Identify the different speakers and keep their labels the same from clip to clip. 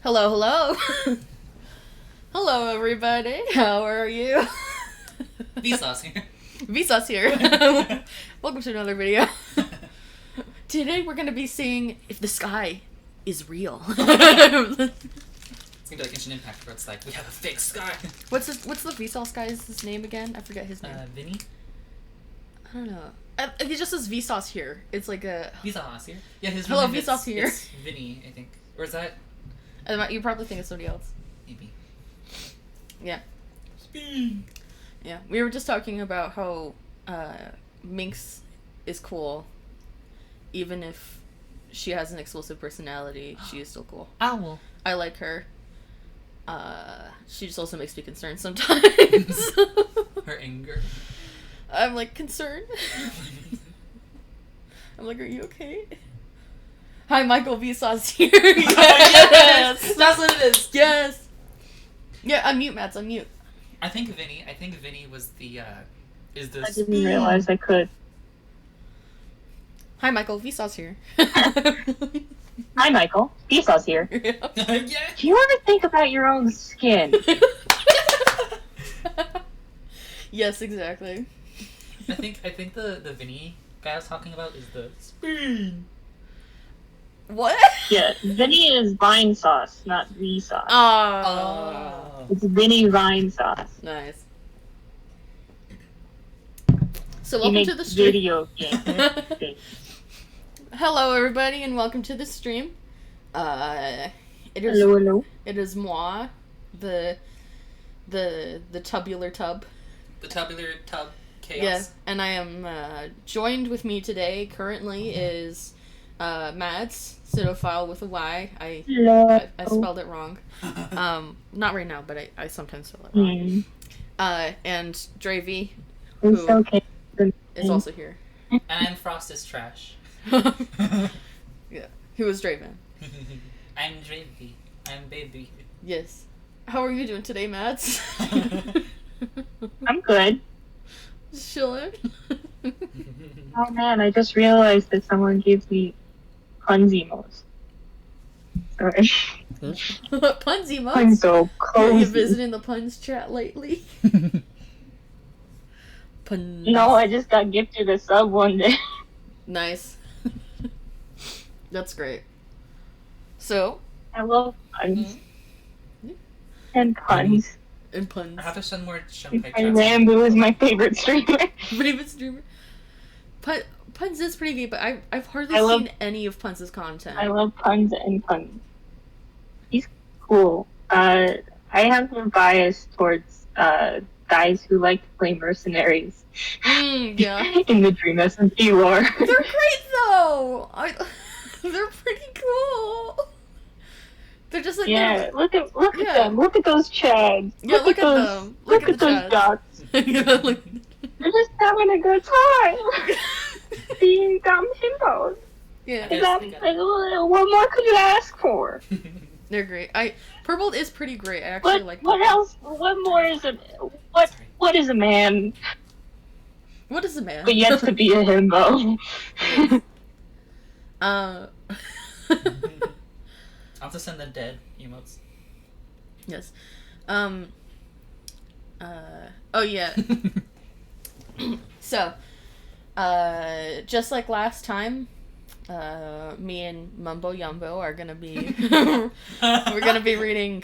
Speaker 1: Hello, hello. Hello, everybody. How are you?
Speaker 2: Vsauce here.
Speaker 1: Vsauce here. Welcome to another video. Today we're gonna be seeing if the sky is real.
Speaker 2: It's gonna be like Instant Impact, where it's like we have a fake sky.
Speaker 1: What's the Vsauce guy's name again? I forget his name.
Speaker 2: Vinny.
Speaker 1: I don't know. He just says Vsauce here. It's like a
Speaker 2: Vsauce here. Yeah, his
Speaker 1: Hello,
Speaker 2: real name
Speaker 1: Vsauce here.
Speaker 2: It's Vinny, I think, or is that
Speaker 1: You probably think it's somebody else.
Speaker 2: maybe?
Speaker 1: Yeah.
Speaker 2: Speed.
Speaker 1: Yeah. We were just talking about how Minx is cool, even if she has an explosive personality. She is still cool.
Speaker 2: Owl.
Speaker 1: I like her. She just also makes me concerned sometimes.
Speaker 2: Her anger.
Speaker 1: I'm like concerned. I'm like, are you okay? Hi, Michael Vsauce here. Yes,
Speaker 2: That's what it is.
Speaker 1: yes. Yeah, unmute, Mads. Unmute.
Speaker 2: I think Vinny was the is the.
Speaker 3: I didn't realize I could.
Speaker 1: Hi, Michael Vsauce here.
Speaker 3: Hi, Michael. Vsauce here.
Speaker 1: Yeah.
Speaker 2: Yeah.
Speaker 3: Do you ever think about your own skin?
Speaker 1: Yes, exactly.
Speaker 2: I think the Vinny guy I was talking about is the speed.
Speaker 1: What?
Speaker 3: Yeah, Vinny is vine sauce, not Vsauce.
Speaker 1: Oh.
Speaker 3: It's Vinny vine sauce.
Speaker 1: Nice. So
Speaker 3: He
Speaker 1: welcome
Speaker 3: makes
Speaker 1: to the stream.
Speaker 3: video games.
Speaker 1: Hello, everybody, and welcome to the stream. It is
Speaker 3: Hello, hello.
Speaker 1: it is moi, the tubular tub.
Speaker 2: The tabular tub chaos.
Speaker 1: Yeah, and I am joined with me today. Currently is Mads, Cinephile with a Y.
Speaker 3: Hello.
Speaker 1: I spelled it wrong. Not right now, but I sometimes spell it wrong. And Dravy
Speaker 3: It's
Speaker 1: who-
Speaker 3: okay.
Speaker 1: is also here.
Speaker 2: And I'm Frost is trash.
Speaker 1: Yeah, who is Draven?
Speaker 2: I'm Dravy. I'm baby.
Speaker 1: Yes. How are you doing today, Mads?
Speaker 3: I'm good.
Speaker 1: Just chilling.
Speaker 3: Oh man, I just realized that someone gives me puns emos. Sorry.
Speaker 1: Puns
Speaker 3: I'm
Speaker 1: emotes.
Speaker 3: so
Speaker 1: You
Speaker 3: cozy.
Speaker 1: visiting the puns chat lately? Puns.
Speaker 3: No, I just got gifted a sub one day.
Speaker 1: Nice. That's great. So,
Speaker 3: I love puns.
Speaker 1: Mhm.
Speaker 3: And puns.
Speaker 1: and puns.
Speaker 2: I have to send more Shunkai
Speaker 3: And
Speaker 2: chats.
Speaker 3: Rambo is my favorite streamer.
Speaker 1: Favorite streamer. Puns is pretty good, but I've hardly
Speaker 3: I love-
Speaker 1: seen any of Puns' content.
Speaker 3: I love puns and puns. He's cool. I have a bias towards guys who like to play mercenaries
Speaker 1: Yeah.
Speaker 3: in the Dream SMP lore.
Speaker 1: They're great though. They're pretty cool. They're just like
Speaker 3: Yeah, look at
Speaker 1: Yeah.
Speaker 3: them. Look at those chads.
Speaker 1: Yeah, look at
Speaker 3: those,
Speaker 1: them.
Speaker 3: Look,
Speaker 1: Look
Speaker 3: at
Speaker 1: at the
Speaker 3: those
Speaker 1: chads.
Speaker 3: dots.
Speaker 1: Yeah, like-
Speaker 3: They're just having a good time. Being dumb hippos.
Speaker 1: yeah,
Speaker 2: Yes,
Speaker 3: That-
Speaker 2: they got
Speaker 3: what more could you ask for?
Speaker 1: they're great. Purple is pretty great. I actually like.
Speaker 3: What
Speaker 1: Purple.
Speaker 3: else? What more is a
Speaker 2: Sorry.
Speaker 3: what is a man?
Speaker 1: What is a man?
Speaker 3: But yet to be a himbo.
Speaker 2: I'll have to send the dead emotes.
Speaker 1: Yes. Oh yeah. So, just like last time, me and Mumbo Yumbo are gonna be we're gonna be reading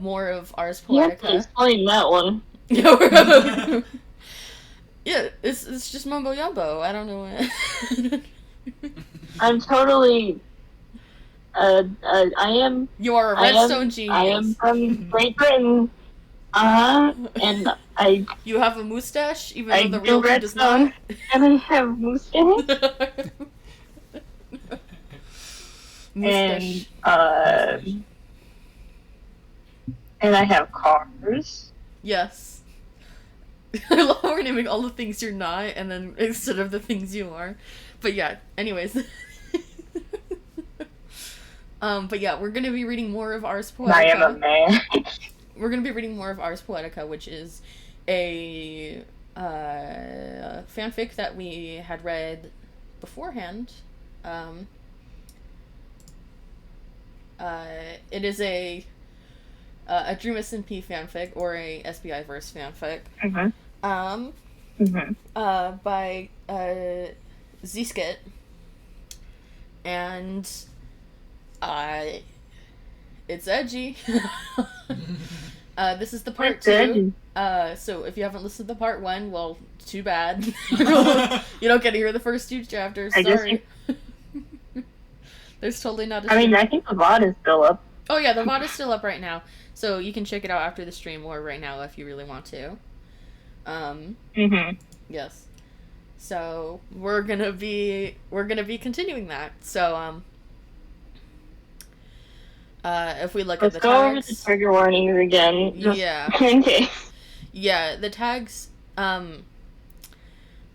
Speaker 1: more of Ars
Speaker 3: You have to
Speaker 1: Poetica.
Speaker 3: explain that one.
Speaker 1: Yeah, it's just Mumbo Yumbo. I don't know what.
Speaker 3: I'm totally. I am.
Speaker 1: You are a
Speaker 3: I am-
Speaker 1: redstone genius.
Speaker 3: I am from Great Britain. And I
Speaker 1: You have a mustache, even though the
Speaker 3: do
Speaker 1: real dude does not.
Speaker 3: redstone, and I have mustache,
Speaker 1: Mustache.
Speaker 3: and I have cars.
Speaker 1: Yes. I love how we're naming all the things you're not, and then instead of the things you are. But yeah, anyways. But yeah, we're gonna be reading more of Ars Poetica.
Speaker 3: I am a man.
Speaker 1: We're gonna be reading more of Ars Poetica, which is a fanfic that we had read beforehand. It is a Dream SMP fanfic or a SBI verse fanfic. By zeeskeit, and it's edgy. This is the part 2. So if you haven't listened to part 1, well, too bad. You don't get to hear the first 2 chapters. Sorry. There's totally not a stream.
Speaker 3: I think the VOD is still up.
Speaker 1: Oh yeah, the VOD is still up right now. So you can check it out after the stream or right now if you really want to. Yes. So we're gonna be continuing that. So if we look at the tags, let's go over the
Speaker 3: trigger warnings again.
Speaker 1: Yeah.
Speaker 3: In case.
Speaker 1: Yeah, the tags.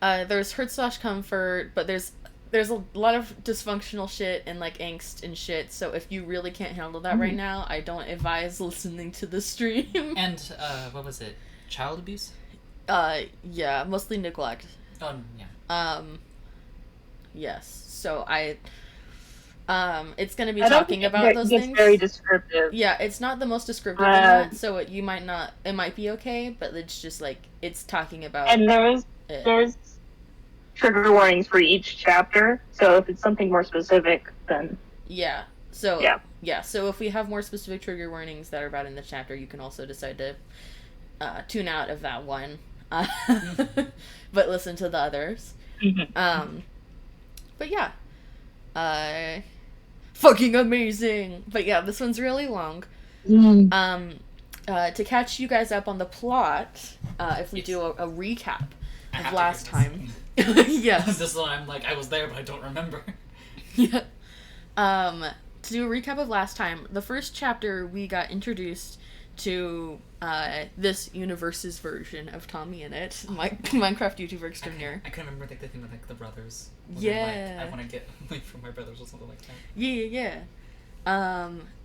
Speaker 1: There's hurt/comfort, but there's a lot of dysfunctional shit and like angst and shit. So if you really can't handle that right now, I don't advise listening to the stream.
Speaker 2: And what was it? Child abuse?
Speaker 1: Yeah, mostly neglect.
Speaker 2: Oh yeah.
Speaker 1: Yes. So it's gonna be talking about those things.
Speaker 3: It's very descriptive.
Speaker 1: Yeah, it's not the most descriptive in that, so it might be okay, but it's just like it's talking about.
Speaker 3: And there's trigger warnings for each chapter, so if it's something more specific, then
Speaker 1: yeah. So so if we have more specific trigger warnings that are about in the chapter, you can also decide to tune out of that one, but listen to the others. But yeah, fucking amazing. But yeah, this one's really long. To catch you guys up on the plot, if we do a recap of last time. Yes.
Speaker 2: This one I'm like, I was there, but I don't remember.
Speaker 1: Yeah. To do a recap of last time, the first chapter we got introduced to this universe's version of Tommy in it, Minecraft YouTuber extraordinaire.
Speaker 2: I can remember like the thing with like the brothers.
Speaker 1: Yeah.
Speaker 2: Like, I want to get away from my brothers or something like that.
Speaker 1: Yeah.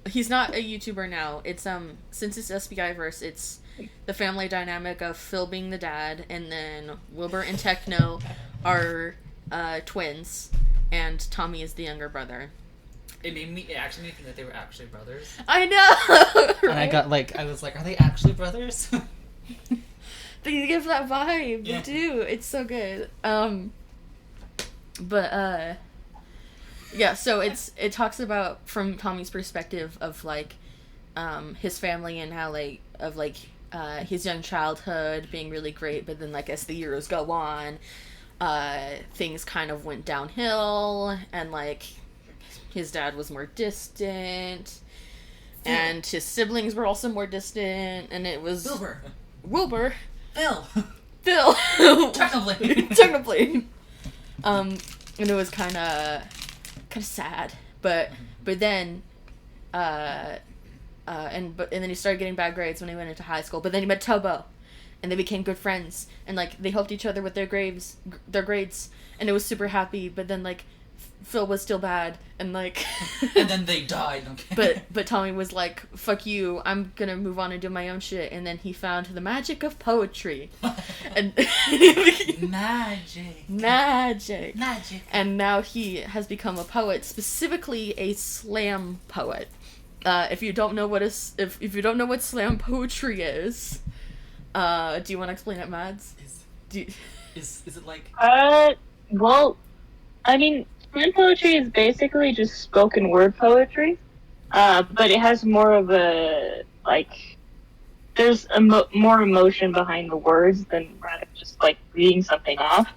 Speaker 1: He's not a YouTuber now. It's since it's SBI verse, it's the family dynamic of Phil being the dad, and then Wilbur and Techno are twins, and Tommy is the younger brother.
Speaker 2: It actually made me think that they were actually brothers.
Speaker 1: I know. Right?
Speaker 2: And I was like, are they actually brothers?
Speaker 1: They give that vibe.
Speaker 2: Yeah.
Speaker 1: They do. It's so good. Yeah, so it talks about from Tommy's perspective of like his family and how his young childhood being really great, but then like as the years go on, things kind of went downhill, and like his dad was more distant, and his siblings were also more distant, and it was Wilbur.
Speaker 2: Phil.
Speaker 1: Technically. And it was kind of sad, but then and then he started getting bad grades when he went into high school. But then he met Tobo, and they became good friends, and like they helped each other with their grades, and it was super happy. But then like Phil was still bad, and like
Speaker 2: and then they died. Okay.
Speaker 1: But Tommy was like, "Fuck you! I'm gonna move on and do my own shit." And then he found the magic of poetry, and magic. And now he has become a poet, specifically a slam poet. If you don't know what slam poetry is, do you want to explain it, Mads?
Speaker 2: Is it like?
Speaker 3: Well, I mean, slam poetry is basically just spoken word poetry, but it has more of a like. There's more emotion behind the words than rather just like reading something off.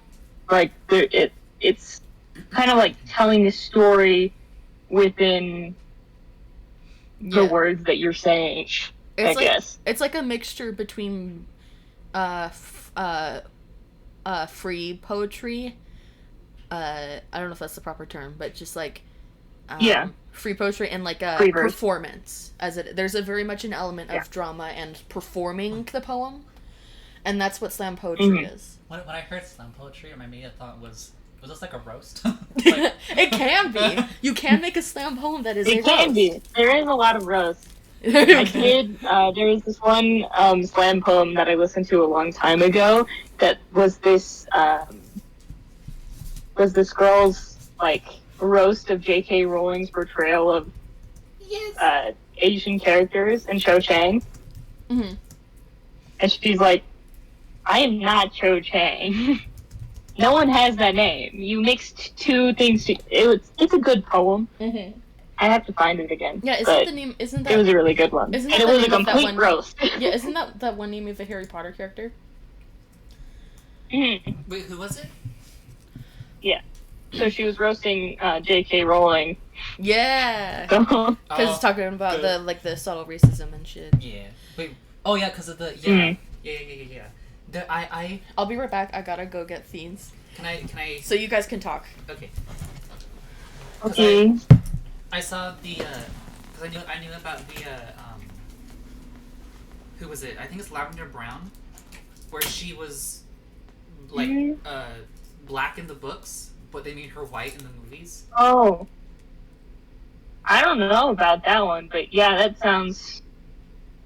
Speaker 3: Like it's kind of like telling a story within the words that you're saying. I guess
Speaker 1: it's like a mixture between free poetry. I don't know if that's the proper term, but just like free poetry and like a performance. There's a very much an element of drama and performing the poem, and that's what slam poetry is.
Speaker 2: When I heard slam poetry, my immediate thought was this like a roast?
Speaker 1: It can be. You can make a slam poem that is a roast. It can be.
Speaker 3: There is a lot of roasts. There was this one slam poem that I listened to a long time ago that was this girl's like roast of J.K. Rowling's portrayal of
Speaker 2: Yes.
Speaker 3: Asian characters in Cho Chang.
Speaker 1: Mm-hmm.
Speaker 3: And she's like, I am not Cho Chang. No one has that name. You mixed two things. It's a good poem.
Speaker 1: Mm-hmm.
Speaker 3: I have to find it again.
Speaker 1: Yeah,
Speaker 3: but
Speaker 1: isn't
Speaker 3: it was
Speaker 1: that
Speaker 3: a really good one.
Speaker 1: isn't
Speaker 3: And
Speaker 1: that
Speaker 3: it
Speaker 1: the
Speaker 3: was a
Speaker 1: name of that
Speaker 3: complete
Speaker 1: one
Speaker 3: roast.
Speaker 1: Yeah, isn't that one name of a Harry Potter character?
Speaker 3: Mhm.
Speaker 2: Wait, who was it?
Speaker 3: Yeah. So she was roasting J.K. Rowling.
Speaker 1: Yeah.
Speaker 3: So,
Speaker 1: Because it's talking about the subtle racism and shit.
Speaker 2: Yeah. Wait. Oh yeah, because of the yeah.
Speaker 1: I'll be right back. I gotta go get fiends.
Speaker 2: Can I?
Speaker 1: So you guys can talk.
Speaker 2: Okay.
Speaker 3: okay.
Speaker 2: I saw the because I knew about the who was it? I think it's Lavender Brown, where she was like black in the books, but they made her white in the movies.
Speaker 3: Oh. I don't know about that one, but yeah, that sounds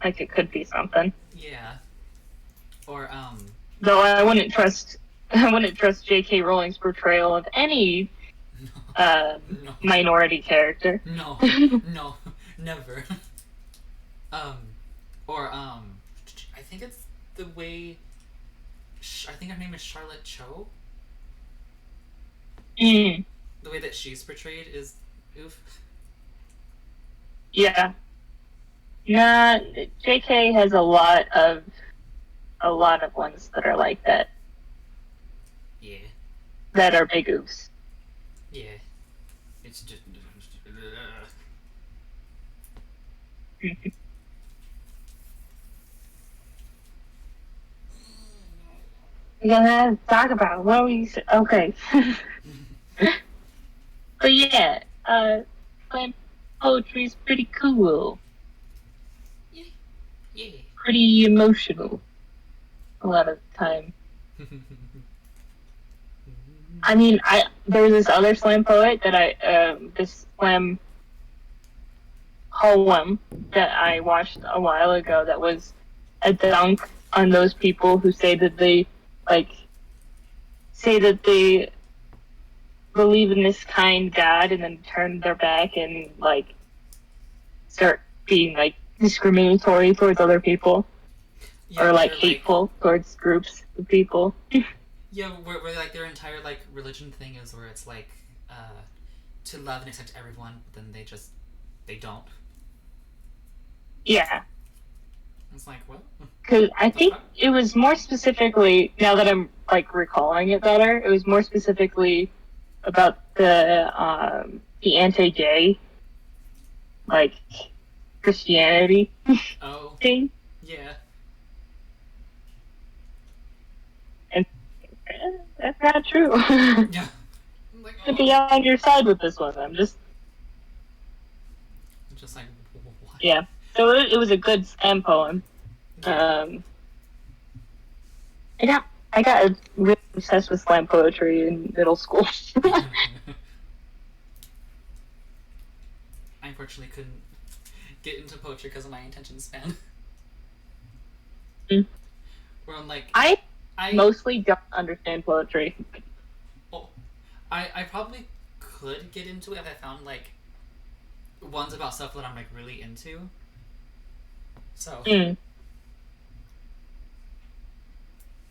Speaker 3: like it could be something.
Speaker 2: Yeah. Or
Speaker 3: Though I wouldn't trust J.K. Rowling's portrayal of any
Speaker 2: no.
Speaker 3: minority character.
Speaker 2: No, no, never. Or I think it's the way. I think her name is Charlotte Cho.
Speaker 3: Mm.
Speaker 2: The way that she's portrayed is oof.
Speaker 3: Yeah. Nah, J.K. has a lot of ones that are like that.
Speaker 2: Yeah.
Speaker 3: That are big oofs.
Speaker 2: Yeah. It's just.
Speaker 3: We're gonna talk about what we said. Okay. But yeah, slam poetry's pretty cool.
Speaker 2: Yeah.
Speaker 3: Pretty emotional. A lot of the time. I mean, there was this other slam poet that this slam poem that I watched a while ago that was a dunk on those people who say that they believe in this kind God and then turn their back and start being discriminatory towards other people
Speaker 2: Yeah,
Speaker 3: or
Speaker 2: where,
Speaker 3: hateful towards groups of people.
Speaker 2: Yeah, where their entire religion thing is where it's to love and accept everyone, but then they don't.
Speaker 3: Yeah.
Speaker 2: It's like what?
Speaker 3: Because I think it was more specifically, now that I'm recalling it better, it was more specifically about the anti-gay Christianity
Speaker 2: Oh.
Speaker 3: thing.
Speaker 2: Yeah.
Speaker 3: And that's not true.
Speaker 2: Yeah. Like,
Speaker 3: To be on your side with this one, I'm just
Speaker 2: like what?
Speaker 3: yeah. So it was a good slam poem.
Speaker 2: Yeah.
Speaker 3: I got really obsessed with slam poetry in middle school.
Speaker 2: I unfortunately couldn't get into poetry because of my attention span.
Speaker 3: Mm.
Speaker 2: Where I'm like,
Speaker 3: I
Speaker 2: I
Speaker 3: mostly don't understand poetry.
Speaker 2: Oh, I probably could get into it if I found ones about stuff that I'm really into. So.
Speaker 3: Mm.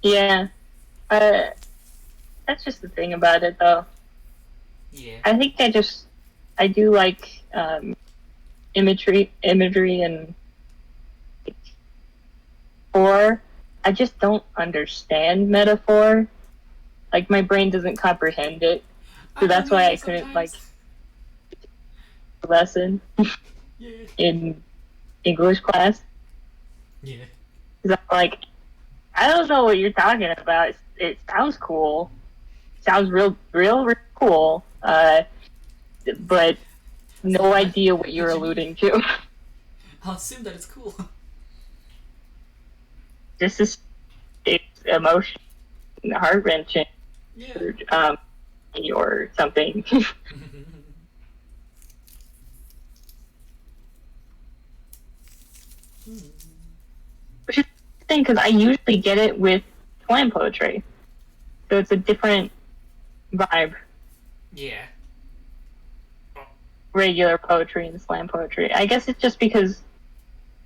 Speaker 3: Yeah. That's just the thing about it, though.
Speaker 2: Yeah.
Speaker 3: I think I do like imagery and or I just don't understand metaphor. My brain doesn't comprehend it. So that's why I couldn't lesson
Speaker 2: Yeah.
Speaker 3: in English class.
Speaker 2: Yeah.
Speaker 3: Because I'm I don't know what you're talking about. It sounds cool. Sounds real cool. But no idea what you're alluding to.
Speaker 2: I'll assume that it's cool.
Speaker 3: This is emotion, heart wrenching,
Speaker 2: Yeah.
Speaker 3: or something. Which is the thing, because I usually get it with slam poetry, so it's a different vibe.
Speaker 2: Yeah.
Speaker 3: regular poetry and slam poetry. I guess it's just because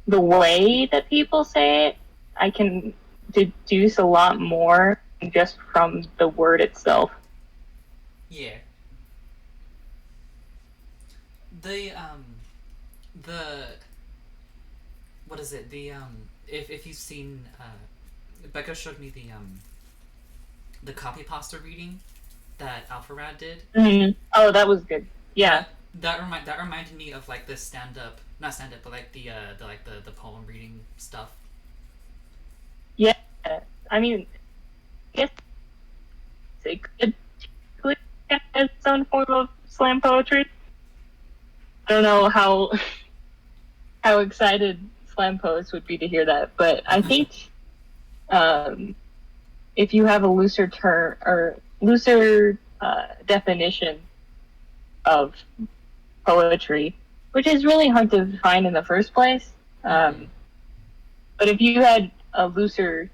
Speaker 3: the way that people say it, I can deduce a lot more just from the word itself.
Speaker 2: Yeah. The what is it? If you've seen Becca showed me the copy pasta reading that Alpharad did.
Speaker 3: Mm-hmm. Oh, that was good. Yeah.
Speaker 2: That reminded me of like the not stand up, but like the poem reading stuff.
Speaker 3: Yeah. I mean, I guess it could have its own form of slam poetry. I don't know how excited slam poets would be to hear that, but I think if you have a looser term or looser definition of poetry, which is really hard to find in the first place, but if you had a looser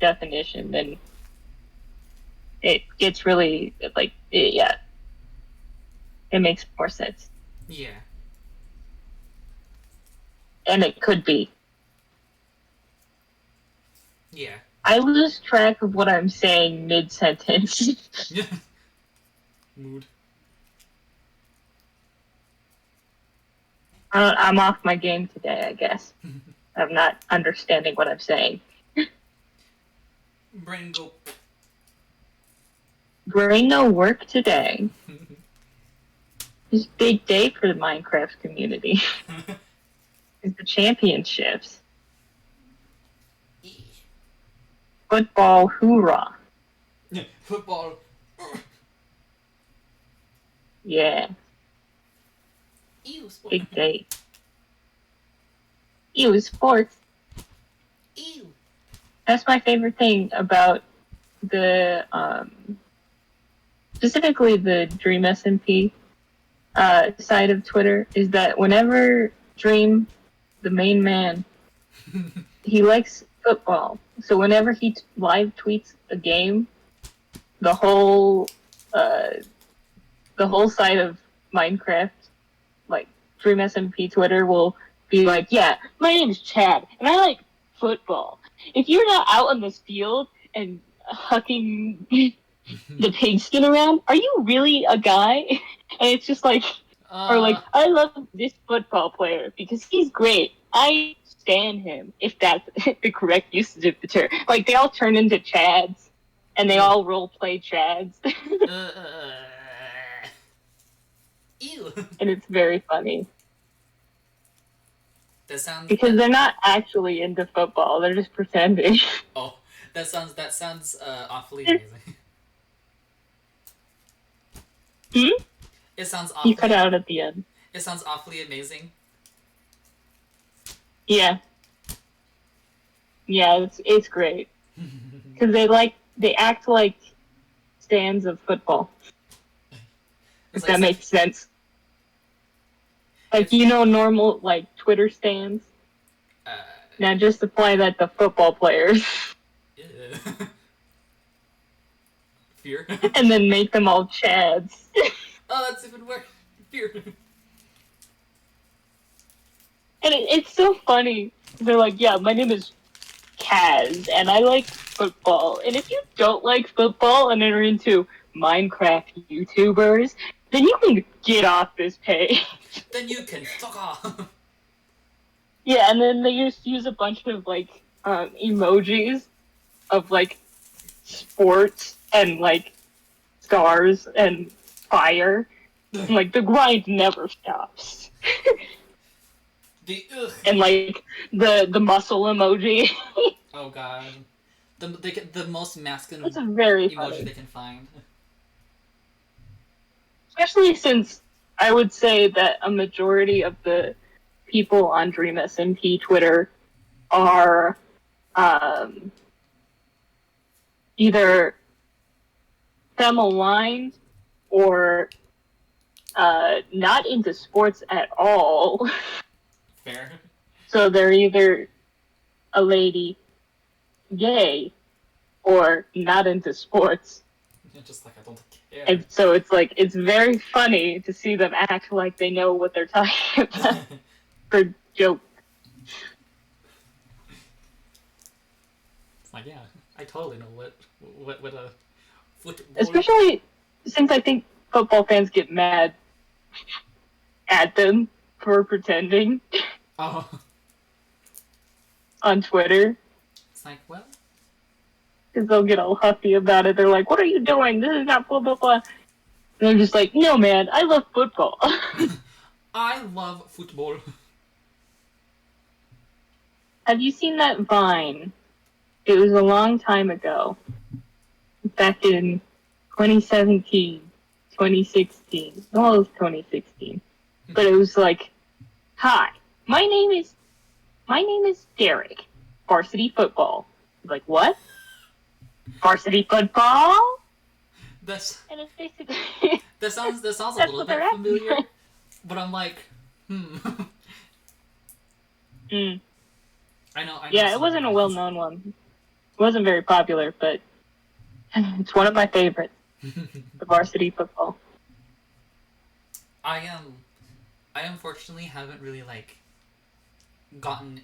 Speaker 3: definition, then it gets really like it makes more sense.
Speaker 2: Yeah.
Speaker 3: And it could be.
Speaker 2: Yeah.
Speaker 3: I lose track of what I'm saying mid-sentence.
Speaker 2: Yeah. Mood.
Speaker 3: I'm off my game today, I guess. I'm not understanding what I'm saying.
Speaker 2: Brain go.
Speaker 3: Brain no work today. It's a big day for the Minecraft community. It's the championships. Football hoorah.
Speaker 2: Football.
Speaker 3: Yeah.
Speaker 2: Ew, sport.
Speaker 3: Big day. Ew, sports.
Speaker 2: Ew.
Speaker 3: That's my favorite thing about the specifically the Dream SMP side of Twitter is that whenever Dream, the main man, he likes football. So whenever he live tweets a game, the whole side of Minecraft, like Dream SMP Twitter, will be like, "Yeah, my name is Chad, and I like football. If you're not out on this field and hucking the pigskin around, are you really a guy?" And it's just like, or like, "I love this football player because he's great. I stand him," if that's the correct usage of the term. Like, they all turn into Chads, and they all role play Chads.
Speaker 2: Ew.
Speaker 3: And it's very funny.
Speaker 2: That sounds
Speaker 3: because they're not actually into football; they're just pretending.
Speaker 2: Oh, that sounds awfully amazing. It sounds awfully.
Speaker 3: You cut out at the end.
Speaker 2: It sounds awfully amazing.
Speaker 3: Yeah. Yeah, it's great because they act like stands of football. If that makes sense. Like, normal, like, Twitter stands. Now just apply that to football players.
Speaker 2: Fear.
Speaker 3: And then make them all Chads.
Speaker 2: Oh, that's even worse. Fear.
Speaker 3: And it's so funny. They're like, "Yeah, my name is Kaz, and I like football. And if you don't like football and are into Minecraft YouTubers, then you can get off this page."
Speaker 2: Then you can fuck off.
Speaker 3: Yeah, and then they just use a bunch of, like, emojis of, like, sports and, like, stars and fire. And, like, the grind never stops. And, like, the muscle emoji.
Speaker 2: Oh, God. The most masculine
Speaker 3: It's very
Speaker 2: emoji
Speaker 3: funny.
Speaker 2: they can find.
Speaker 3: Especially since I would say that a majority of the people on Dream SMP Twitter are either femme-aligned or not into sports at all.
Speaker 2: Fair.
Speaker 3: So they're either a lady, gay, or not into sports.
Speaker 2: Just like I don't care.
Speaker 3: And so it's like, it's very funny to see them act like they know what they're talking about for joke.
Speaker 2: It's like, yeah, I totally know what a football.
Speaker 3: Especially since I think football fans get mad at them for pretending
Speaker 2: Oh,
Speaker 3: on Twitter.
Speaker 2: it's like, well,
Speaker 3: Because they'll get all huffy about it. They're like, what are you doing? This is not blah, blah, blah. And they're just like, no, man, I love football.
Speaker 2: I love football.
Speaker 3: Have you seen that Vine? It was a long time ago. Back in 2017, 2016. Well, it was 2016. But it was like, hi, my name is Derek. Varsity football. Like, what? Varsity football?
Speaker 2: That's
Speaker 3: And it's basically
Speaker 2: that sounds a
Speaker 3: That's
Speaker 2: little
Speaker 3: what
Speaker 2: bit
Speaker 3: they're
Speaker 2: familiar,
Speaker 3: asking.
Speaker 2: but I'm like,
Speaker 3: Mm.
Speaker 2: I know.
Speaker 3: Yeah, it
Speaker 2: some
Speaker 3: wasn't a
Speaker 2: Vines.
Speaker 3: well-known one. It wasn't very popular, but it's one of my favorites. The varsity football.
Speaker 2: I unfortunately haven't really like gotten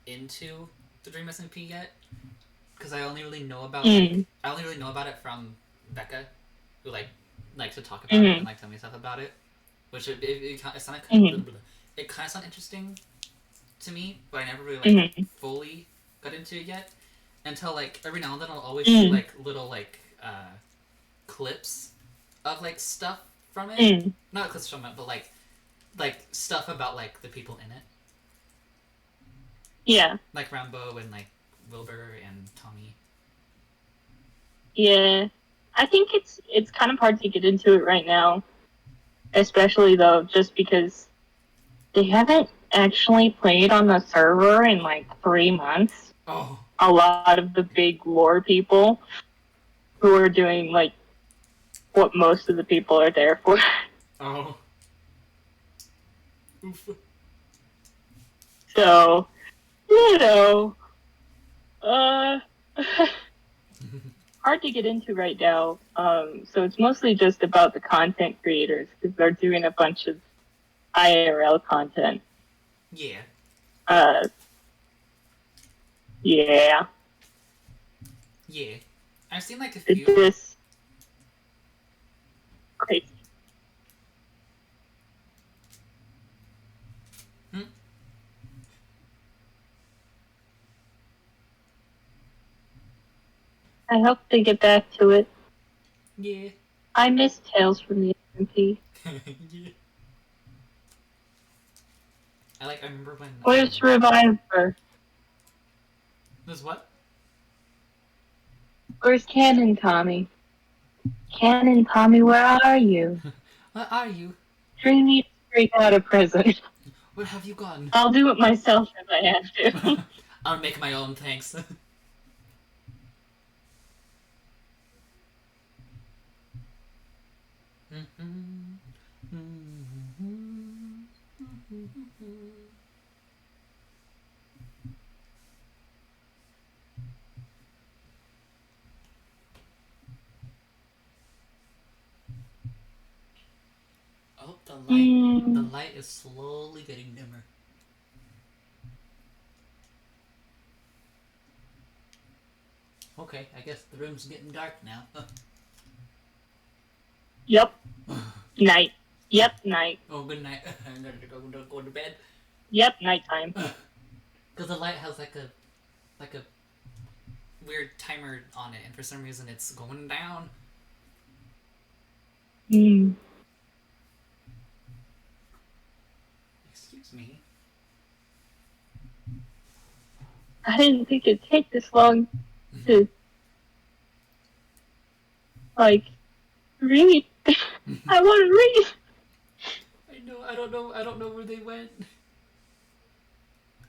Speaker 2: into the Dream SMP yet because I only really know about I only really know about it from Becca, who like likes to talk about it and like tell me stuff about it, which it sounded it kind of sounded interesting to me, but I never really like fully got into it yet until like every now and then I'll always see like little like clips of like stuff from it, not clips from it, but like stuff about like the people in it.
Speaker 3: Yeah.
Speaker 2: Like Rambo and like Wilbur and Tommy.
Speaker 3: Yeah. I think it's kind of hard to get into it right now. Especially though, just because they haven't actually played on the server in like 3 months.
Speaker 2: Oh.
Speaker 3: A lot of the big lore people who are doing like what most of the people are there for.
Speaker 2: Oh. Oof.
Speaker 3: So, you know, hard to get into right now. So it's mostly just about the content creators because they're doing a bunch of IRL content.
Speaker 2: Yeah.
Speaker 3: Yeah.
Speaker 2: Yeah. I've seen like a few.
Speaker 3: This crazy. I hope they get back to it.
Speaker 2: Yeah.
Speaker 3: I miss Tales from the SMP.
Speaker 2: Yeah. I remember when.
Speaker 3: Where's Reviver?
Speaker 2: There's what?
Speaker 3: Where's Cannon Tommy? Cannon Tommy, where are you?
Speaker 2: Where are you?
Speaker 3: Dream needs to break out of prison.
Speaker 2: Where have you gone?
Speaker 3: I'll do it myself if I have to.
Speaker 2: I'll make my own, thanks. Oh, the light is slowly getting dimmer. Okay, I guess the room's getting dark now.
Speaker 3: Yep. Night. Yep, night.
Speaker 2: Oh, good night. I'm gonna go to bed.
Speaker 3: Yep, nighttime.
Speaker 2: Because the light has like a weird timer on it, and for some reason it's going down. Excuse me.
Speaker 3: I didn't think it'd take this long to, like, read. I want to read.
Speaker 2: I know. I don't know where they went.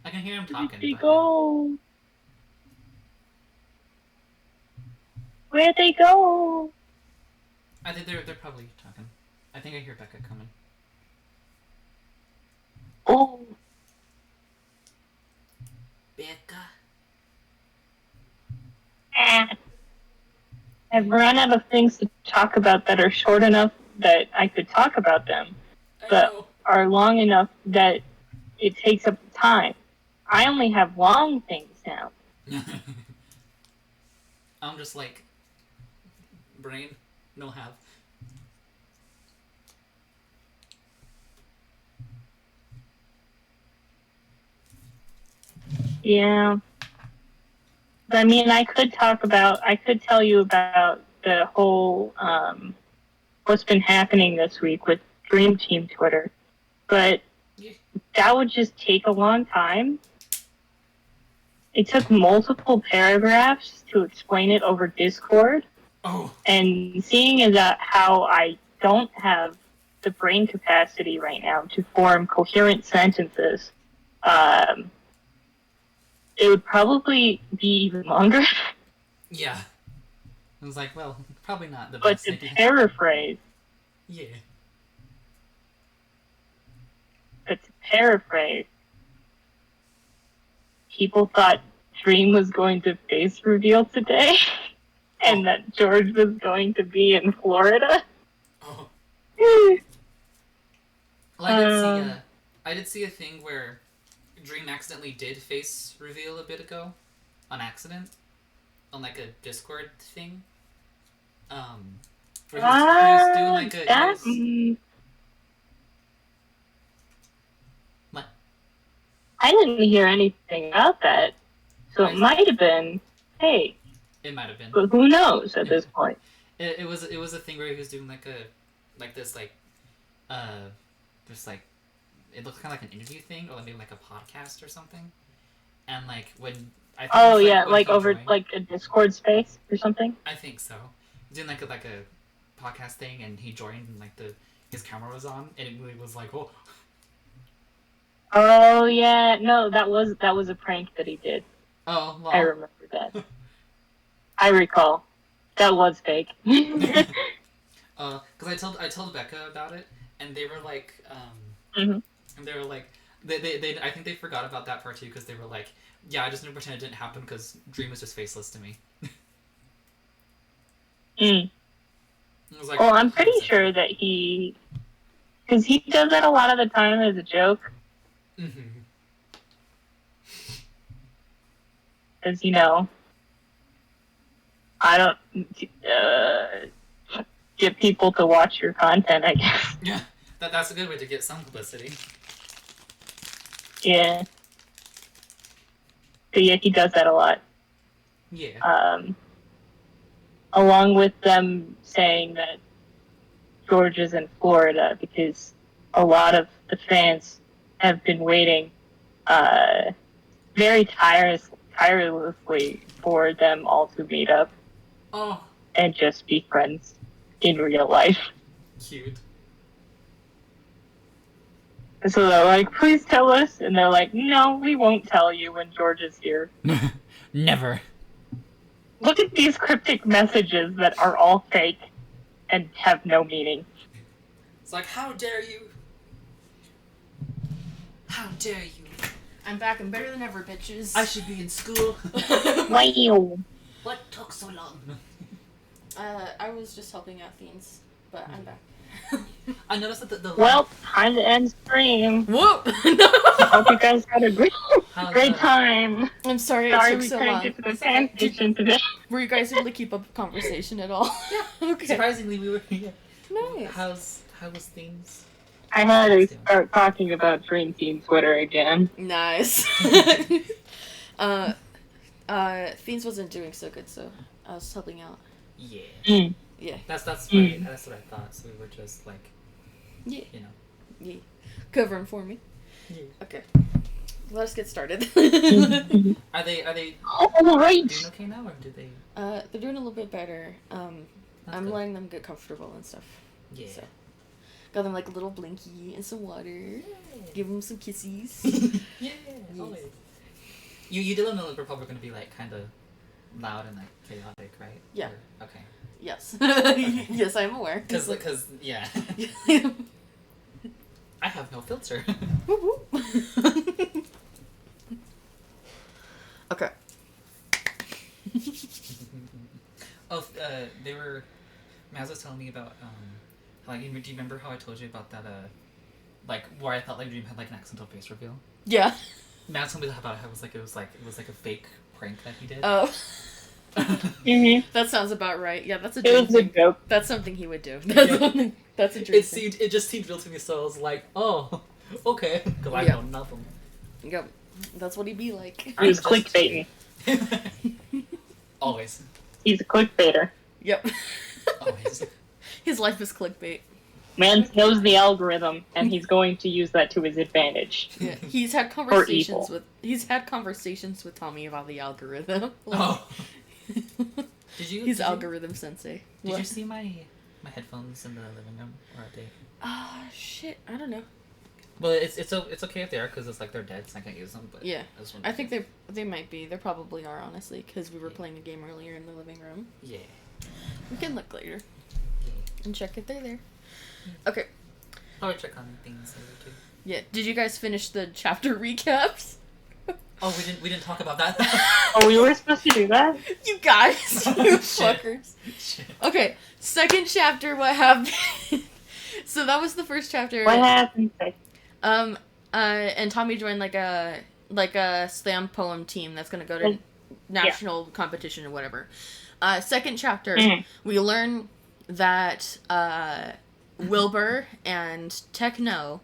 Speaker 2: I can hear them
Speaker 3: Where
Speaker 2: talking.
Speaker 3: did they
Speaker 2: But,
Speaker 3: go? Where'd they go?
Speaker 2: I think they're probably talking. I think I hear Becca coming.
Speaker 3: Oh.
Speaker 2: Becca.
Speaker 3: I've run out of things to talk about that are short enough that I could talk about them, but are long enough that it takes up time. I only have long things now.
Speaker 2: I'm just like, brain, no have.
Speaker 3: Yeah. I mean, I could tell you about the whole, what's been happening this week with Dream Team Twitter, but that would just take a long time. It took multiple paragraphs to explain it over Discord.
Speaker 2: Oh.
Speaker 3: And seeing as how I don't have the brain capacity right now to form coherent sentences, it would probably be even longer.
Speaker 2: Yeah. I was like, well, probably not the
Speaker 3: best. But to paraphrase.
Speaker 2: Yeah.
Speaker 3: But to paraphrase, people thought Dream was going to face reveal today, and that George was going to be in Florida.
Speaker 2: Oh. Well, I did see a thing where Dream accidentally did face reveal a bit ago, on accident, on like a Discord thing. Where he was doing like a. What?
Speaker 3: I didn't hear anything about that, so it might have been. Hey.
Speaker 2: It might have been.
Speaker 3: But who knows at this point?
Speaker 2: It was a thing where he was doing this it looked kind of like an interview thing, or maybe like a podcast or something. And like when I think
Speaker 3: like over joined, like a Discord space or something.
Speaker 2: I think so. Doing like a podcast thing, and he joined, and like his camera was on, and it really was like, oh.
Speaker 3: Oh yeah, no, that was a prank that he did.
Speaker 2: Oh, well.
Speaker 3: I remember that. I recall. That was fake.
Speaker 2: Because I told Becca about it, and they were like, and they were like, they I think they forgot about that part too, because they were like, yeah, I just never pretend it didn't happen because Dream was just faceless to me. Like,
Speaker 3: well, I'm pretty sure that because he does that a lot of the time as a joke. As you know, I don't get people to watch your content, I guess.
Speaker 2: Yeah, that's a good way to get some publicity.
Speaker 3: Yeah. But yeah, he does that a lot.
Speaker 2: Yeah.
Speaker 3: Along with them saying that George is in Florida, because a lot of the fans have been waiting very tirelessly for them all to meet up.
Speaker 2: Oh.
Speaker 3: And just be friends in real life.
Speaker 2: Cute.
Speaker 3: So they're like, please tell us. And they're like, no, we won't tell you when George is here.
Speaker 2: Never.
Speaker 3: Look at these cryptic messages that are all fake and have no meaning.
Speaker 2: It's like, how dare you? How dare you?
Speaker 1: I'm back and better than ever, bitches.
Speaker 2: I should be in school.
Speaker 3: Wow.
Speaker 2: What took so long?
Speaker 1: I was just helping out Fiends, but I'm back.
Speaker 2: I noticed that the
Speaker 3: well, time to end stream.
Speaker 1: Whoa!
Speaker 3: Hope you guys had a great time.
Speaker 1: I'm sorry it took so long.
Speaker 3: Get to the fanfiction today.
Speaker 1: Were you guys able to keep up a conversation at all?
Speaker 2: Yeah. Okay. Surprisingly, we were. Yeah.
Speaker 1: Nice.
Speaker 2: How was things?
Speaker 3: I had to start talking about Dream Team Twitter again.
Speaker 1: Nice. Fiends wasn't doing so good, so I was helping out.
Speaker 2: Yeah.
Speaker 1: Yeah.
Speaker 2: That's right. That's what I thought. So we were just like,
Speaker 1: yeah,
Speaker 2: you know,
Speaker 1: yeah, covering for me.
Speaker 2: Yeah.
Speaker 1: Okay. Let us get started.
Speaker 2: Are they
Speaker 3: all right?
Speaker 2: Doing okay now, or do they?
Speaker 1: They're doing a little bit better. I'm
Speaker 2: good.
Speaker 1: letting them get comfortable and stuff.
Speaker 2: Yeah.
Speaker 1: So. Got them like a little blinky and some water. Yay. Give them some kisses.
Speaker 2: Yeah, always. You did know we're probably going to be like kind of loud and like chaotic, right?
Speaker 1: Yeah.
Speaker 2: Or, okay.
Speaker 1: Yes.
Speaker 2: Okay.
Speaker 1: Yes, I'm aware.
Speaker 2: Because yeah. I have no filter.
Speaker 1: Okay.
Speaker 2: Oh, they were. Maz was telling me about like, do you remember how I told you about that like where I felt like Dream had like an accidental face reveal?
Speaker 1: Yeah.
Speaker 2: Maz told me about how it was like a fake prank that he did.
Speaker 1: Oh.
Speaker 3: Mm-hmm.
Speaker 1: That sounds about right. Yeah, that's a
Speaker 3: It
Speaker 1: dream
Speaker 3: was a
Speaker 1: thing.
Speaker 3: joke.
Speaker 1: That's something he would do. That's a dream thing.
Speaker 2: It just seemed real to me, so I was like, oh, okay, because I
Speaker 1: Yeah.
Speaker 2: know nothing.
Speaker 1: Yep. That's what he'd be like.
Speaker 3: He was clickbaiting.
Speaker 2: Always.
Speaker 3: He's a clickbaiter.
Speaker 1: Yep.
Speaker 2: Always.
Speaker 1: His life is clickbait.
Speaker 3: Man knows the algorithm, and he's going to use that to his advantage.
Speaker 1: Yeah. He's had conversations with Tommy about the algorithm.
Speaker 2: Oh.
Speaker 1: He's algorithm sensei.
Speaker 2: Did you see my headphones in the living room, or are they?
Speaker 1: Ah, shit. I don't know.
Speaker 2: Well, it's okay if they are, because it's like they're dead, so I can't use them. But
Speaker 1: Yeah, I think they might be. They probably are, honestly, because we were playing a game earlier in the living room.
Speaker 2: Yeah.
Speaker 1: We can look later and check if they're there. Okay.
Speaker 2: I'll check on things later too.
Speaker 1: Yeah. Did you guys finish the chapter recaps?
Speaker 2: Oh, we didn't talk about that.
Speaker 3: Oh, we were supposed to do that?
Speaker 1: You guys, you
Speaker 2: Shit.
Speaker 1: fuckers.
Speaker 2: Shit.
Speaker 1: Okay, second chapter. What happened? So that was the first chapter.
Speaker 3: What happened?
Speaker 1: And Tommy joined like a slam poem team that's gonna go to national competition or whatever. Second chapter, we learn that Wilbur and Techno,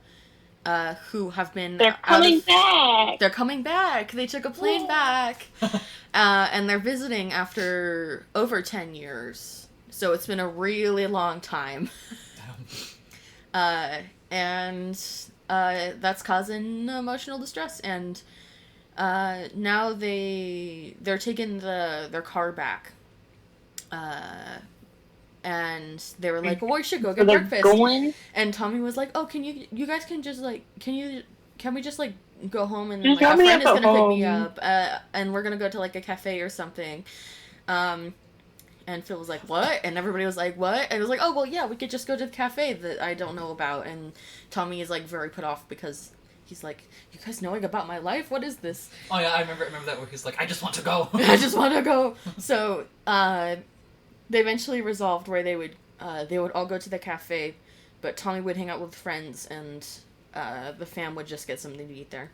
Speaker 1: who have been
Speaker 3: They're coming back.
Speaker 1: They're coming back. They took a plane back, and they're visiting after over 10 years. So it's been a really long time. And that's causing emotional distress, and now they're taking their car back, and they were like, well, we should go get breakfast. And Tommy was like, oh, you guys can just like, can we just like go home, and like a friend is gonna pick me up, and we're gonna go to like a cafe or something. And Phil was like, what? And everybody was like, what? And it was like, oh, well, yeah, we could just go to the cafe that I don't know about. And Tommy is, like, very put off because he's like, you guys knowing about my life? What is this?
Speaker 2: Oh, yeah, I remember that where he's like, I just want to go.
Speaker 1: I just want to go. So, they eventually resolved where they would all go to the cafe, but Tommy would hang out with friends, and the fam would just get something to eat there.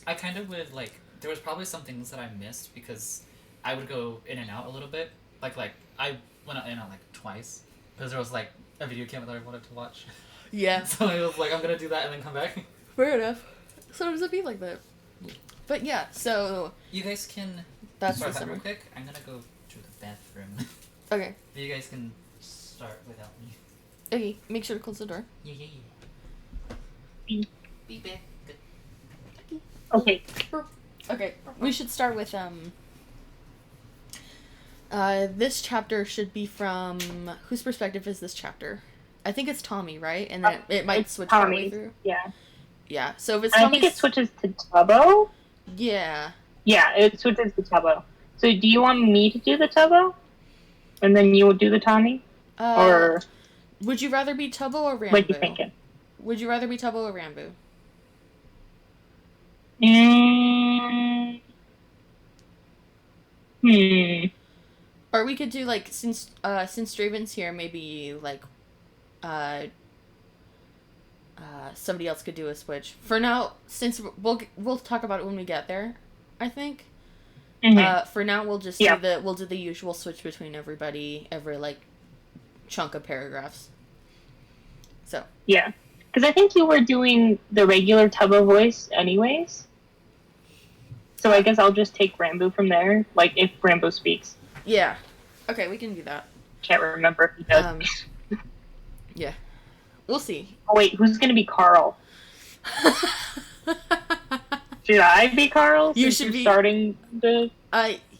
Speaker 2: I kind of would, like, there was probably some things that I missed because I would go in and out a little bit. Like I went in and out like twice because there was like a video camera that I wanted to watch.
Speaker 1: Yeah.
Speaker 2: So I was like, I'm gonna do that and then come back.
Speaker 1: Fair enough. Sometimes it be like that. But yeah, so
Speaker 2: you guys can.
Speaker 1: That's
Speaker 2: start
Speaker 1: the
Speaker 2: that
Speaker 1: summer.
Speaker 2: real quick. I'm gonna go to the bathroom.
Speaker 1: Okay.
Speaker 2: You guys can start without me.
Speaker 1: Okay. Make sure to close the door.
Speaker 2: Yeah. Be back. Good.
Speaker 3: Okay.
Speaker 1: Okay. We should start with this chapter should be from whose perspective is this chapter? I think it's Tommy, right? And then it might switch halfway through.
Speaker 3: Yeah.
Speaker 1: Yeah. So if it's
Speaker 3: I think it switches to Tubbo.
Speaker 1: Yeah.
Speaker 3: Yeah, it switches to Tubbo. So do you want me to do the Tubbo? And then you would do the Tommy? Or
Speaker 1: would you rather be Tubbo or Rambo?
Speaker 3: what you thinking?
Speaker 1: Would you rather be Tubbo or Rambo? Or we could do like since Draven's here, maybe like somebody else could do a switch. For now, since we'll talk about it when we get there, I think. For now, we'll just do the usual switch between everybody every like chunk of paragraphs. So
Speaker 3: yeah, because I think you were doing the regular Tubbo voice anyways. So I guess I'll just take Rambo from there, like if Rambo speaks.
Speaker 1: Yeah. Okay, we can do that.
Speaker 3: Can't remember if he does.
Speaker 1: Yeah. We'll see.
Speaker 3: Oh wait, who's gonna be Carl? Should I be Carl?
Speaker 1: You should be
Speaker 3: starting the.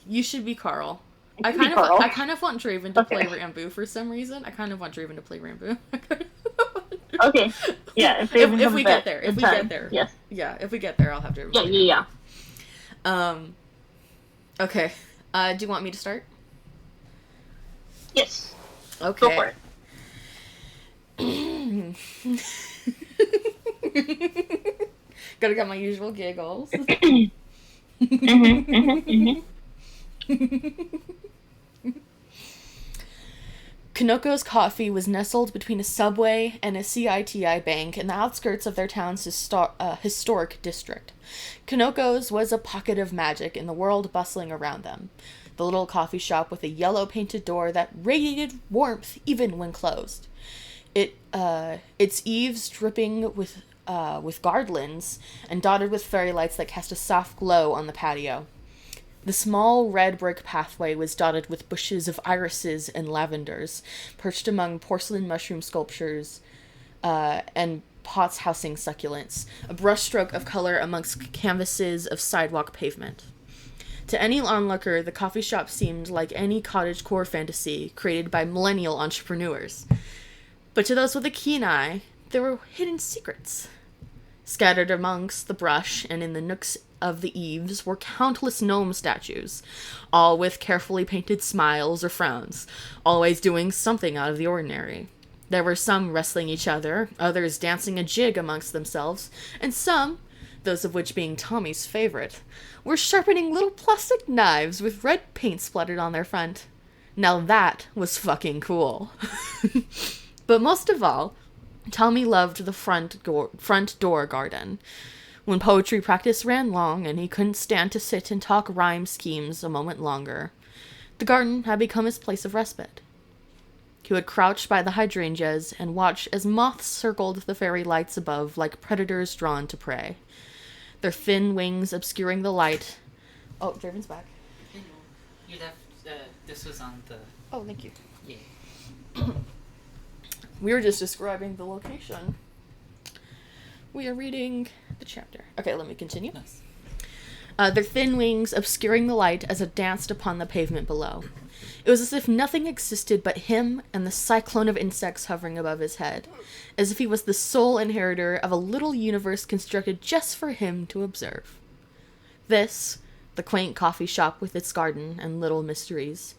Speaker 1: You should be Carl. I kind of want Draven to play Rambo for some reason. I kind of want Draven to play Rambo.
Speaker 3: Okay. Yeah.
Speaker 1: If we get there. If we get there.
Speaker 3: Yes.
Speaker 1: Yeah. If we get there, I'll have Draven.
Speaker 3: Yeah.
Speaker 1: Okay. Do you want me to start?
Speaker 3: Yes.
Speaker 1: Okay.
Speaker 3: Go for
Speaker 1: it. Gotta get my usual giggles. Kanoko's Coffee was nestled between a subway and a CITI bank in the outskirts of their town's historic district. Kanoko's was a pocket of magic in the world bustling around them. The little coffee shop with a yellow painted door that radiated warmth even when closed. Its eaves dripping with garlands and dotted with fairy lights that cast a soft glow on the patio. The small red brick pathway was dotted with bushes of irises and lavenders, perched among porcelain mushroom sculptures and pots housing succulents, a brushstroke of color amongst canvases of sidewalk pavement. To any onlooker, the coffee shop seemed like any cottagecore fantasy created by millennial entrepreneurs. But to those with a keen eye, there were hidden secrets. Scattered amongst the brush and in the nooks of the eaves were countless gnome statues, all with carefully painted smiles or frowns, always doing something out of the ordinary. There were some wrestling each other, others dancing a jig amongst themselves, and some, those of which being Tommy's favorite, were sharpening little plastic knives with red paint splattered on their front. Now that was fucking cool. But most of all, Tommy loved the front door garden. When poetry practice ran long and he couldn't stand to sit and talk rhyme schemes a moment longer, the garden had become his place of respite. He would crouch by the hydrangeas and watch as moths circled the fairy lights above like predators drawn to prey, their thin wings obscuring the light. Oh, Draven's back.
Speaker 2: You left, this was on the...
Speaker 1: Oh, thank you.
Speaker 2: Yeah.
Speaker 1: We were just describing the location. We are reading the chapter. Okay, let me continue.
Speaker 2: Nice.
Speaker 1: Their thin wings obscuring the light as it danced upon the pavement below. It was as if nothing existed but him and the cyclone of insects hovering above his head, as if he was the sole inheritor of a little universe constructed just for him to observe. This, the quaint coffee shop with its garden and little mysteries,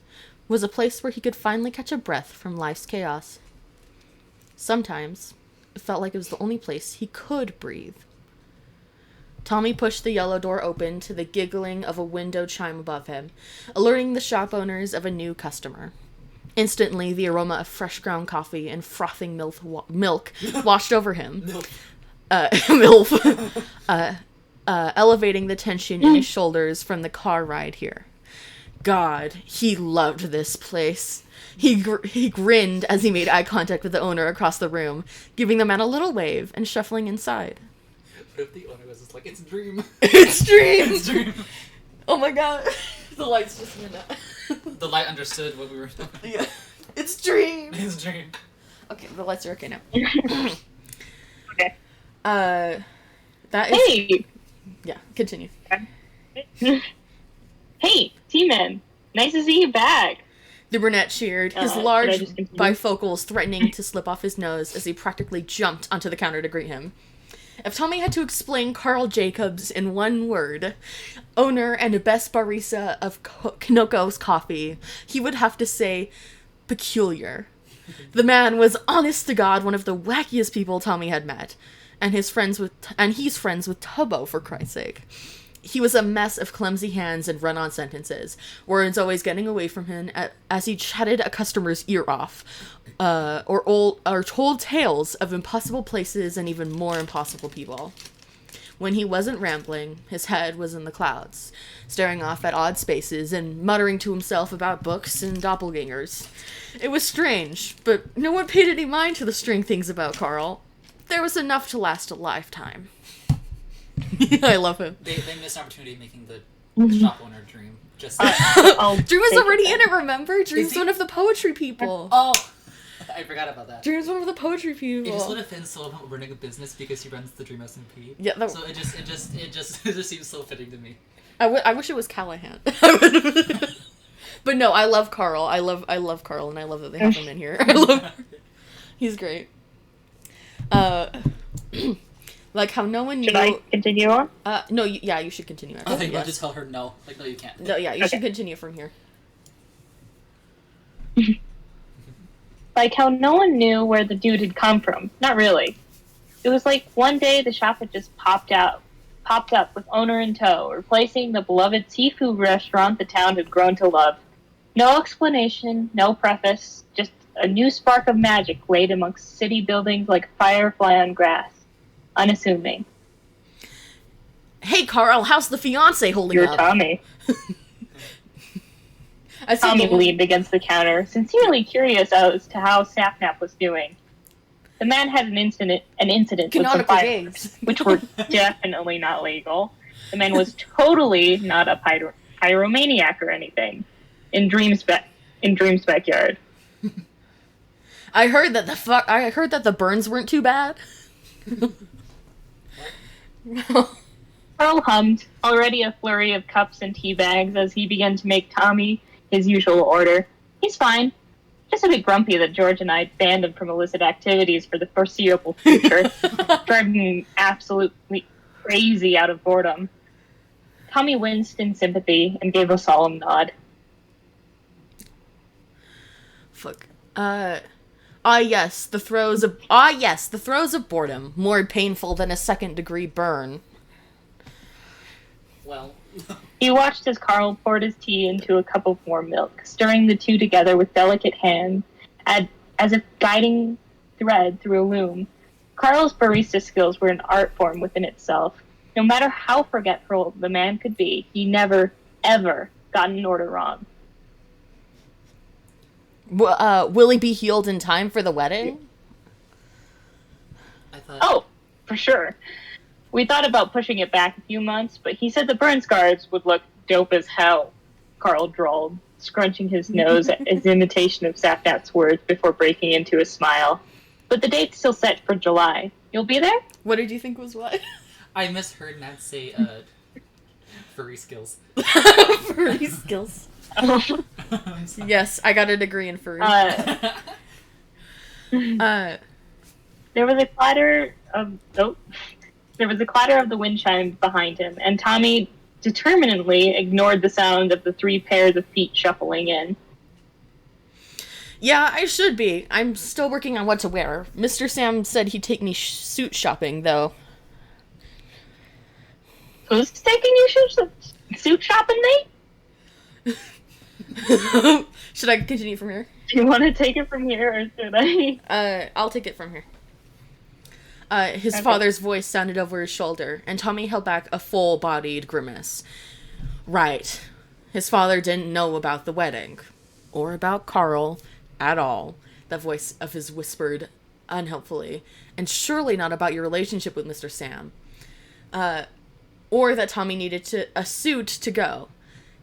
Speaker 1: was a place where he could finally catch a breath from life's chaos. Sometimes, it felt like it was the only place he could breathe. Tommy pushed the yellow door open to the giggling of a window chime above him, alerting the shop owners of a new customer. Instantly, the aroma of fresh ground coffee and frothing milk washed over him. Elevating the tension in his shoulders from the car ride here. God, he loved this place. He grinned as he made eye contact with the owner across the room, giving the man a little wave and shuffling inside.
Speaker 2: What if the owner was just like, it's Dream?
Speaker 1: It's Dream!
Speaker 2: It's Dream!
Speaker 1: Oh my god. The lights just went out.
Speaker 2: The light understood what we were doing.
Speaker 1: Yeah. It's Dream!
Speaker 2: It's Dream.
Speaker 1: Okay, the lights are okay now.
Speaker 3: Okay.
Speaker 1: That is...
Speaker 3: Hey!
Speaker 1: Yeah, continue.
Speaker 3: Hey, T-Man. Nice to see you back.
Speaker 1: The brunette cheered, his large bifocals threatening to slip off his nose as he practically jumped onto the counter to greet him. If Tommy had to explain Carl Jacobs in one word, owner and best barista of Kanoko's Coffee, he would have to say peculiar. The man was honest to God one of the wackiest people Tommy had met, and he's friends with Tubbo, for Christ's sake. He was a mess of clumsy hands and run-on sentences, words always getting away from him as he chatted a customer's ear off, or told tales of impossible places and even more impossible people. When he wasn't rambling, his head was in the clouds, staring off at odd spaces and muttering to himself about books and doppelgangers. It was strange, but no one paid any mind to the strange things about Carl. There was enough to last a lifetime. I love him.
Speaker 2: They missed an opportunity making the shop owner Dream. Just
Speaker 1: Dream was already in it, remember? Dream's one of the poetry people.
Speaker 2: Oh! I forgot about that.
Speaker 1: Dream's one of the poetry people.
Speaker 2: It just would have been so about running a business because he runs the Dream SMP.
Speaker 1: Yeah,
Speaker 2: so it just seems so fitting to me.
Speaker 1: I wish it was Callahan. But no, I love Carl. I love Carl, and I love that they have him in here. He's great. Like how no one knew...
Speaker 3: Should I continue on?
Speaker 1: No, you should continue.
Speaker 2: I think you'll just tell her no. Like, no, you can't.
Speaker 1: No, yeah, you should continue from here.
Speaker 3: Like how no one knew where the dude had come from. Not really. It was like one day the shop had just popped up with owner in tow, replacing the beloved seafood restaurant the town had grown to love. No explanation, no preface, just a new spark of magic laid amongst city buildings like a firefly on grass. Unassuming.
Speaker 1: Hey, Carl, how's the fiancé holding
Speaker 3: You're
Speaker 1: up?
Speaker 3: Tommy. Tommy leaned against the counter, sincerely curious as to how Sapnap was doing. The man had an incident with some fireworks, which were definitely not legal. The man was totally not a pyromaniac or anything. In Dream's backyard.
Speaker 1: I heard that the burns weren't too bad.
Speaker 3: Carl hummed, already a flurry of cups and tea bags as he began to make Tommy his usual order. He's fine. Just a bit grumpy that George and I banned him from illicit activities for the foreseeable future, driving him absolutely crazy out of boredom. Tommy winced in sympathy and gave a solemn nod.
Speaker 1: Fuck. The throes of boredom, more painful than a second-degree burn.
Speaker 2: Well...
Speaker 3: He watched as Carl poured his tea into a cup of warm milk, stirring the two together with delicate hands, as if guiding thread through a loom. Carl's barista skills were an art form within itself. No matter how forgetful the man could be, he never, ever got an order wrong.
Speaker 1: Will he be healed in time for the wedding?
Speaker 3: Oh, for sure. We thought about pushing it back a few months, but he said the burn scars would look dope as hell, Carl drawled, scrunching his nose at his imitation of Sapnap's words before breaking into a smile. But the date's still set for July. You'll be there?
Speaker 1: What did you think was what?
Speaker 2: I misheard Nat say, furry skills.
Speaker 1: Furry skills. Yes, I got a degree in furry.
Speaker 3: There was a clatter of the wind chimes behind him, and Tommy determinedly ignored the sound of the 3 pairs of feet shuffling in.
Speaker 1: Yeah, I should be. I'm still working on what to wear. Mr. Sam said he'd take me suit shopping, though.
Speaker 3: Who's taking you suit shopping, Nate?
Speaker 1: Should I continue from here?
Speaker 3: Do you want to take it from here, or should I?
Speaker 1: I'll take it from here. His father's voice sounded over his shoulder, and Tommy held back a full-bodied grimace. Right. His father didn't know about the wedding. Or about Carl at all. The voice of his whispered unhelpfully. And surely not about your relationship with Mr. Sam. Or that Tommy needed a suit to go.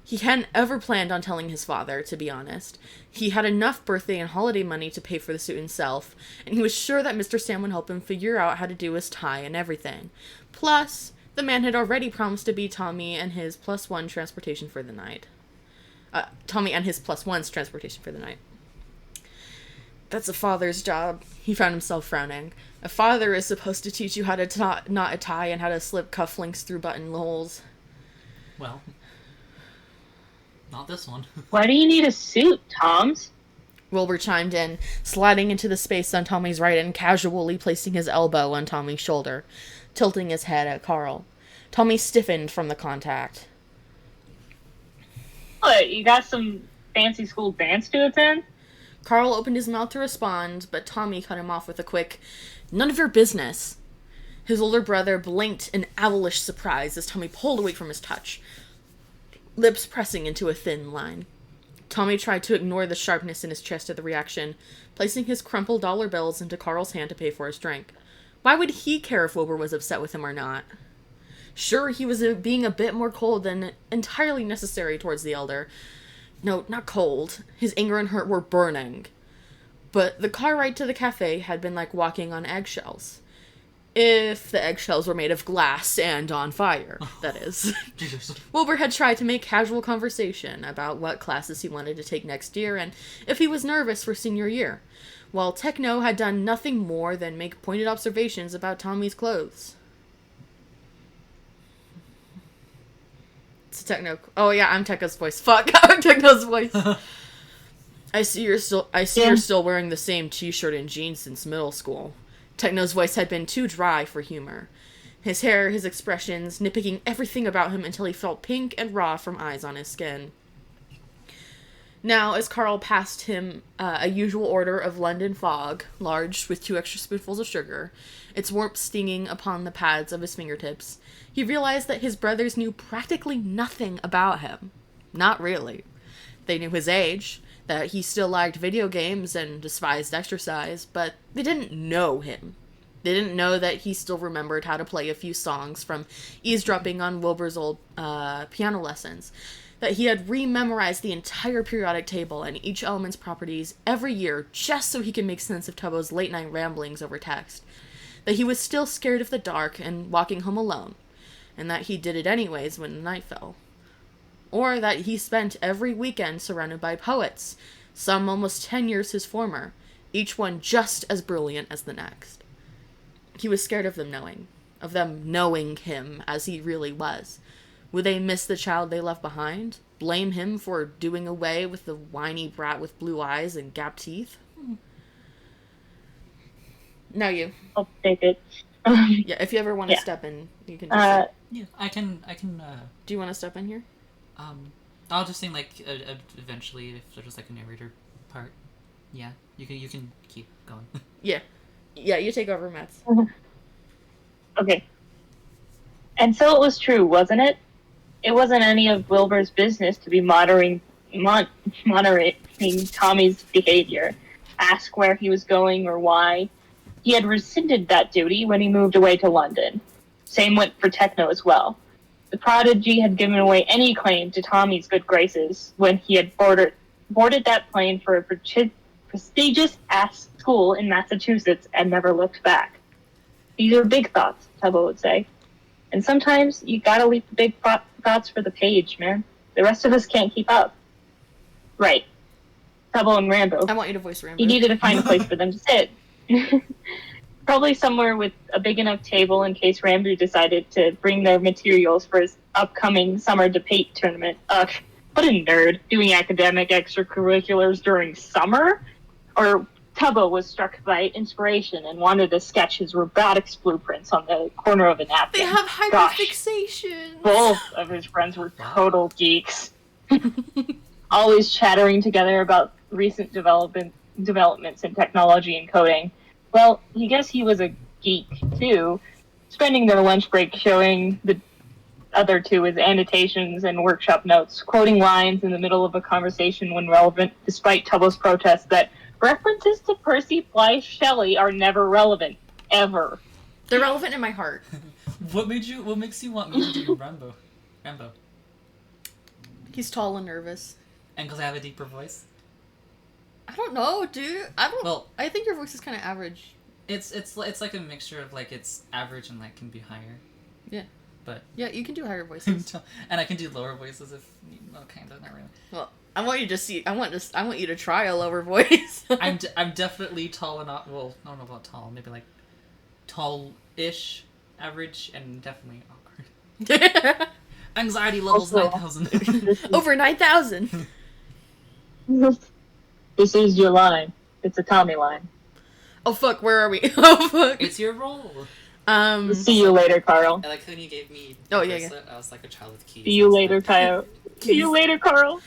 Speaker 1: He hadn't ever planned on telling his father, to be honest. He had enough birthday and holiday money to pay for the suit himself, and he was sure that Mr. Sam would help him figure out how to do his tie and everything. Plus, the man had already promised to be Tommy and his +1 transportation for the night. Tommy and his +1's transportation for the night. That's a father's job. He found himself frowning. A father is supposed to teach you how to knot a tie and how to slip cufflinks through buttonholes.
Speaker 2: Well... not this one.
Speaker 3: Why do you need a suit, Toms?
Speaker 1: Wilbur chimed in, sliding into the space on Tommy's right and casually placing his elbow on Tommy's shoulder, tilting his head at Carl. Tommy stiffened from the contact.
Speaker 3: What, you got some fancy school dance to attend?
Speaker 1: Carl opened his mouth to respond, but Tommy cut him off with a quick, "None of your business." His older brother blinked in owlish surprise as Tommy pulled away from his touch, lips pressing into a thin line. Tommy tried to ignore the sharpness in his chest at the reaction, placing his crumpled dollar bills into Carl's hand to pay for his drink. Why would he care if Wilbur was upset with him or not? Sure, he was being a bit more cold than entirely necessary towards the elder. No, not cold. His anger and hurt were burning. But the car ride to the cafe had been like walking on eggshells. If the eggshells were made of glass and on fire, that is.
Speaker 2: Jesus.
Speaker 1: Wilbur had tried to make casual conversation about what classes he wanted to take next year and if he was nervous for senior year, while Techno had done nothing more than make pointed observations about Tommy's clothes. It's Techno. Oh yeah, I'm Techno's voice. Fuck, I'm Techno's voice. I see you're still wearing the same t-shirt and jeans since middle school. Techno's voice had been too dry for humor. His hair, his expressions, nitpicking everything about him until he felt pink and raw from eyes on his skin. Now, as Carl passed him a usual order of London fog, large, with 2 extra spoonfuls of sugar, its warmth stinging upon the pads of his fingertips, he realized that his brothers knew practically nothing about him. Not really. They knew his age, that he still liked video games and despised exercise, but they didn't know him. They didn't know that he still remembered how to play a few songs from eavesdropping on Wilbur's old piano lessons, that he had rememorized the entire periodic table and each element's properties every year just so he could make sense of Tubbo's late-night ramblings over text, that he was still scared of the dark and walking home alone, and that he did it anyways when the night fell. Or that he spent every weekend surrounded by poets, some almost 10 years his former, each one just as brilliant as the next. He was scared of them knowing him as he really was. Would they miss the child they left behind? Blame him for doing away with the whiny brat with blue eyes and gapped teeth? Now you.
Speaker 3: I'll take it.
Speaker 1: Yeah, if you ever want to step in, you can just
Speaker 2: Yeah, I can.
Speaker 1: Do you want to step in here?
Speaker 2: I'll just sing like eventually if there's like a narrator part. Yeah, you can keep going.
Speaker 1: Yeah, you take over, Mats.
Speaker 3: Okay. And so it was true, wasn't it? It wasn't any of Wilbur's business to be moderating Tommy's behavior, ask where he was going or why. He had rescinded that duty when he moved away to London. Same went for Techno as well. The prodigy had given away any claim to Tommy's good graces when he had boarded that plane for a prestigious-ass school in Massachusetts and never looked back. These are big thoughts, Tubbo would say. And sometimes you gotta leave the big thoughts for the page, man. The rest of us can't keep up. Right. Tubbo and Rambo.
Speaker 1: I want you to voice Rambo.
Speaker 3: He needed to find a place for them to sit. Probably somewhere with a big enough table in case Rambo decided to bring their materials for his upcoming summer debate tournament. Ugh, what a nerd, doing academic extracurriculars during summer? Or Tubbo was struck by inspiration and wanted to sketch his robotics blueprints on the corner of a napkin.
Speaker 1: They have hyperfixation.
Speaker 3: Both of his friends were total geeks. Always chattering together about recent developments in technology and coding. Well, I guess he was a geek, too, spending their lunch break showing the other two his annotations and workshop notes, quoting lines in the middle of a conversation when relevant, despite Tubbo's protest that references to Percy Bysshe Shelley are never relevant. Ever.
Speaker 1: They're relevant in my heart.
Speaker 2: What makes you want me to do Rambo?
Speaker 1: He's tall and nervous.
Speaker 2: And because I have a deeper voice?
Speaker 1: I don't know, dude. I think your voice is kind of average.
Speaker 2: It's like a mixture of like it's average and like can be higher.
Speaker 1: Yeah.
Speaker 2: But
Speaker 1: yeah, you can do higher voices.
Speaker 2: And I can do lower voices if kind of not really.
Speaker 1: Well, I want you to see. I want you to try a lower voice.
Speaker 2: I'm definitely tall enough. Well, I don't know about tall. Maybe like tall-ish, average, and definitely awkward. Anxiety levels 9,000.
Speaker 1: Over 9,000.
Speaker 3: This is your line. It's a Tommy line.
Speaker 1: Oh fuck, where are we? Oh fuck.
Speaker 2: It's your role.
Speaker 3: See you later, Carl.
Speaker 2: I like when you gave me
Speaker 1: bracelet.
Speaker 2: I was like a child with keys.
Speaker 3: See you later, Kyle. See you later, Carl.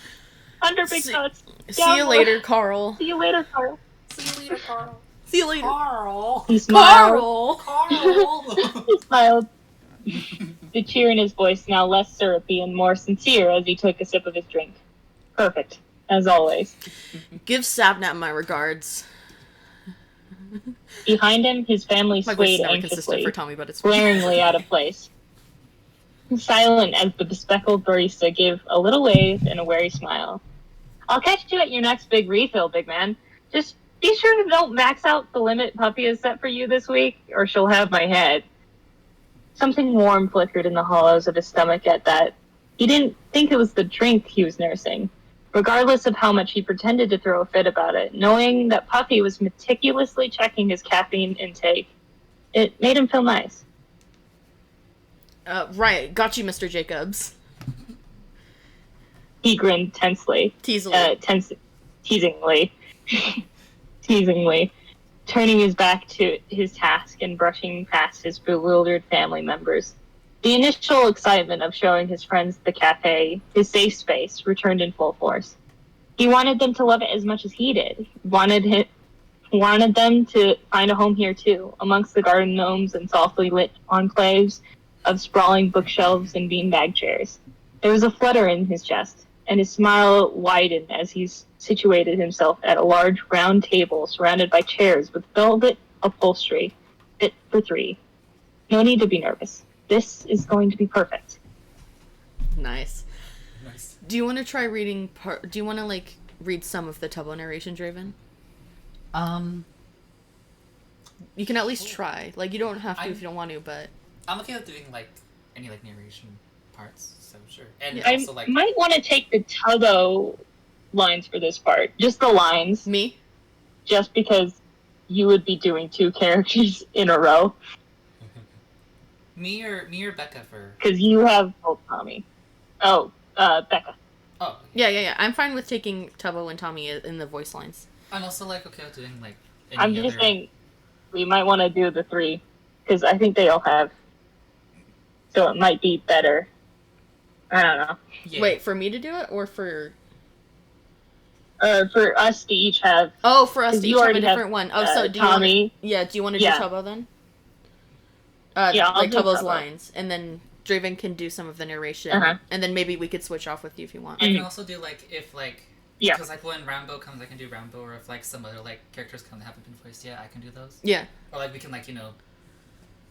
Speaker 3: Under big nuts.
Speaker 1: See you later, Carl.
Speaker 3: See you later, Carl.
Speaker 2: See you later, Carl.
Speaker 1: See you later.
Speaker 2: Carl.
Speaker 3: He smiled.
Speaker 2: Carl.
Speaker 3: He smiled. The cheer in his voice now less syrupy and more sincere as he took a sip of his drink. Perfect, as always.
Speaker 1: Give Sapnap my regards.
Speaker 3: Behind him, his family
Speaker 1: My voice is
Speaker 3: swayed
Speaker 1: never
Speaker 3: anxiously,
Speaker 1: consistent for Tommy, but it's fine.
Speaker 3: glaringly out of place. Silent as the bespectacled barista gave a little wave and a wary smile. I'll catch you at your next big refill, big man. Just be sure to don't max out the limit Puppy has set for you this week, or she'll have my head. Something warm flickered in the hollows of his stomach at that. He didn't think it was the drink he was nursing, regardless of how much he pretended to throw a fit about it, knowing that Puppy was meticulously checking his caffeine intake. It made him feel nice.
Speaker 1: Right. Got you, Mr. Jacobs.
Speaker 3: He grinned tensely. Teasingly. Teasingly. Turning his back to his task and brushing past his bewildered family members. The initial excitement of showing his friends the cafe, his safe space, returned in full force. He wanted them to love it as much as he did. Wanted them to find a home here too, amongst the garden gnomes and softly lit enclaves of sprawling bookshelves and beanbag chairs. There was a flutter in his chest, and his smile widened as he situated himself at a large round table surrounded by chairs with velvet upholstery, fit for three. No need to be nervous. This is going to be perfect.
Speaker 1: Nice.
Speaker 2: Nice.
Speaker 1: Do you want to try reading do you want to, like, read some of the Tubbo narration, Draven? You can at least try. Like, you don't have to if you don't want to, but...
Speaker 2: I'm okay with doing, like, any, like, narration parts, so sure. And
Speaker 3: I
Speaker 2: also, like...
Speaker 3: might want to take the Tubbo lines for this part. Just the lines.
Speaker 1: Me?
Speaker 3: Just because you would be doing 2 characters in a row.
Speaker 2: Me or Becca for...
Speaker 3: Because you have both Tommy. Oh, Becca.
Speaker 2: Oh.
Speaker 1: Okay. Yeah. I'm fine with taking Tubbo and Tommy in the voice lines.
Speaker 2: I'm also, like, okay with doing, like, any
Speaker 3: I'm just
Speaker 2: other...
Speaker 3: saying we might want to do the 3. Because I think they all have. So it might be better. I don't know.
Speaker 2: Yeah.
Speaker 1: Wait, for me to do it, or for...
Speaker 3: For us to each have...
Speaker 1: Oh, for us to each
Speaker 3: you
Speaker 1: have a
Speaker 3: already
Speaker 1: different
Speaker 3: have,
Speaker 1: one. Oh, so do
Speaker 3: Tommy.
Speaker 1: you want to... Yeah, do you want to do Tubbo then?
Speaker 3: Yeah, I'll
Speaker 1: like
Speaker 3: do
Speaker 1: Tubbo's
Speaker 3: Tubbo.
Speaker 1: lines, and then Draven can do some of the narration, and then maybe we could switch off with you if you want.
Speaker 2: I can also do, like, if, like...
Speaker 3: Yeah.
Speaker 2: Because, like, when Rambo comes, I can do Rambo, or if, like, some other, like, characters come that haven't been voiced yet, I can do those.
Speaker 1: Yeah.
Speaker 2: Or, like, we can, like, you know,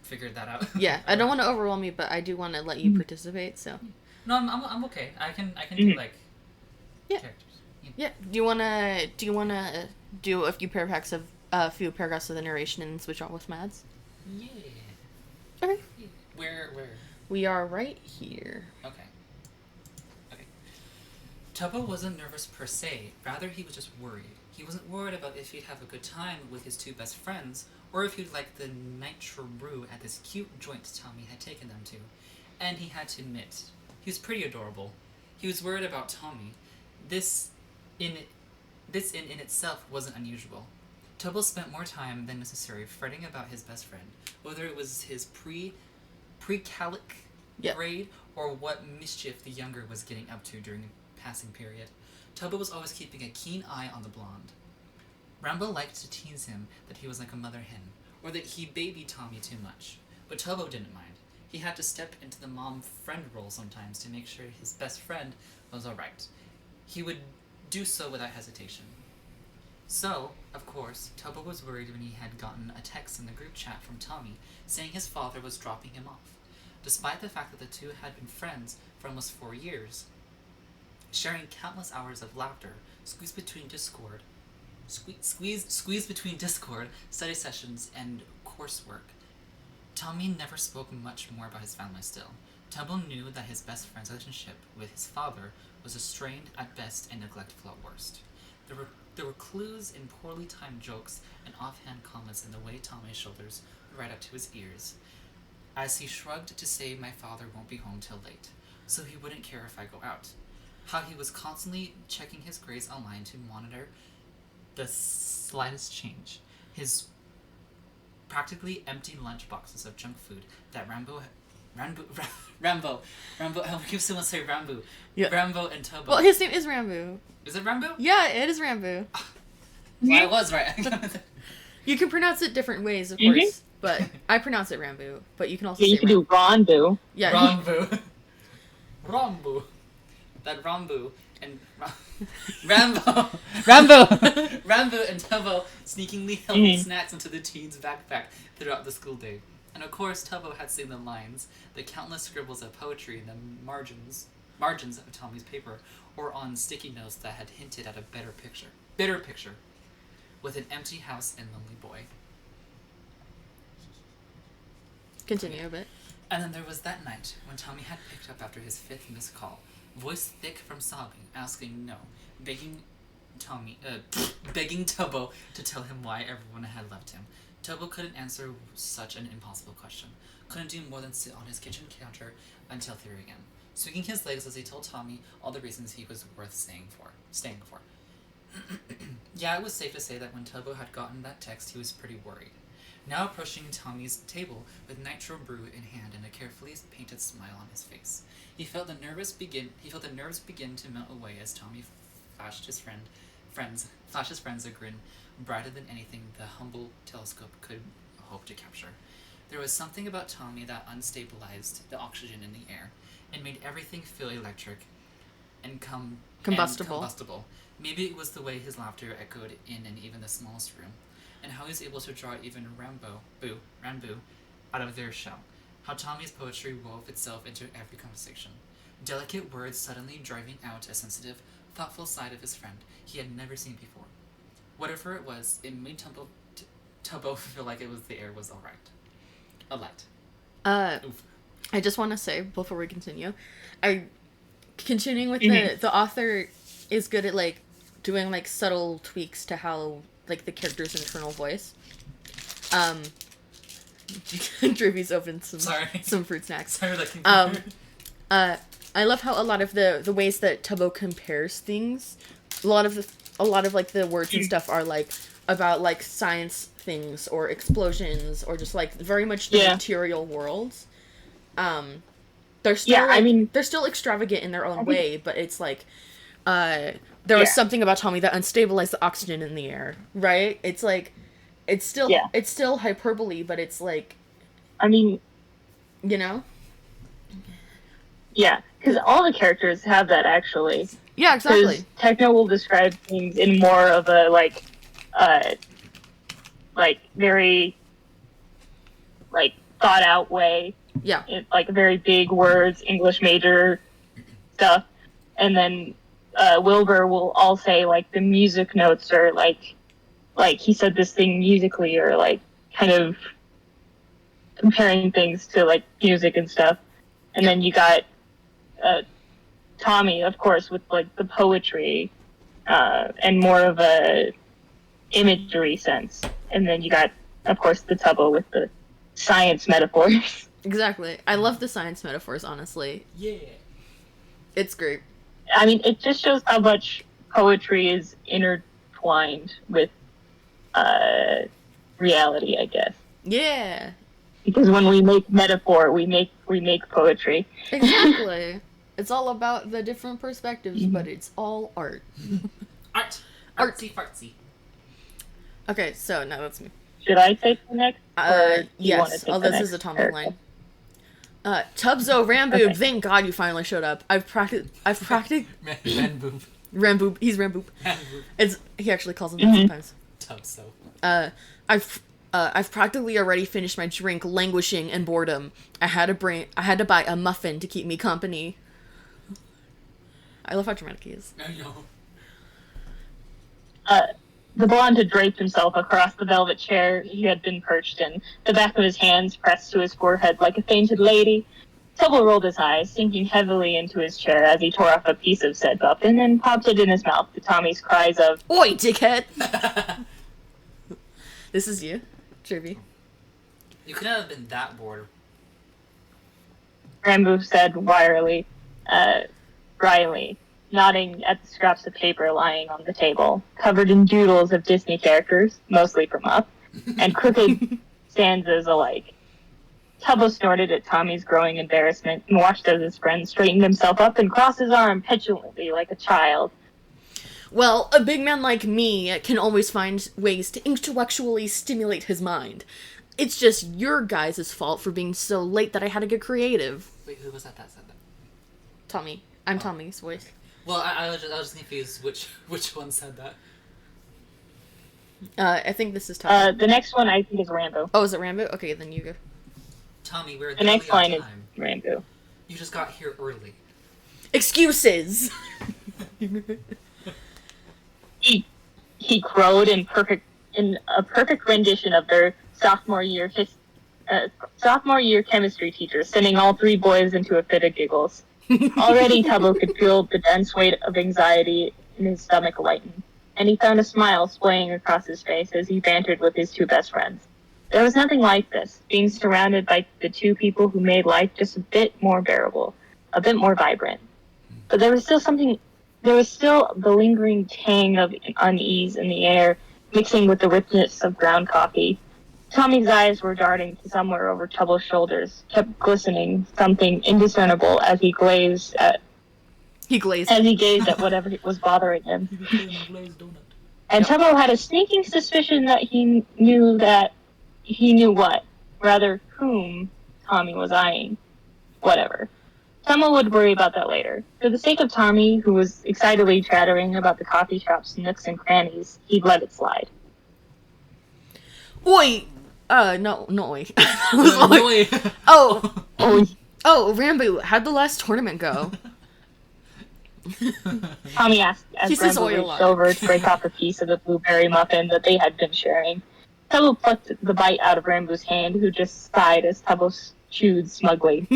Speaker 2: figure that out.
Speaker 1: Yeah, I don't want to overwhelm you, but I do want to let you participate, so...
Speaker 2: No, I'm okay. I can do, like, characters.
Speaker 1: Yeah. Do you wanna do a few paragraphs of the narration and switch off with Mads?
Speaker 2: Yeah.
Speaker 1: Okay.
Speaker 2: Yeah. Where?
Speaker 1: We are right here.
Speaker 2: Okay. Tubbo wasn't nervous per se, rather he was just worried. He wasn't worried about if he'd have a good time with his 2 best friends, or if he'd like the nitro brew at this cute joint Tommy had taken them to. And he had to admit, he was pretty adorable. He was worried about Tommy. This in itself wasn't unusual. Tubbo spent more time than necessary fretting about his best friend, whether it was his pre-calic grade or what mischief the younger was getting up to during a passing period. Tubbo was always keeping a keen eye on the blonde. Rambo liked to tease him that he was like a mother hen, or that he babied Tommy too much, but Tubbo didn't mind. He had to step into the mom-friend role sometimes to make sure his best friend was alright. He would do so without hesitation. So, of course, Tubbo was worried when he had gotten a text in the group chat from Tommy saying his father was dropping him off, despite the fact that the two had been friends for almost 4 years, sharing countless hours of laughter, squeezed between Discord, study sessions, and coursework. Tommy never spoke much more about his family still. Tubbo knew that his best friend's relationship with his father was strained at best and neglectful at worst. There were clues in poorly timed jokes and offhand comments in the way Tommy's shoulders would right up to his ears, as he shrugged to say my father won't be home till late, so he wouldn't care if I go out. How he was constantly checking his grades online to monitor the slightest change. His practically empty lunch boxes of junk food that Rambo, I keep saying say Rambo. Yeah. Rambo and Tubbo.
Speaker 1: Well, his name is Rambo.
Speaker 2: Is it Rambo?
Speaker 1: Yeah, it is Rambo.
Speaker 2: Well, I was right.
Speaker 1: You can pronounce it different ways, of course, but I pronounce it Rambo. But you can also say
Speaker 3: you can do Ronbu.
Speaker 1: Yeah.
Speaker 2: Ronbu. Rambo. That Rambo and Rambo and Tubbo sneakingly held snacks into the teen's backpack throughout the school day. And of course, Tubbo had seen the lines, the countless scribbles of poetry in the margins of Tommy's paper, or on sticky notes that had hinted at a bitter picture, with an empty house and lonely boy.
Speaker 1: Continue a bit.
Speaker 2: And then there was that night when Tommy had picked up after his 5th missed call, voice thick from sobbing, asking no, begging Tubbo to tell him why everyone had left him. Tubbo couldn't answer such an impossible question, couldn't do more than sit on his kitchen counter until 3 a.m., swinging his legs as he told Tommy all the reasons he was worth staying for. Yeah, it was safe to say that when Tubbo had gotten that text, he was pretty worried. Now approaching Tommy's table with nitro brew in hand and a carefully painted smile on his face, he felt the nerves begin to melt away as Tommy flashed his friends a grin brighter than anything the humble telescope could hope to capture. There was something about Tommy that unstabilized the oxygen in the air and made everything feel electric and combustible. Maybe it was the way his laughter echoed in even the smallest room, and how he was able to draw even Rambo out of their shell. How Tommy's poetry wove itself into every conversation. Delicate words suddenly driving out a sensitive, thoughtful side of his friend he had never seen before. Whatever it was, it made Tubbo feel like the air was alright. A light. Oof.
Speaker 1: I just want to say, before we continue, continuing with the author is good at, like, doing, like, subtle tweaks to how, like, the character's internal voice. Drewby's opened some fruit snacks.
Speaker 2: Sorry,
Speaker 1: I love how a lot of the ways that Tubbo compares things, a lot of like the words and stuff are like about like science things or explosions or just like very much the material worlds. They're still they're still extravagant in their own way, but it's like there was something about Tommy that unstabilized the oxygen in the air, right? It's like it's still hyperbole, but it's like,
Speaker 3: I mean,
Speaker 1: you know?
Speaker 3: Yeah, because all the characters have that, actually.
Speaker 1: Yeah, exactly.
Speaker 3: Techno will describe things in more of a, very, thought-out way.
Speaker 1: Yeah.
Speaker 3: Very big words, English major stuff. And then Wilbur will all say, the music notes are, he said this thing musically, or, kind of comparing things to, music and stuff. And then you got Tommy, of course, with, the poetry and more of a imagery sense. And then you got, of course, the Tubbo with the science metaphors.
Speaker 1: Exactly. I love the science metaphors, honestly.
Speaker 2: Yeah.
Speaker 1: It's great.
Speaker 3: I mean, it just shows how much poetry is intertwined with reality, I guess.
Speaker 1: Yeah.
Speaker 3: Because when we make metaphor, we make poetry.
Speaker 1: Exactly. It's all about the different perspectives, but it's all art.
Speaker 2: Art. Artsy fartsy.
Speaker 1: Okay, so now that's me.
Speaker 3: Should I take the next?
Speaker 1: Yes. Oh, this is a Tommy line. Tubzo Ramboob, thank God you finally showed up. I've practiced.
Speaker 2: Ramboob.
Speaker 1: Ramboob. He's Ramboob. He actually calls him that sometimes.
Speaker 2: Tubzo.
Speaker 1: I've practically already finished my drink, languishing in boredom. I had to buy a muffin to keep me company. I love how dramatic he is.
Speaker 3: The blonde had draped himself across the velvet chair he had been perched in, the back of his hands pressed to his forehead like a fainted lady. Tubbo rolled his eyes, sinking heavily into his chair as he tore off a piece of said muffin and popped it in his mouth to Tommy's cries of, "Oi, dickhead!"
Speaker 1: This is you, Jervy.
Speaker 2: You couldn't have been that bored.
Speaker 3: Rambo said wryly, nodding at the scraps of paper lying on the table, covered in doodles of Disney characters, mostly from Up, and crooked stanzas alike. Tubbo snorted at Tommy's growing embarrassment and watched as his friend straightened himself up and crossed his arm petulantly like a child.
Speaker 1: Well, a big man like me can always find ways to intellectually stimulate his mind. It's just your guys' fault for being so late that I had to get creative.
Speaker 2: Wait, who was that said that?
Speaker 1: Tommy. I'm Tommy's voice.
Speaker 2: Well, I was just confused which one said that.
Speaker 1: I think this is Tommy.
Speaker 3: The next one I think is Rambo.
Speaker 1: Oh, is it Rambo? Okay, then you go.
Speaker 2: Tommy, we're
Speaker 3: the next line is Rambo.
Speaker 2: You just got here early.
Speaker 1: Excuses!
Speaker 3: He crowed in a perfect rendition of their sophomore year chemistry teacher, sending all three boys into a fit of giggles. Already, Tubbo could feel the dense weight of anxiety in his stomach lighten, and he found a smile splaying across his face as he bantered with his two best friends. There was nothing like this, being surrounded by the two people who made life just a bit more bearable, a bit more vibrant. But there was still the lingering tang of unease in the air, mixing with the richness of ground coffee. Tommy's eyes were darting to somewhere over Tubbo's shoulders, kept glistening, something indiscernible as he gazed at
Speaker 1: He glazed.
Speaker 3: As he gazed at whatever was bothering him. And Tubbo had a sneaking suspicion that he knew what, rather whom Tommy was eyeing. Whatever. Tubbo would worry about that later. For the sake of Tommy, who was excitedly chattering about the coffee shop's nooks and crannies, he'd let it slide.
Speaker 1: Oi! No, oi.
Speaker 2: Oi.
Speaker 1: Oh!
Speaker 3: Oh,
Speaker 1: Rambo, how'd the last tournament go?
Speaker 3: Tommy asked as
Speaker 1: He says
Speaker 3: Rambo
Speaker 1: oil
Speaker 3: reached over to break off a piece of the blueberry muffin that they had been sharing. Tubbo plucked the bite out of Rambo's hand, who just sighed as Tubbo chewed smugly.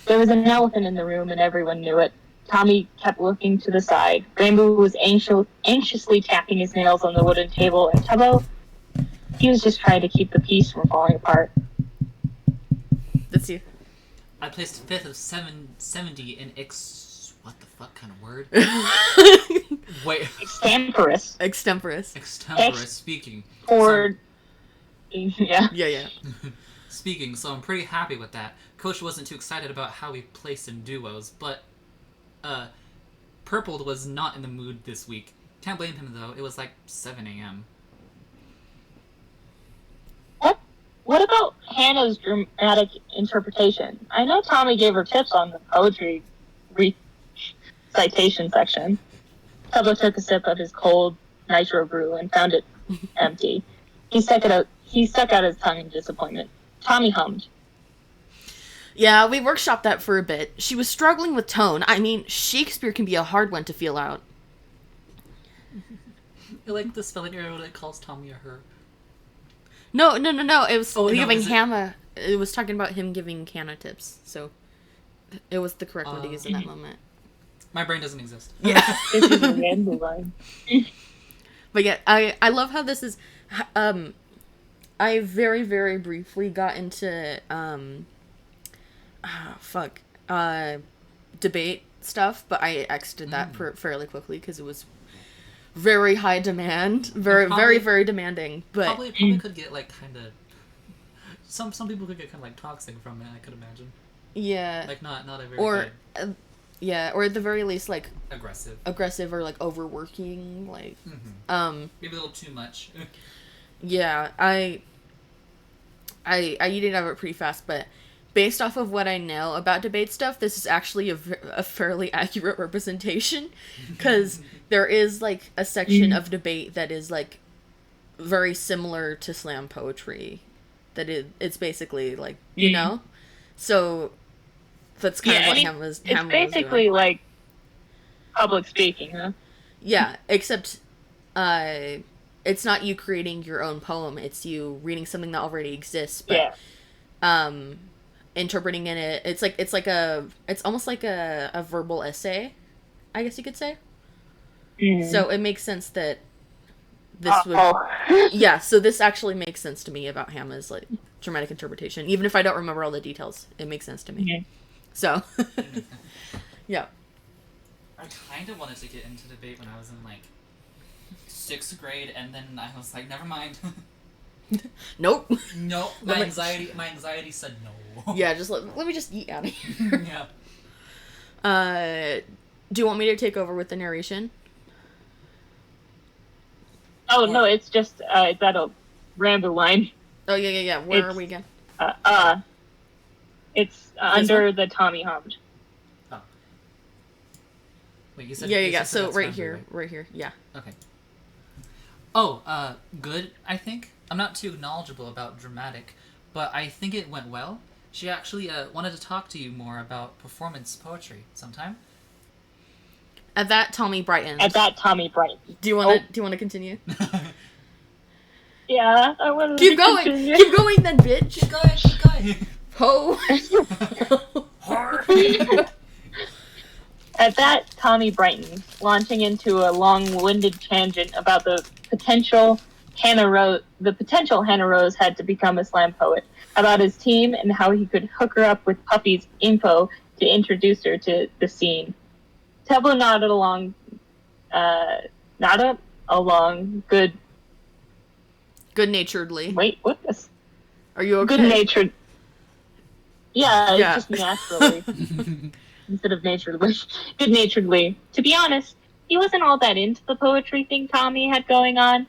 Speaker 3: There was an elephant in the room, and everyone knew it. Tommy kept looking to the side. Rambo was anxiously tapping his nails on the wooden table, and Tubbo, he was just trying to keep the piece from falling apart.
Speaker 1: That's you.
Speaker 2: I placed 5th of 770 in what the fuck kind of word? Wait.
Speaker 3: Extemporous.
Speaker 1: Extemporous.
Speaker 2: Speaking.
Speaker 3: Or... Yeah.
Speaker 1: Yeah.
Speaker 2: Speaking, so I'm pretty happy with that. Coach wasn't too excited about how we placed in duos, but Purple was not in the mood this week. Can't blame him though, it was like 7 a.m.
Speaker 3: What about Hannah's dramatic interpretation? I know Tommy gave her tips on the poetry recitation section. Tubbo took a sip of his cold nitro brew and found it empty. He stuck out his tongue in disappointment. Tommy hummed.
Speaker 1: Yeah, we workshopped that for a bit. She was struggling with tone. I mean, Shakespeare can be a hard one to feel out.
Speaker 2: I like the spelling error that calls Tommy a her.
Speaker 1: No. It was giving Hannah. It was talking about him giving Hannah tips. So it was the correct one to use in that moment.
Speaker 2: My brain doesn't exist.
Speaker 1: Yeah.
Speaker 3: This is a random line.
Speaker 1: But yeah, I love how this is. I very, very briefly got into debate stuff, but I exited that fairly quickly because it was very high demand, very, very demanding. But
Speaker 2: probably could get like kind of some people could get kind of like toxic from it. I could imagine.
Speaker 1: Yeah.
Speaker 2: Like not a very good.
Speaker 1: Yeah, or at the very least, like
Speaker 2: aggressive
Speaker 1: or like overworking, like
Speaker 2: maybe a little too much.
Speaker 1: Yeah, I eat it out of it pretty fast, but based off of what I know about debate stuff, this is actually a fairly accurate representation, because there is like a section of debate that is like very similar to slam poetry, that it's basically like, you know, so that's kind of what Hamlet was doing.
Speaker 3: It's basically like public speaking, huh?
Speaker 1: Yeah, except it's not you creating your own poem, it's you reading something that already exists, but interpreting in it. It's almost like a verbal essay, I guess you could say. So it makes sense that this would so this actually makes sense to me about Hannah's like dramatic interpretation, even if I don't remember all the details. It makes sense to me. So yeah,
Speaker 2: I kind of wanted to get into debate when I was in like 6th grade, and then I was like, never mind.
Speaker 1: Nope.
Speaker 2: My anxiety said no.
Speaker 1: Yeah, just let me just eat out of here.
Speaker 2: Yeah.
Speaker 1: Do you want me to take over with the narration?
Speaker 3: Oh, no, it's just, it's that a Rambo line.
Speaker 1: Oh, yeah. Where are we again?
Speaker 3: It's under the Tommy hummed.
Speaker 2: Oh. Wait, you said...
Speaker 1: Yeah.
Speaker 2: Said
Speaker 1: So right
Speaker 2: Rambo,
Speaker 1: here, yeah.
Speaker 2: Okay. Oh, good, I think. I'm not too knowledgeable about dramatic, but I think it went well. She actually wanted to talk to you more about performance poetry sometime.
Speaker 1: At that, Tommy brightened. Do you want to continue?
Speaker 3: Yeah, I want to
Speaker 1: Keep going!
Speaker 3: continue.
Speaker 1: Keep going then, bitch!
Speaker 2: Keep going!
Speaker 1: Ho!
Speaker 3: At that, Tommy brightened, launching into a long-winded tangent about the potential Hannah Rose had to become a slam poet, about his team and how he could hook her up with Puffy's info to introduce her to the scene. Tubbo nodded along
Speaker 1: good-naturedly.
Speaker 3: Wait, what is?
Speaker 1: Are you okay?
Speaker 3: Good-natured. Yeah, just naturally. instead of good-naturedly. To be honest, he wasn't all that into the poetry thing Tommy had going on.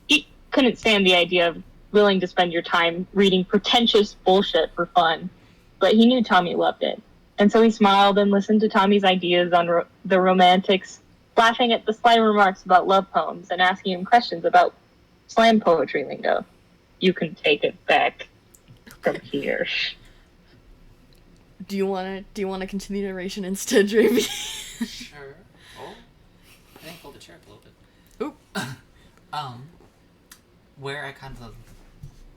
Speaker 3: He couldn't stand the idea of willing to spend your time reading pretentious bullshit for fun. But he knew Tommy loved it. And so he smiled and listened to Tommy's ideas on the romantics, laughing at the sly remarks about love poems and asking him questions about slam poetry lingo. You can take it back from here.
Speaker 1: Do you wanna continue narration instead, Jamie?
Speaker 2: Sure. Oh, I think hold the chair up a little bit.
Speaker 1: Oop.
Speaker 2: Where I kind of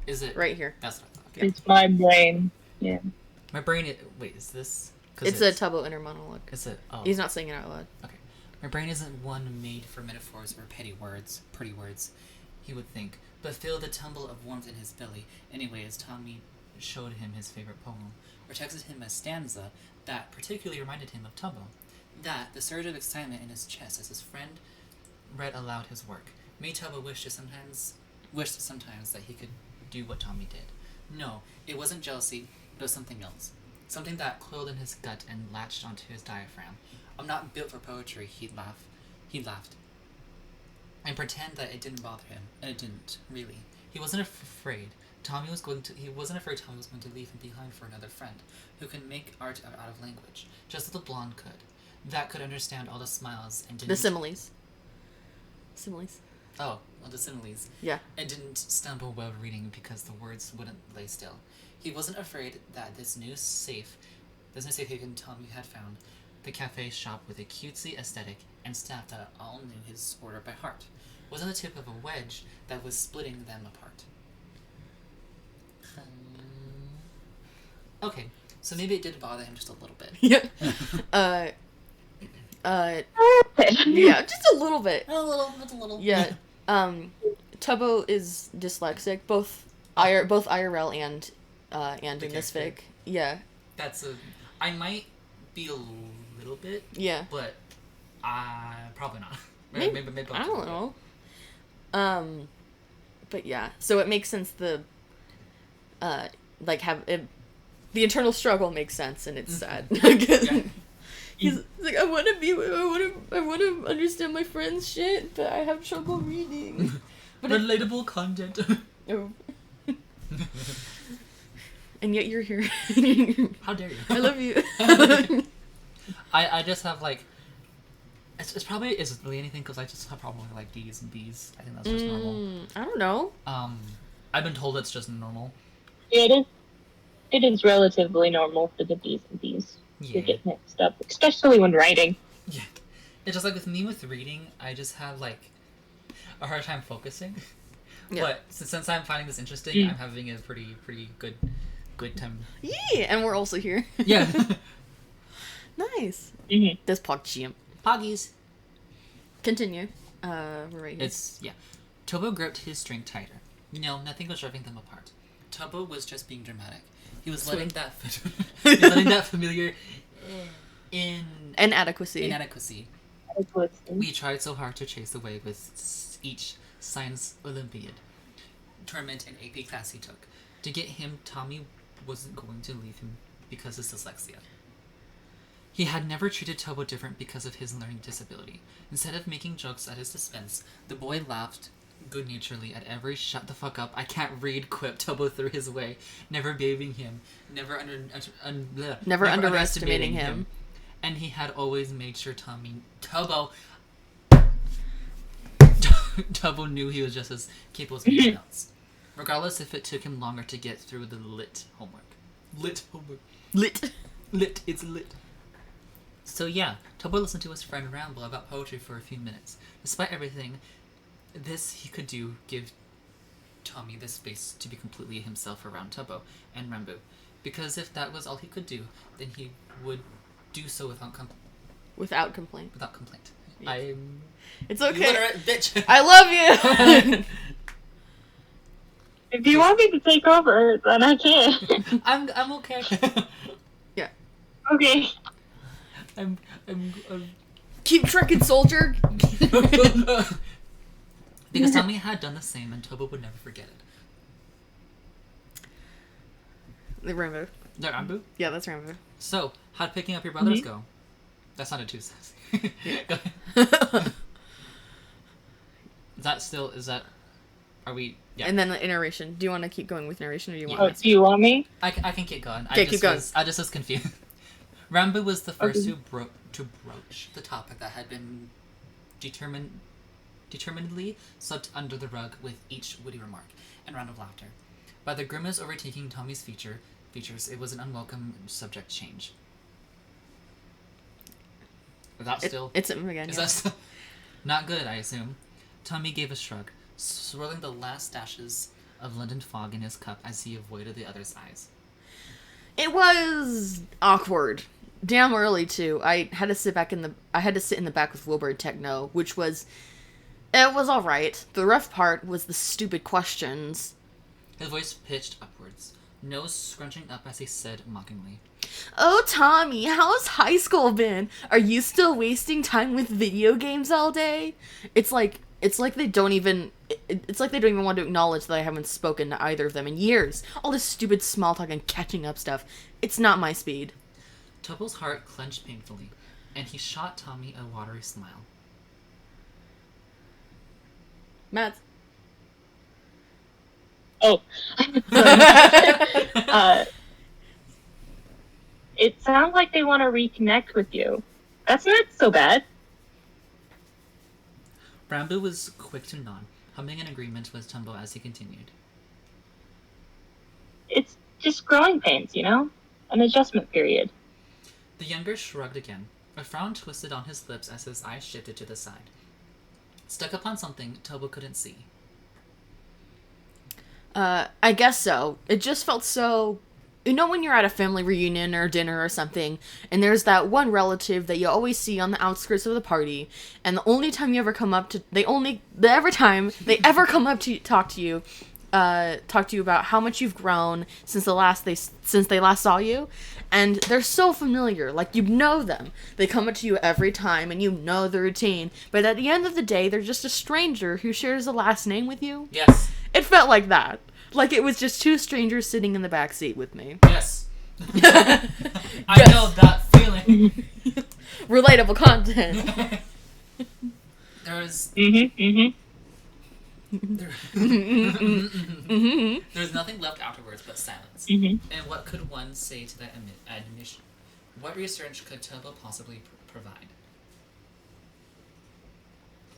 Speaker 2: is it
Speaker 1: Right here.
Speaker 2: That's what I thought. Okay.
Speaker 3: It's my brain. Yeah.
Speaker 2: My brain. Wait, is this?
Speaker 1: It's a Tubbo inner monologue.
Speaker 2: Is it? Oh.
Speaker 1: He's not saying it out loud.
Speaker 2: Okay. My brain isn't one made for metaphors or pretty words, he would think, but feel the tumble of warmth in his belly. Anyway, as Tommy showed him his favorite poem, or texted him a stanza that particularly reminded him of Tubbo. That, the surge of excitement in his chest as his friend read aloud his work, made Tubbo wish sometimes that he could do what Tommy did. No, it wasn't jealousy, it was something else. Something that coiled in his gut and latched onto his diaphragm. I'm not built for poetry, he laughed. And pretend that it didn't bother him, and it didn't, really. He wasn't afraid Tommy was going to leave him behind for another friend, who could make art out of language, just as the blonde could. That could understand all the smiles and didn't...
Speaker 1: The similes.
Speaker 2: Oh, well, the similes.
Speaker 1: Yeah.
Speaker 2: And didn't stumble while reading because the words wouldn't lay still. He wasn't afraid that this new safe haven Tommy had found, the cafe shop with a cutesy aesthetic and staff that all knew his order by heart, was on the tip of a wedge that was splitting them apart. Okay, so maybe it did bother him just a little bit.
Speaker 1: Yeah. Yeah, just a little bit.
Speaker 2: A little.
Speaker 1: Yeah. Tubbo is dyslexic, both IRL and in this fic. Yeah.
Speaker 2: I might be a little bit.
Speaker 1: Yeah.
Speaker 2: But probably not.
Speaker 1: Maybe I don't know. But yeah, so it makes sense. The internal struggle makes sense, and it's sad.
Speaker 2: Yeah.
Speaker 1: He's like, I want to understand my friend's shit, but I have trouble reading. But
Speaker 2: relatable content.
Speaker 1: Oh. And yet you're here.
Speaker 2: How dare you?
Speaker 1: I love you.
Speaker 2: I just have like, it's probably isn't really anything because I just have problem with like D's and B's. I think that's just normal.
Speaker 1: I don't know.
Speaker 2: I've been told it's just normal.
Speaker 3: Yeah, it is relatively normal for the B's and B's to get mixed up, especially when writing.
Speaker 2: Yeah. It's just like with me with reading, I just have like a hard time focusing. Yeah. But since I'm finding this interesting, I'm having a pretty good time.
Speaker 1: Yeah, and we're also here.
Speaker 2: Yeah.
Speaker 1: Nice.
Speaker 3: Mm-hmm.
Speaker 1: This PogChamp.
Speaker 2: Poggies.
Speaker 1: Continue. We're right here.
Speaker 2: Tubbo gripped his string tighter. No, nothing was driving them apart. Tubbo was just being dramatic. He was letting that familiar
Speaker 1: inadequacy.
Speaker 2: We tried so hard to chase away with each science Olympiad, tournament and AP class he took. To get him, Tommy wasn't going to leave him because of dyslexia. He had never treated Tubbo different because of his learning disability. Instead of making jokes at his expense, the boy laughed good-naturedly at every "shut the fuck up, I can't read" quip Tubbo threw his way, never babying him, never underestimating him. And he had always made sure Tubbo knew he was just as capable as anyone else, regardless if it took him longer to get through the lit homework. It's lit. So yeah, Tubbo listened to his friend ramble about poetry for a few minutes. Despite everything he could do, give Tommy the space to be completely himself around Tubbo and Rambo. Because if that was all he could do, then he would do so without complaint.
Speaker 1: Yeah. It's okay.
Speaker 2: You literate bitch.
Speaker 1: I love you.
Speaker 3: If you want me to take over, then I can.
Speaker 2: I'm okay.
Speaker 1: Yeah.
Speaker 3: Okay.
Speaker 2: I'm
Speaker 1: Keep trekking, soldier.
Speaker 2: Because Tommy had done the same, and Tubbo would never forget it.
Speaker 1: The Rambo.
Speaker 2: The Rambo?
Speaker 1: Yeah, that's Rambo.
Speaker 2: So, how'd picking up your brothers go? That sounded too sassy. Go ahead. Are we... Yeah.
Speaker 1: And then the narration. Do you want to keep going with narration, or do you want?
Speaker 3: Do you want me?
Speaker 2: I can keep going.
Speaker 1: Okay, keep going.
Speaker 2: I just was confused. Rambo was the first to broach the topic that had been determinedly swept under the rug with each witty remark and round of laughter. By the grimace overtaking Tommy's features, it was an unwelcome subject change.
Speaker 1: It's him again.
Speaker 2: Is that still not good? I assume. Tommy gave a shrug, swirling the last dashes of London fog in his cup as he avoided the other's eyes.
Speaker 1: It was awkward. Damn early too. I had to sit in the back with Wilbur and Techno, which was all right. The rough part was the stupid questions.
Speaker 2: His voice pitched upwards, nose scrunching up as he said mockingly,
Speaker 1: "Oh, Tommy, how's high school been? Are you still wasting time with video games all day?" It's like they don't even want to acknowledge that I haven't spoken to either of them in years. All this stupid small talk and catching up stuff. It's not my speed.
Speaker 2: Tubble's heart clenched painfully, and he shot Tommy a watery smile.
Speaker 1: Matt.
Speaker 3: Oh. It sounds like they want to reconnect with you. That's not so bad.
Speaker 2: Rambo was quick to nod, humming in agreement with Tumbo as he continued.
Speaker 3: It's just growing pains, an adjustment period.
Speaker 2: The younger shrugged again. A frown twisted on his lips as his eyes shifted to the side. Stuck upon something Tumbo couldn't see.
Speaker 1: I guess so. It just felt so... when you're at a family reunion or dinner or something, and there's that one relative that you always see on the outskirts of the party, and the only time you ever come up to... Every time they ever come up to talk to you about how much you've grown since they last saw you, and they're so familiar, like you know them. They come up to you every time, and you know the routine, but at the end of the day, they're just a stranger who shares a last name with you.
Speaker 2: Yes.
Speaker 1: It felt like that. Like it was just two strangers sitting in the back seat with me.
Speaker 2: Yes. I know that feeling.
Speaker 1: Relatable content.
Speaker 2: There's nothing left afterwards but silence. And what could one say to that admonition? What research could Tobo possibly provide?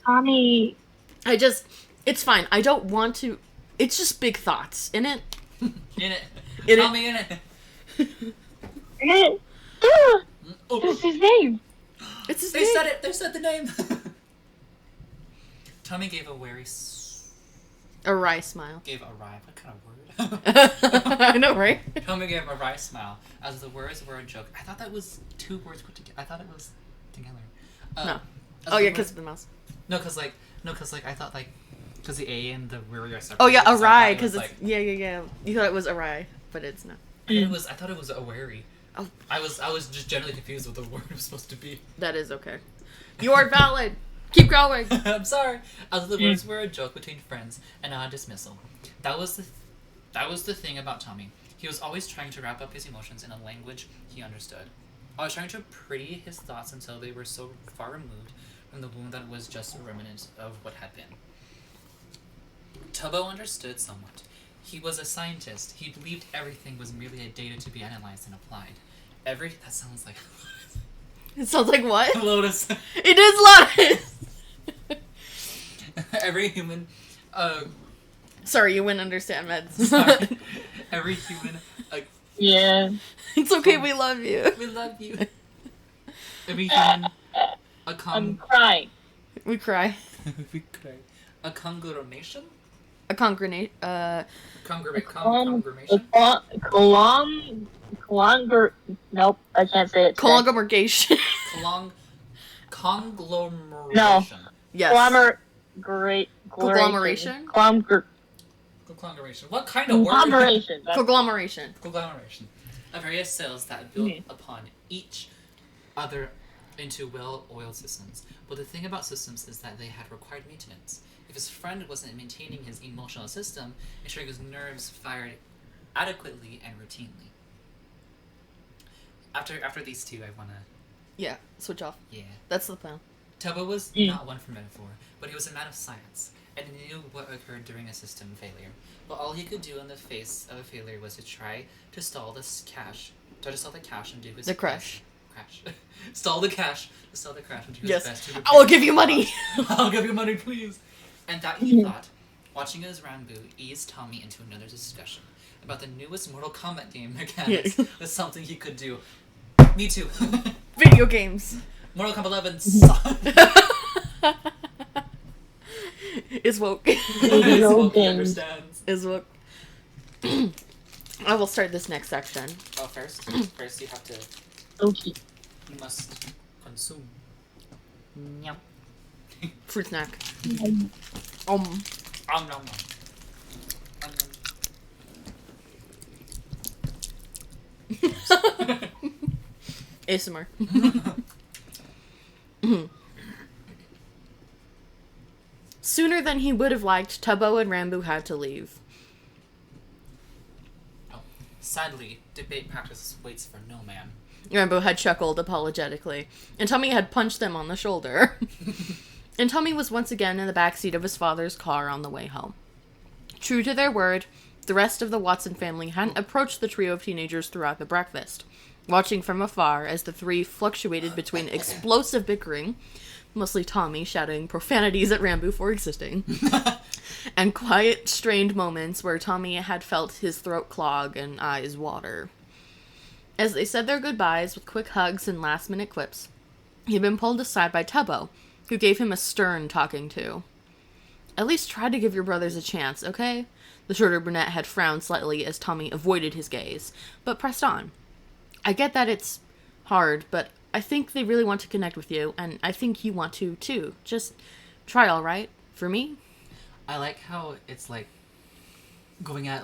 Speaker 3: Tommy...
Speaker 1: It's fine. I don't want to... It's just big thoughts, innit?
Speaker 2: Tommy, in it.
Speaker 3: What's his name?
Speaker 1: It's his
Speaker 2: name. Said it. They said the name. Tommy gave a wary...
Speaker 1: A wry smile.
Speaker 2: Gave a wry... What kind of word?
Speaker 1: I know, right?
Speaker 2: Tommy gave a wry smile, as the words were a joke. I thought that was two words put together. I thought it was together.
Speaker 1: No. Oh, yeah, because of the mouse.
Speaker 2: No, because I thought, because the A and the where are separate.
Speaker 1: Oh, yeah, awry, because it's... Yeah. You thought it was awry, but it's not.
Speaker 2: I thought it was a wary.
Speaker 1: Oh.
Speaker 2: I was just generally confused with the word it was supposed to be.
Speaker 1: That is okay. You are valid. Keep going.
Speaker 2: I'm sorry. As the words were a joke between friends and not a dismissal. That was the thing about Tommy. He was always trying to wrap up his emotions in a language he understood. Always trying to pretty his thoughts until they were so far removed from the wound that was just a remnant of what had been. Tubbo understood somewhat. He was a scientist. He believed everything was merely a data to be analyzed and applied. That sounds like...
Speaker 1: It sounds like what?
Speaker 2: Lotus.
Speaker 1: It is Lotus!
Speaker 2: Every human...
Speaker 1: Sorry, you wouldn't understand, Meds.
Speaker 2: Sorry. Every human...
Speaker 3: Yeah.
Speaker 1: It's okay, we love you.
Speaker 2: We love you. Every human...
Speaker 3: I'm crying.
Speaker 1: We cry.
Speaker 2: We cry. A conglomeration?
Speaker 1: A congregation.
Speaker 3: Nope, I can't say it.
Speaker 1: Conglomeration.
Speaker 2: Conglomeration.
Speaker 3: No.
Speaker 1: Yes.
Speaker 3: Conglomeration.
Speaker 2: Conglomeration. What kind of word?
Speaker 1: Conglomeration.
Speaker 2: Conglomeration. Of various cells that build upon each other into well-oiled systems. But the thing about systems is that they had required maintenance. If his friend wasn't maintaining his emotional system, ensuring his nerves fired adequately and routinely. After these two, I wanna.
Speaker 1: Yeah, switch off.
Speaker 2: Yeah.
Speaker 1: That's the plan.
Speaker 2: Tubbo was not one for metaphor, but he was a man of science, and he knew what occurred during a system failure. But all he could do in the face of a failure was to try to stall the cash and do his
Speaker 1: The crash.
Speaker 2: Stall the cash to stall the crash and do his
Speaker 1: Yes.
Speaker 2: best to
Speaker 1: I'll give you money.
Speaker 2: I'll give you money, please. And that he thought, watching as Ranboo eased Tommy into another discussion about the newest Mortal Kombat game mechanics was something he could do. Me too.
Speaker 1: Video games.
Speaker 2: Mortal Kombat 11 sucks.
Speaker 1: Is woke.
Speaker 2: It's woke, he understands.
Speaker 1: Is woke. I will start this next section.
Speaker 2: Oh, first you have to.
Speaker 3: Okay.
Speaker 2: You must consume. Yum.
Speaker 1: Fruit snack.
Speaker 2: Nom nom.
Speaker 1: ASMR. Sooner than he would have liked, Tubbo and Ranboo had to leave.
Speaker 2: Oh. Sadly, debate practice waits for no man.
Speaker 1: Ranboo had chuckled apologetically, and Tommy had punched them on the shoulder. And Tommy was once again in the backseat of his father's car on the way home. True to their word, the rest of the Watson family hadn't approached the trio of teenagers throughout the breakfast, watching from afar as the three fluctuated between explosive bickering, mostly Tommy shouting profanities at Ranboo for existing, and quiet, strained moments where Tommy had felt his throat clog and eyes water. As they said their goodbyes with quick hugs and last-minute quips, he had been pulled aside by Tubbo, who gave him a stern talking to. At least try to give your brothers a chance, okay? The shorter brunette had frowned slightly as Tommy avoided his gaze, but pressed on. I get that it's hard, but I think they really want to connect with you, and I think you want to, too. Just try, alright? For me?
Speaker 2: I like how it's like going at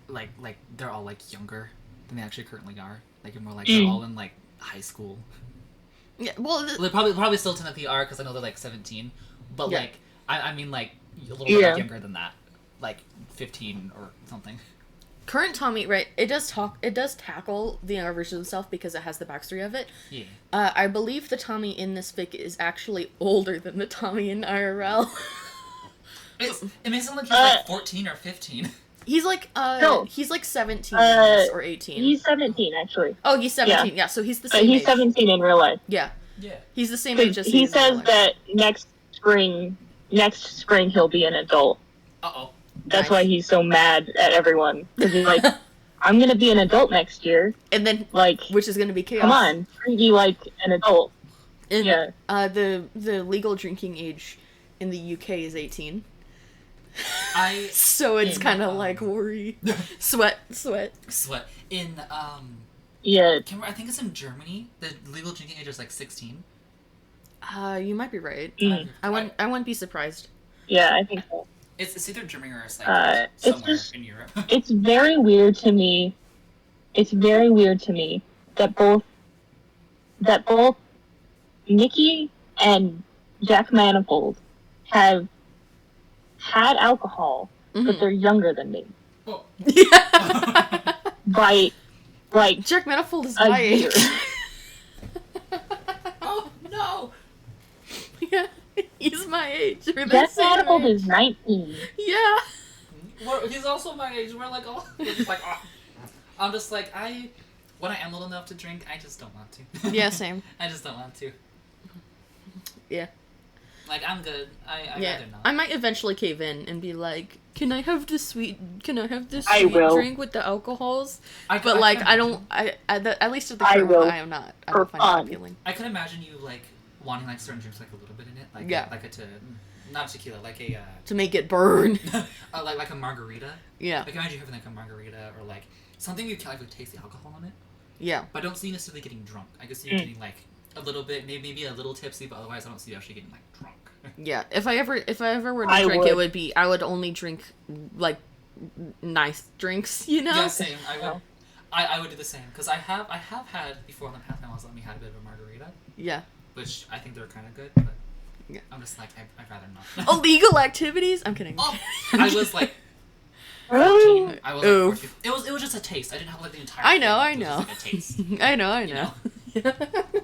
Speaker 2: like they're all like younger than they actually currently are. Like more like they're all in like high school.
Speaker 1: Yeah, well,
Speaker 2: They probably still technically are because I know they're like 17, but
Speaker 1: Yeah.
Speaker 2: like I mean like a little bit younger than that, like 15 or something.
Speaker 1: current Tommy, right, it does tackle the younger version of himself because it has the backstory of it.
Speaker 2: Yeah.
Speaker 1: I believe the Tommy in this fic is actually older than the Tommy in IRL.
Speaker 2: It makes him look like 14 or 15.
Speaker 1: He's like,
Speaker 3: No.
Speaker 1: he's like 17 or 18.
Speaker 3: He's 17, actually.
Speaker 1: Oh, he's 17, yeah, so he's the same
Speaker 3: But he's
Speaker 1: age.
Speaker 3: 17 in real life.
Speaker 1: Yeah.
Speaker 2: Yeah.
Speaker 1: He's the same age as
Speaker 3: He
Speaker 1: is in real
Speaker 3: says
Speaker 1: life.
Speaker 3: that next spring he'll be an adult.
Speaker 2: Uh-oh.
Speaker 3: That's
Speaker 1: Nice.
Speaker 3: why he's so mad at everyone. Because he's like, I'm going to be an adult next year.
Speaker 1: And then,
Speaker 3: Like,
Speaker 1: which is going to be chaos.
Speaker 3: come on, treat me like an adult.
Speaker 1: And,
Speaker 3: Yeah.
Speaker 1: the legal drinking age in the UK is 18. So it's kind of like worry. Sweat.
Speaker 2: Sweat. In,
Speaker 3: Yeah.
Speaker 2: I think it's in Germany, the legal drinking age is like 16.
Speaker 1: You might be right.
Speaker 3: Mm.
Speaker 1: I wouldn't be surprised.
Speaker 3: Yeah, I think so.
Speaker 2: It's either Germany or it's like
Speaker 3: It's
Speaker 2: somewhere
Speaker 3: just-
Speaker 2: in Europe.
Speaker 3: It's very weird to me. It's very weird to me that both Nikki and Jack Manifold have had alcohol, but they're younger than me
Speaker 2: Oh.
Speaker 1: Yeah.
Speaker 3: by like
Speaker 1: Jack Manifold is
Speaker 3: a
Speaker 1: my
Speaker 3: year.
Speaker 1: age.
Speaker 2: Oh, no!
Speaker 1: Yeah, he's my age. We're the
Speaker 3: Jack
Speaker 1: same
Speaker 3: Manifold
Speaker 1: age.
Speaker 3: is 19.
Speaker 1: Yeah.
Speaker 2: He's also my age. We're like all... We're just like, oh. I'm just like, when I am old enough to drink, I just don't want to.
Speaker 1: Yeah, same.
Speaker 2: I just don't want to.
Speaker 1: Yeah.
Speaker 2: Like, I'm good. I
Speaker 1: Yeah.
Speaker 2: rather not.
Speaker 1: I might eventually cave in and be like, Can I have this sweet
Speaker 3: I will.
Speaker 1: drink with the alcohols? But
Speaker 2: I
Speaker 1: like,
Speaker 2: can
Speaker 1: I
Speaker 2: imagine-
Speaker 1: don't. At least at the
Speaker 3: I
Speaker 1: current
Speaker 3: will.
Speaker 1: one, I am not. I
Speaker 3: For
Speaker 1: don't find that
Speaker 3: fun.
Speaker 1: appealing.
Speaker 2: I could imagine you, like, wanting, like, certain drinks, like, a little bit in it. Like,
Speaker 1: Yeah.
Speaker 2: not tequila, like a,
Speaker 1: To make it burn.
Speaker 2: like a margarita.
Speaker 1: Yeah.
Speaker 2: Like, imagine having, like, a margarita or, like, something you can, like, would taste the alcohol in it.
Speaker 1: Yeah.
Speaker 2: But I don't see you necessarily getting drunk. I guess you're getting, like, a little bit, maybe a little tipsy, but otherwise I don't see you actually getting, like, drunk.
Speaker 1: Yeah. If I ever were to
Speaker 3: I
Speaker 1: drink,
Speaker 3: would.
Speaker 1: it would be I would only drink like nice drinks. You know.
Speaker 2: Yeah, same. I would do the same. Because I have had, before on the Path Now, let me had a bit of a margarita.
Speaker 1: Yeah.
Speaker 2: Which I think they're kind of good, but
Speaker 1: Yeah.
Speaker 2: I'm just like, I'd rather not.
Speaker 1: Illegal activities? I'm kidding.
Speaker 2: Oh, I was like,
Speaker 3: Really?
Speaker 2: I was like 14. It was just a taste. I didn't have like the entire thing.
Speaker 1: I
Speaker 2: It
Speaker 1: know.
Speaker 2: was just, like, a taste.
Speaker 1: I know.
Speaker 2: You know?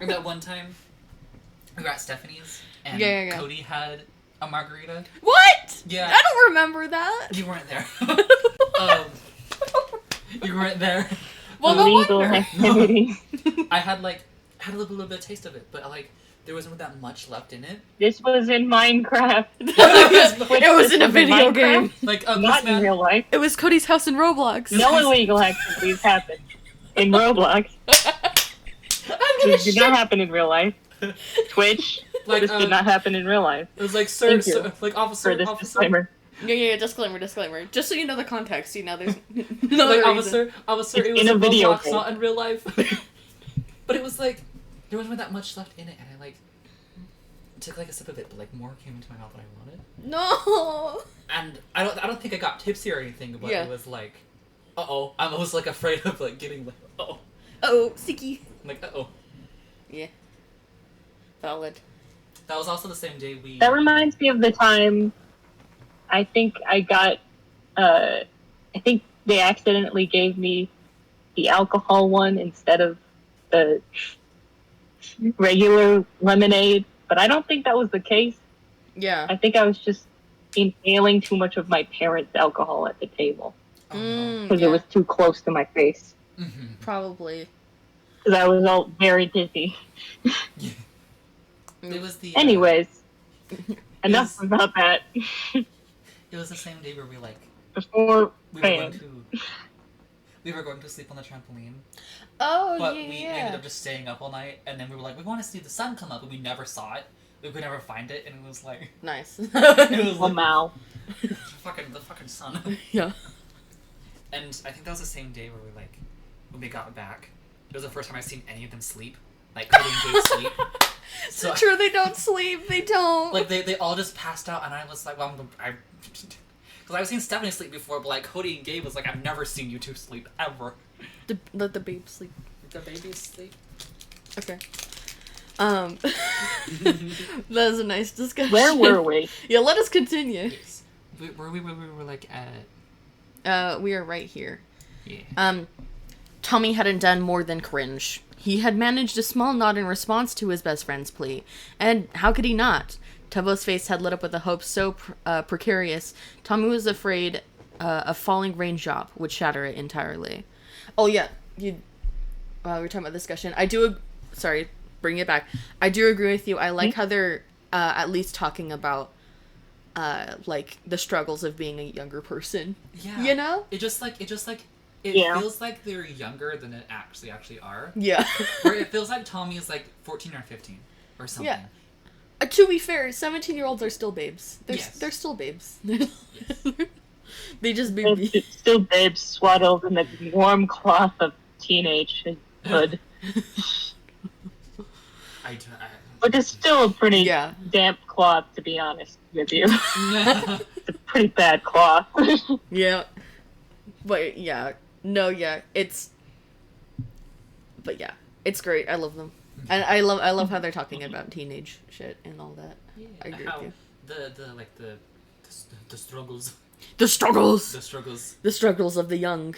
Speaker 2: Or that one time we were at Stephanie's and Cody had a margarita.
Speaker 1: What?
Speaker 2: Yeah.
Speaker 1: I don't remember that.
Speaker 2: You weren't there. You weren't there.
Speaker 1: Well, no
Speaker 3: Illegal
Speaker 1: wonder.
Speaker 3: activity.
Speaker 2: I had a little bit of taste of it, but like there wasn't that much left in it.
Speaker 3: This was in Minecraft.
Speaker 1: It was in a video game.
Speaker 2: Like
Speaker 3: Not in real life.
Speaker 1: It was Cody's house in Roblox.
Speaker 3: No illegal activities happen in Roblox. This did not happen in real life. Twitch.
Speaker 2: Like,
Speaker 3: this did not happen in real life.
Speaker 2: It was like like officer.
Speaker 3: For this
Speaker 2: officer.
Speaker 3: disclaimer.
Speaker 1: Yeah. Disclaimer. Just so you know the context. You know, there's
Speaker 2: Like officer. It was
Speaker 3: in a video
Speaker 2: Roblox,
Speaker 3: game.
Speaker 2: not in real life. But it was like there wasn't that much left in it, and I like took like a sip of it, but like more came into my mouth than I wanted.
Speaker 1: No.
Speaker 2: And I don't think I got tipsy or anything, but it was like, I was like afraid of like getting like,
Speaker 1: sticky.
Speaker 2: like
Speaker 1: Yeah. Valid.
Speaker 2: That was also the same day we.
Speaker 3: That reminds me of the time. I think I got. I think they accidentally gave me the alcohol one instead of the regular lemonade, but I don't think that was the case.
Speaker 1: Yeah.
Speaker 3: I think I was just inhaling too much of my parents' alcohol at the table because it was too close to my face.
Speaker 2: Mm-hmm.
Speaker 1: Probably.
Speaker 3: Because I was all very dizzy.
Speaker 2: It was the.
Speaker 3: Anyways, enough about that.
Speaker 2: It was the same day where we like.
Speaker 3: Before
Speaker 2: we were going to sleep on the trampoline.
Speaker 1: Oh,
Speaker 2: but we ended up just staying up all night, and then we were like, we want to see the sun come up, but we never saw it. We could never find it, and it was like
Speaker 1: nice.
Speaker 2: It was like,
Speaker 3: wow.
Speaker 2: the fucking sun.
Speaker 1: Yeah.
Speaker 2: And I think that was the same day where we like when we got back. It was the first time I've seen any of them sleep. Like Cody and Gabe sleep.
Speaker 1: So sure, they don't sleep. They don't.
Speaker 2: Like they all just passed out, and I was like, well, because I've seen Stephanie sleep before, but like Cody and Gabe was like, I've never seen you two sleep ever.
Speaker 1: Let the babe sleep.
Speaker 2: The babies sleep.
Speaker 1: Okay. That was a nice discussion.
Speaker 3: Where were we?
Speaker 1: Yeah, let us continue.
Speaker 2: Yes. We were like at.
Speaker 1: We are right here.
Speaker 2: Yeah.
Speaker 1: Tommy hadn't done more than cringe. He had managed a small nod in response to his best friend's plea. And how could he not? Tubbo's face had lit up with a hope so precarious, Tommy was afraid a falling raindrop would shatter it entirely. Oh, yeah. We were talking about discussion. Sorry, bring it back. I do agree with you. I like how they're at least talking about like the struggles of being a younger person.
Speaker 2: Yeah.
Speaker 1: You know?
Speaker 2: It feels like they're younger than it actually are.
Speaker 1: Yeah.
Speaker 2: Or it feels like Tommy is like 14 or 15 or something.
Speaker 1: Yeah. To be fair, 17-year-olds are still babes. They're still babes.
Speaker 2: Yes.
Speaker 1: They just
Speaker 3: They're
Speaker 1: be
Speaker 3: still babes swaddled in the warm cloth of teenagehood. But it's still a pretty damp cloth, to be honest with you. It's a pretty bad cloth.
Speaker 1: Yeah. But yeah. No, yeah. It's great. I love them. And I love how they're talking about teenage shit and all that.
Speaker 2: Yeah.
Speaker 1: I agree with you.
Speaker 2: The struggles.
Speaker 1: The struggles.
Speaker 2: The struggles.
Speaker 1: The struggles of the young.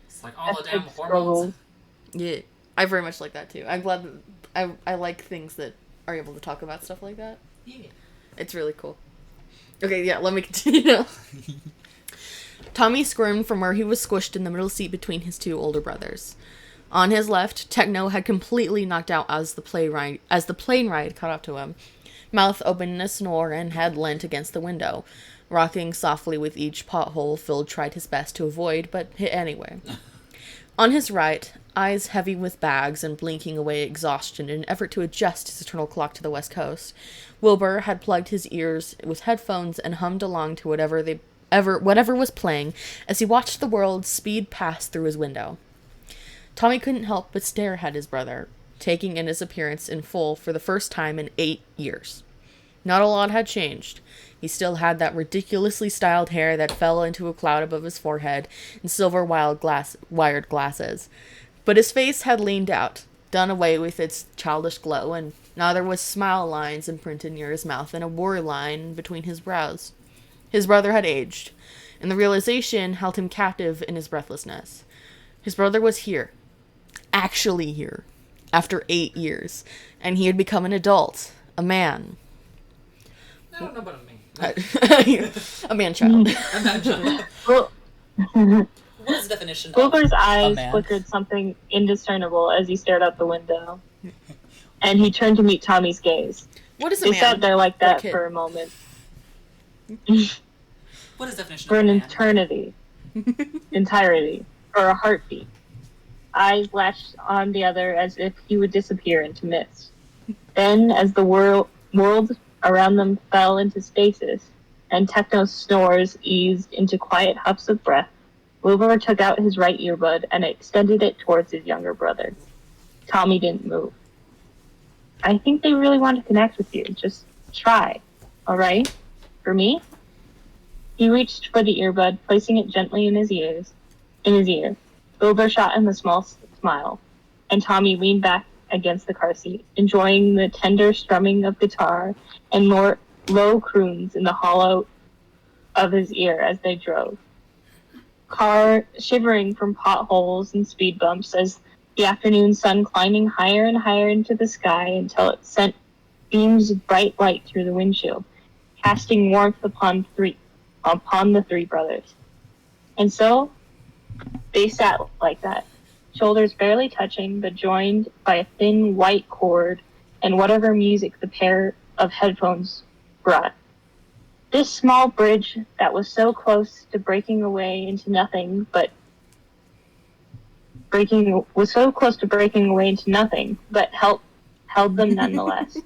Speaker 2: It's like all the damn hormones.
Speaker 1: Yeah. I very much like that too. I'm glad that I like things that are able to talk about stuff like that.
Speaker 2: Yeah.
Speaker 1: It's really cool. Okay, yeah, let me continue. Tommy squirmed from where he was squished in the middle seat between his two older brothers. On his left, Techno had completely knocked out as the plane ride caught up to him. Mouth open in a snore and head leant against the window. Rocking softly with each pothole, Phil tried his best to avoid, but hit anyway. On his right, eyes heavy with bags and blinking away exhaustion in an effort to adjust his eternal clock to the West Coast, Wilbur had plugged his ears with headphones and hummed along to whatever was playing as he watched the world speed past through his window. Tommy couldn't help but stare at his brother, taking in his appearance in full for the first time in 8 years. Not a lot had changed. He still had that ridiculously styled hair that fell into a cloud above his forehead and silver wired glasses. But his face had leaned out, done away with its childish glow, and now there was smile lines imprinted near his mouth and a worry line between his brows. His brother had aged, and the realization held him captive in his breathlessness. His brother was here. Actually here. After 8 years. And he had become an adult. A man.
Speaker 2: I don't know about a man.
Speaker 1: A man-child.
Speaker 2: A man-child.
Speaker 3: Well,
Speaker 2: What is the definition of
Speaker 3: Wilbur's
Speaker 2: a
Speaker 3: eyes
Speaker 2: man?
Speaker 3: flickered something indiscernible as he stared out the window. And he turned to meet Tommy's gaze.
Speaker 1: What is a
Speaker 3: They
Speaker 1: man?
Speaker 3: sat there like that
Speaker 1: kid?
Speaker 3: for a moment.
Speaker 2: What is the definition
Speaker 3: For
Speaker 2: of
Speaker 3: an
Speaker 2: a man?
Speaker 3: eternity. Entirety. For a heartbeat. Eyes latched on the other as if he would disappear into mist. Then, as the world around them fell into stasis, and Techno's snores eased into quiet huffs of breath, Wilbur took out his right earbud and extended it towards his younger brother. Tommy didn't move. I think they really want to connect with you. Just try. All right? For me? He reached for the earbud, placing it gently in his ear. Wilbur shot him a small smile, and Tommy leaned back against the car seat, enjoying the tender strumming of guitar and more low croons in the hollow of his ear as they drove. Car shivering from potholes and speed bumps as the afternoon sun climbing higher and higher into the sky until it sent beams of bright light through the windshield, casting warmth upon the three brothers. And so they sat like that, shoulders barely touching, but joined by a thin white cord and whatever music the pair of headphones brought. This small bridge that was so close to breaking away into nothing, but held them nonetheless.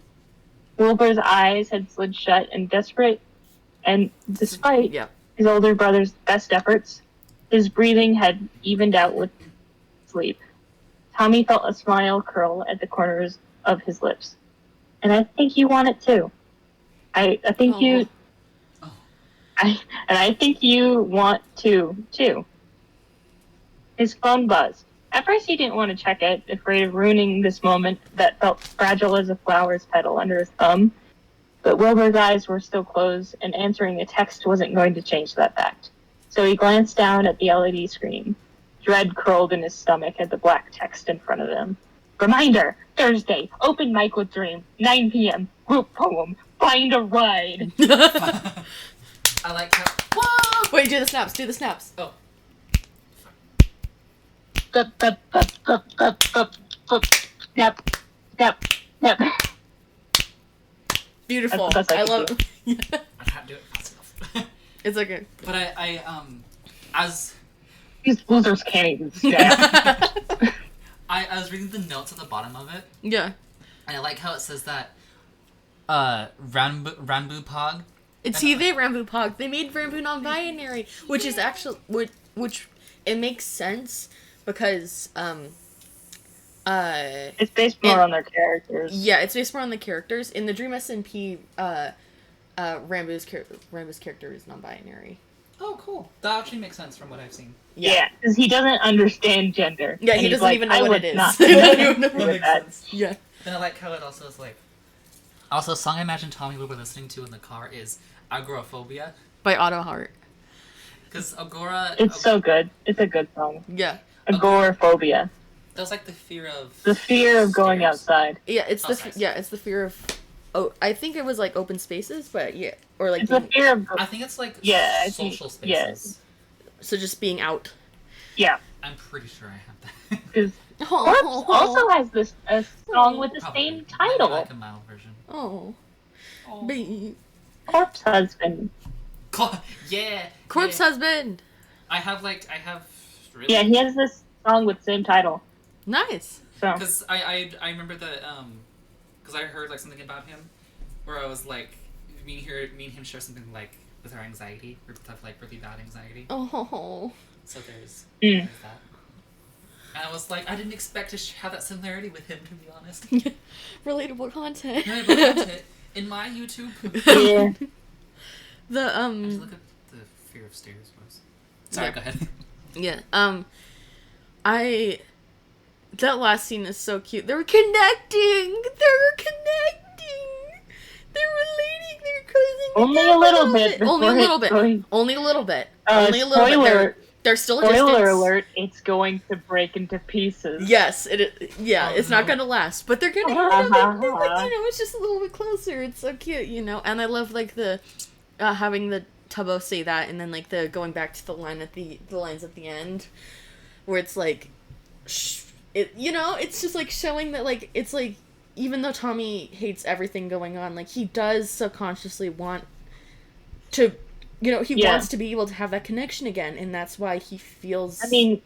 Speaker 3: Wilbur's eyes had slid shut and despite his older brother's best efforts, his breathing had evened out with sleep. Tommy felt a smile curl at the corners of his lips. And I think you want it too. I think you want to too. His phone buzzed. At first he didn't want to check it, afraid of ruining this moment that felt fragile as a flower's petal under his thumb. But Wilbur's eyes were still closed, and answering a text wasn't going to change that fact. So he glanced down at the LED screen. Dread curled in his stomach at the black text in front of him. Reminder! Thursday, open mic with Dream, 9 p.m. Group poem, find a ride.
Speaker 2: I like how... Whoa!
Speaker 1: Wait, do the snaps.
Speaker 2: Oh.
Speaker 3: Snap.
Speaker 1: Beautiful.
Speaker 3: That's
Speaker 1: I love it.
Speaker 2: I can't do it fast enough.
Speaker 1: It's okay.
Speaker 2: But as...
Speaker 3: These losers can't even snap.
Speaker 2: I was reading the notes at the bottom of it,
Speaker 1: Yeah.
Speaker 2: and I like how it says that, Rambu Pog.
Speaker 1: See, they Rambu Pog. They made Rambu non-binary, which is actually which it makes sense because
Speaker 3: It's based more on their characters.
Speaker 1: Yeah, it's based more on the characters. In the Dream SMP, Rambu's character is non-binary.
Speaker 2: Oh, cool. That actually makes sense from what I've seen.
Speaker 3: Yeah, because he doesn't understand gender.
Speaker 1: Yeah,
Speaker 3: And
Speaker 1: he
Speaker 3: he's
Speaker 1: doesn't
Speaker 3: like,
Speaker 1: even know
Speaker 3: I
Speaker 1: what
Speaker 3: would
Speaker 1: it is.
Speaker 3: not
Speaker 1: He doesn't even know
Speaker 3: agree
Speaker 1: what
Speaker 3: with
Speaker 2: makes
Speaker 3: that.
Speaker 2: sense.
Speaker 1: Yeah.
Speaker 2: Then I like how it also is like... Also, a song I imagine Tommy would be listening to in the car is Agoraphobia.
Speaker 1: By Otto Hart.
Speaker 2: Because Agora...
Speaker 3: It's so good. It's a good song.
Speaker 1: Yeah.
Speaker 3: Agoraphobia.
Speaker 2: That was like the fear of...
Speaker 3: The fear of going
Speaker 2: stairs.
Speaker 3: outside.
Speaker 1: Yeah, it's
Speaker 2: Outside.
Speaker 1: it's the fear of. Oh, I think it was like open spaces, but yeah, or like
Speaker 3: It's the fear of...
Speaker 2: I think it's like
Speaker 3: Yeah, I think-
Speaker 2: social
Speaker 3: yeah.
Speaker 2: spaces.
Speaker 1: so just being out.
Speaker 3: Yeah.
Speaker 2: I'm pretty sure I have that.
Speaker 3: Because Corpse also has a song with the
Speaker 2: Probably.
Speaker 3: same
Speaker 2: Maybe
Speaker 3: title.
Speaker 2: like a mild version.
Speaker 1: Oh,
Speaker 2: Oh.
Speaker 1: babe.
Speaker 3: Corpse Husband.
Speaker 2: Yeah.
Speaker 1: Corpse
Speaker 2: yeah.
Speaker 1: Husband.
Speaker 2: I have really...
Speaker 3: Yeah, he has this song with the same title.
Speaker 1: Nice.
Speaker 3: So
Speaker 2: Because I remember that, because I heard, like, something about him, where I was, like, me and him share something, like, with our anxiety, we both have, like, really bad anxiety,
Speaker 1: Oh.
Speaker 2: so there's
Speaker 3: Mm.
Speaker 2: that. And I was like, I didn't expect to have that similarity with him, to be honest.
Speaker 1: Relatable content.
Speaker 2: No, but that's it. In my YouTube,
Speaker 3: yeah.
Speaker 1: The
Speaker 2: actually look at the fear of stairs was. Sorry,
Speaker 1: Yeah.
Speaker 2: go ahead.
Speaker 1: Yeah. That last scene is so cute. They were connecting. They were relating. They were closing
Speaker 3: Only a little bit.
Speaker 1: Only a little bit. Only a little bit. Only a little bit. There's still a distance.
Speaker 3: Spoiler alert, it's going to break into pieces.
Speaker 1: Yes, it's not gonna last. But they're gonna, it's just a little bit closer. It's so cute, And I love, like, the, having the Tubbo say that, and then, like, the going back to the lines at the end, where it's, like, it's just, like, showing that, like, it's, like, even though Tommy hates everything going on, like, he does subconsciously want to... he wants to be able to have that connection again, and that's why he feels...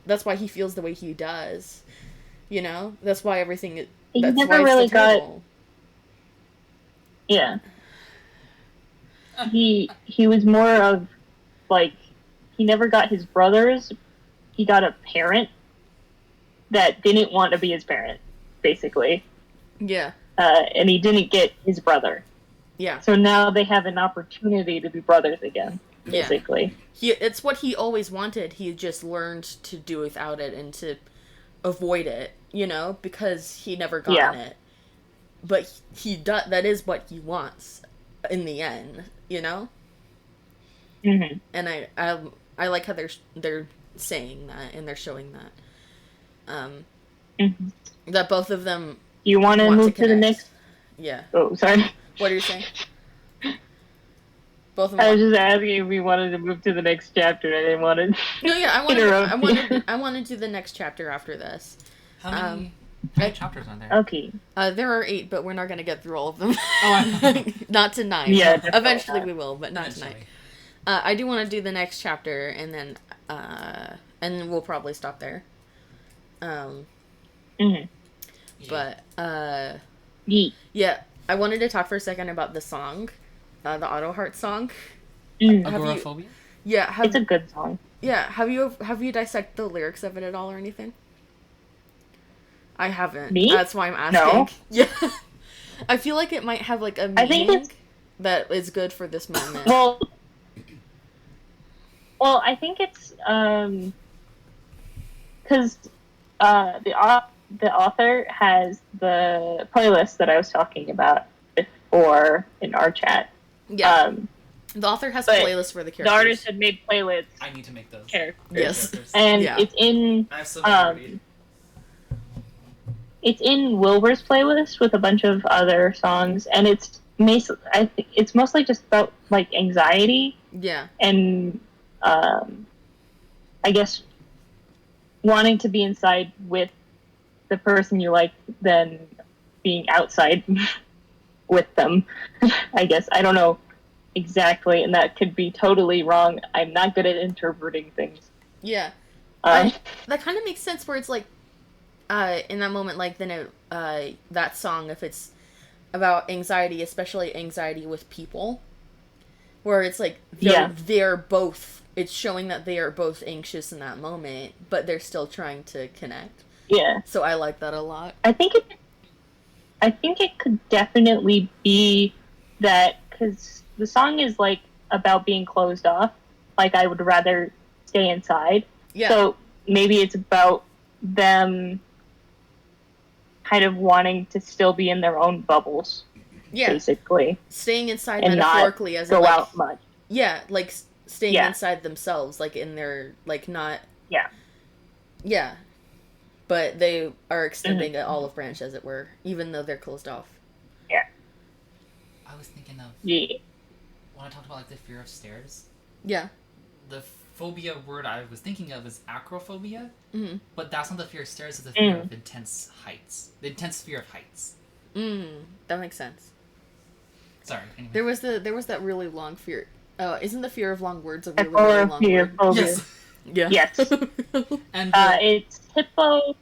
Speaker 1: that's why he feels the way he does. That's why everything...
Speaker 3: He
Speaker 1: that's
Speaker 3: never
Speaker 1: why
Speaker 3: really
Speaker 1: it's so terrible.
Speaker 3: Yeah. He was more of, like... He never got his brothers. He got a parent that didn't want to be his parent, basically.
Speaker 1: Yeah.
Speaker 3: And he didn't get his brother.
Speaker 1: Yeah.
Speaker 3: So now they have an opportunity to be brothers again, basically.
Speaker 1: Yeah. It's what he always wanted. He just learned to do without it and to avoid it, because he never got it. But that is what he wants in the end,
Speaker 3: Mm-hmm.
Speaker 1: And I like how they're saying that and they're showing that. That both of them
Speaker 3: You want to move to the next...
Speaker 1: Yeah.
Speaker 3: Oh, sorry.
Speaker 1: What are you saying? Both of them.
Speaker 3: I was just asking if we wanted to move to the next chapter. I didn't want to.
Speaker 1: No, yeah, I want to do the next chapter after this.
Speaker 2: How many chapters are there?
Speaker 3: Okay.
Speaker 1: There are 8, but we're not going to get through all of them.
Speaker 2: Oh,
Speaker 1: not tonight.
Speaker 3: Yeah.
Speaker 1: Eventually we will, but not tonight. I do want to do the next chapter, and then we'll probably stop there. But yeah, I wanted to talk for a second about the song, the Auto Heart song.
Speaker 2: Agoraphobia?
Speaker 1: Yeah,
Speaker 3: it's a good song.
Speaker 1: Yeah, have you dissected the lyrics of it at all or anything? I haven't.
Speaker 3: Me?
Speaker 1: That's why I'm asking.
Speaker 3: No.
Speaker 1: Yeah. I feel like it might have, like, a meaning that is good for this moment.
Speaker 3: Well, I think it's because the author has the playlist that I was talking about before in our chat.
Speaker 1: Yeah. The author has a playlist for the characters.
Speaker 3: The artist had made playlists.
Speaker 2: I need to make those.
Speaker 1: Yes.
Speaker 3: And it's in
Speaker 2: I have so many
Speaker 3: it's in Wilbur's playlist with a bunch of other songs, and I think it's mostly just about, like, anxiety.
Speaker 1: Yeah.
Speaker 3: And I guess wanting to be inside with the person you like than being outside with them. I guess. I don't know exactly, and that could be totally wrong. I'm not good at interpreting things.
Speaker 1: Yeah. That kind of makes sense where it's like, in that moment, like, then that song, if it's about anxiety, especially anxiety with people, where it's like, they're both, it's showing that they are both anxious in that moment, but they're still trying to connect.
Speaker 3: Yeah.
Speaker 1: So I like that a lot.
Speaker 3: I think it could definitely be that, because the song is, like, about being closed off. Like, I would rather stay inside.
Speaker 1: Yeah.
Speaker 3: So maybe it's about them kind of wanting to still be in their own bubbles. Yeah. Basically.
Speaker 1: Staying inside
Speaker 3: and
Speaker 1: metaphorically
Speaker 3: not
Speaker 1: as
Speaker 3: go
Speaker 1: in, like,
Speaker 3: out much.
Speaker 1: Yeah, like staying inside themselves, like in their, like, not.
Speaker 3: Yeah.
Speaker 1: Yeah. But they are extending an olive branch, as it were, even though they're closed off.
Speaker 3: Yeah.
Speaker 2: I was thinking of when I talked about, like, the fear of stairs.
Speaker 1: Yeah.
Speaker 2: The phobia word I was thinking of is acrophobia, but that's not the fear of stairs, it's the fear of intense heights. The intense fear of heights.
Speaker 1: That makes sense.
Speaker 2: Sorry. Anyway.
Speaker 1: There was that really long fear. Isn't the fear of long words a really, really long word?
Speaker 2: Yes.
Speaker 1: Yeah.
Speaker 3: Yes.
Speaker 2: And
Speaker 3: it's hippo.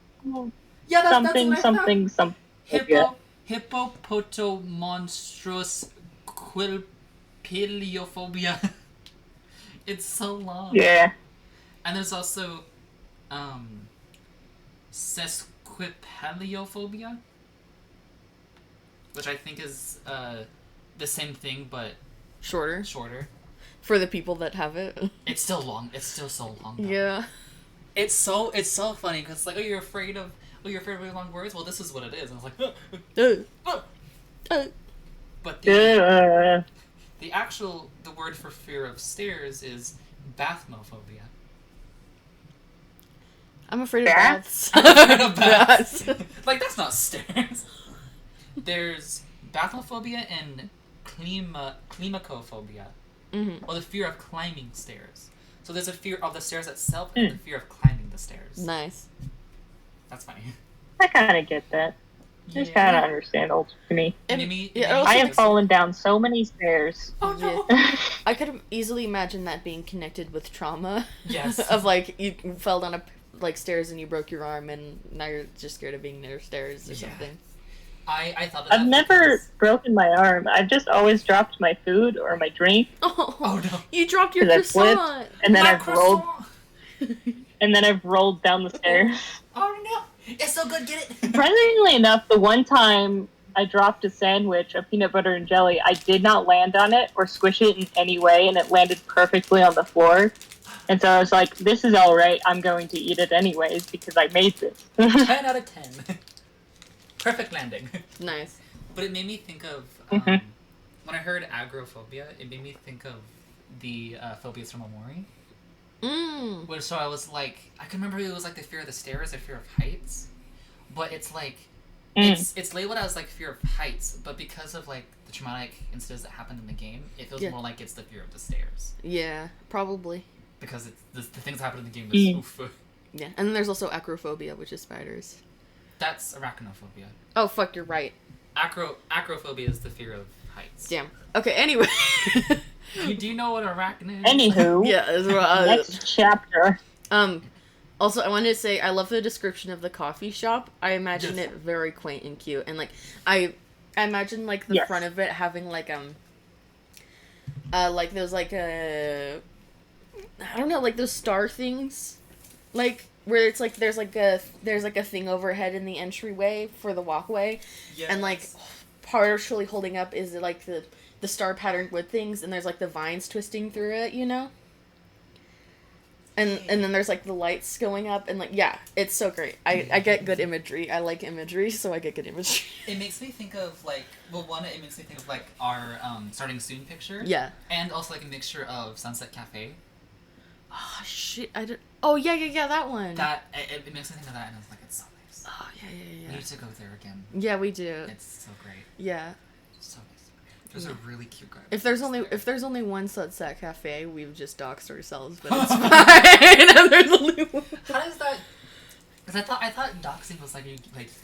Speaker 2: Yeah, that's
Speaker 3: something
Speaker 2: what I
Speaker 3: something
Speaker 2: thought.
Speaker 3: something.
Speaker 2: Hippopotomonstrous quilpiliophobia. It's so long.
Speaker 3: Yeah.
Speaker 2: And there's also sesquipedaliophobia, which I think is the same thing but
Speaker 1: shorter. For the people that have it.
Speaker 2: It's still long. It's still so long. Though.
Speaker 1: Yeah.
Speaker 2: It's so funny because, like, you're afraid of really long words. Well, this is what it is. And it's like, but the word for fear of stairs is bathmophobia.
Speaker 1: I'm afraid of baths.
Speaker 2: I'm afraid of baths. Like, that's not stairs. There's bathmophobia and climacophobia. Or the fear of climbing stairs. So there's a fear of the stairs itself and the fear of climbing the stairs.
Speaker 1: Nice.
Speaker 2: That's funny.
Speaker 3: I kind of get that. It's kind of understandable to me. I have fallen down so many stairs.
Speaker 2: Oh no!
Speaker 1: Yeah. I could easily imagine that being connected with trauma.
Speaker 2: Yes.
Speaker 1: Of like, you fell down stairs and you broke your arm and now you're just scared of being near stairs or something.
Speaker 2: I thought of that.
Speaker 3: I've never broken my arm. I've just always dropped my food or my drink.
Speaker 1: Oh
Speaker 2: no!
Speaker 1: You dropped your croissant.
Speaker 3: And then I've rolled. And then I've rolled down the stairs.
Speaker 2: Oh no! It's so good. Get it.
Speaker 3: Surprisingly enough, the one time I dropped a sandwich of peanut butter and jelly, I did not land on it or squish it in any way, and it landed perfectly on the floor. And so I was like, "This is all right. I'm going to eat it anyways because I made this."
Speaker 2: 10 out of 10. Perfect landing.
Speaker 1: Nice.
Speaker 2: But it made me think of when I heard agoraphobia, it made me think of the phobias from Omori. Which, so I was like, I can remember it was like the fear of the stairs, the fear of heights, but it's like it's labeled as like fear of heights, but because of like the traumatic incidents that happened in the game, it feels more like it's the fear of the stairs.
Speaker 1: Yeah, probably.
Speaker 2: Because it's the things that happened in the game was oof.
Speaker 1: Yeah, and then there's also acrophobia, which is spiders.
Speaker 2: That's arachnophobia.
Speaker 1: Oh fuck, you're right.
Speaker 2: Acrophobia is the fear of heights.
Speaker 1: Damn. Okay, anyway.
Speaker 2: Do you know what arachnid is?
Speaker 3: Anywho.
Speaker 1: Yeah.
Speaker 3: Next chapter.
Speaker 1: Also, I wanted to say, I love the description of the coffee shop. I imagine it very quaint and cute. And, like, I imagine, like, the front of it having, like, those, like, I don't know, like, those star things. Like, where it's, like, there's a thing overhead in the entryway for the walkway. Yes. And, like, partially holding up is, like, the star patterned wood things, and there's, like, the vines twisting through it, you know? And then there's, like, the lights going up, and, like, yeah, it's so great. I get good imagery. I like imagery, so I get good imagery.
Speaker 2: It makes me think of, like, it makes me think of, like, our starting soon picture.
Speaker 1: Yeah. And
Speaker 2: also, like, a mixture of Sunset Cafe.
Speaker 1: Oh, shit, oh, yeah, that one.
Speaker 2: It makes me think of that, and I was like, it's so nice.
Speaker 1: Oh, yeah.
Speaker 2: We need to go there again.
Speaker 1: Yeah, we do.
Speaker 2: It's so great.
Speaker 1: Yeah.
Speaker 2: So nice. There's a really cute guy.
Speaker 1: If there's only one Sunset Cafe, we've just doxed ourselves, but it's fine. There's only one.
Speaker 2: How does that? Because I thought doxing was like you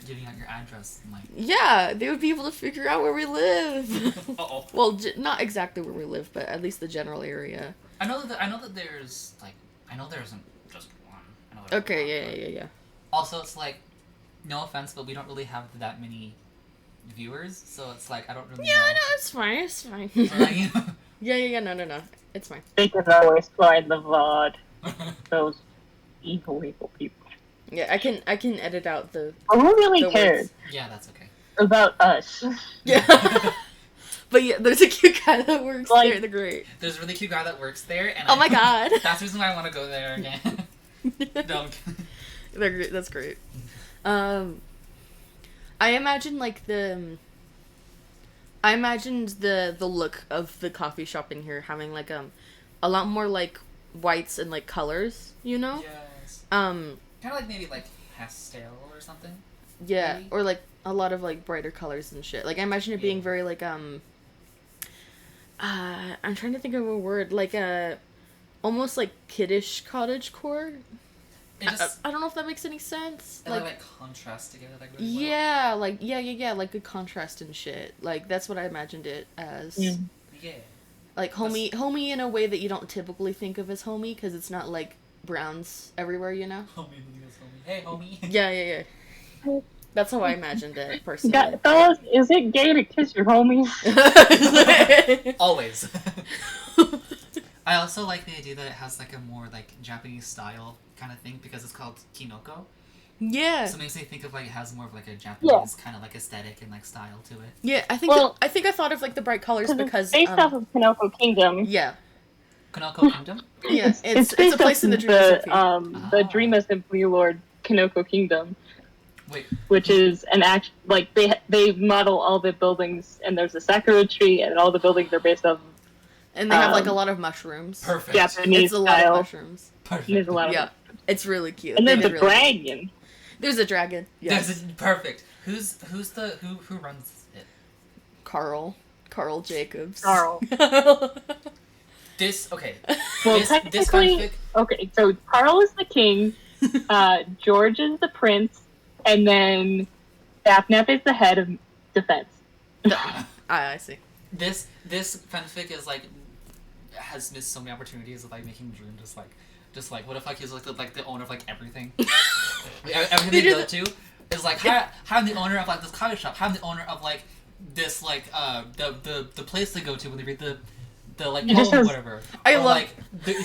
Speaker 2: giving out your address and like.
Speaker 1: Yeah, they would be able to figure out where we live.
Speaker 2: Uh-oh.
Speaker 1: Well, not exactly where we live, but at least the general area.
Speaker 2: I know that there's like there isn't just one.
Speaker 1: Okay, yeah.
Speaker 2: Also, it's like, no offense, but we don't really have that many viewers, so it's like I don't really know.
Speaker 1: No, it's fine. Yeah, no. It's fine.
Speaker 3: They can always find the VOD. Those evil people.
Speaker 1: Yeah, I can edit out the.
Speaker 3: Who really cares?
Speaker 2: Words. Yeah, that's okay.
Speaker 3: About us.
Speaker 1: Yeah. But yeah, there's a cute guy that works there. They're great.
Speaker 2: There's a really cute guy that works there, and
Speaker 1: oh my god,
Speaker 2: that's the reason why I want to go there again. No.
Speaker 1: They're great. That's great. I imagined the look of the coffee shop in here having like a lot more like whites and like colors, you know?
Speaker 2: Yes. Kind of like maybe like pastel or something.
Speaker 1: Yeah,
Speaker 2: maybe?
Speaker 1: or like a lot of like brighter colors and shit. Like I imagine it being very like I'm trying to think of a word, like almost like kiddish cottagecore. I don't know if that makes any sense.
Speaker 2: Like contrast together, like really
Speaker 1: yeah, well. Like yeah, like good contrast and shit. Like that's what I imagined it as.
Speaker 2: Yeah.
Speaker 1: Like homey in a way that you don't typically think of as homey, because it's not like browns everywhere, you know.
Speaker 2: Homie. Hey, homie.
Speaker 1: Yeah. That's how I imagined it personally.
Speaker 3: Fellas, is it gay to kiss your homies?
Speaker 2: Always. I also like the idea that it has like a more like Japanese style kind of thing because it's called kinoko.
Speaker 1: Yeah.
Speaker 2: So it makes me think of like it has more of like a Japanese kind of like aesthetic and like style to it.
Speaker 1: Yeah, I think I thought of like the bright colors because
Speaker 3: based off of Kanoko Kingdom.
Speaker 1: Yeah.
Speaker 2: Kanoko Kingdom?
Speaker 1: Yeah, it's a place in the Dream SMP.
Speaker 3: The Dream SMP Lord Kanoko Kingdom.
Speaker 2: Wait.
Speaker 3: Which is an act like they model all the buildings, and there's a sakura tree, and all the buildings are based off
Speaker 1: And they have like a lot of mushrooms.
Speaker 2: Perfect.
Speaker 3: Japanese
Speaker 1: It's a lot
Speaker 3: style.
Speaker 1: of mushrooms.
Speaker 2: Perfect.
Speaker 3: There's a lot of
Speaker 1: Yeah, it's really cute.
Speaker 3: And then
Speaker 1: They
Speaker 3: the
Speaker 1: did really
Speaker 3: dragon.
Speaker 1: There's a dragon. Yes.
Speaker 2: Perfect. Who runs it?
Speaker 1: Carl Jacobs.
Speaker 3: Carl.
Speaker 2: This okay.
Speaker 3: Well,
Speaker 2: this
Speaker 3: technically,
Speaker 2: fanfic.
Speaker 3: okay, so Carl is the king, George is the prince, and then Sapnap is the head of defense.
Speaker 1: I see.
Speaker 2: This fanfic is like has missed so many opportunities of like making Dream just like what if like he's like the owner of like everything. Everything they go to is like hi, I'm the owner of like this coffee shop. I'm the owner of like this like the place they go to when they read the like poem or whatever.
Speaker 1: I love
Speaker 2: like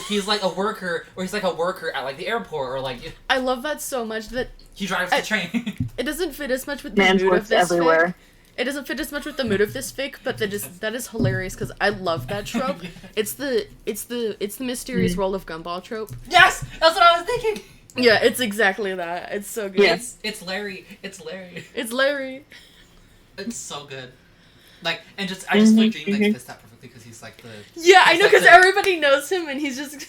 Speaker 2: he's like a worker or he's like a worker at like the airport or like
Speaker 1: I love that so much that
Speaker 2: he drives the train.
Speaker 1: it doesn't fit as much with the
Speaker 3: Man's
Speaker 1: mood
Speaker 3: works
Speaker 1: of this
Speaker 3: everywhere.
Speaker 1: fic. It doesn't fit as much with the mood of this fic, but that is hilarious because I love that trope.
Speaker 2: Yeah.
Speaker 1: It's the mysterious role of gumball trope.
Speaker 2: Yes, that's what I was thinking.
Speaker 1: Yeah, it's exactly that. It's so good.
Speaker 3: Yes.
Speaker 2: It's Larry. It's Larry.
Speaker 1: It's Larry.
Speaker 2: It's so good. Like, and just I just feel like Dream like fits that perfectly because he's like the
Speaker 1: Yeah, I know
Speaker 2: like
Speaker 1: because
Speaker 2: the-
Speaker 1: everybody knows him and he's just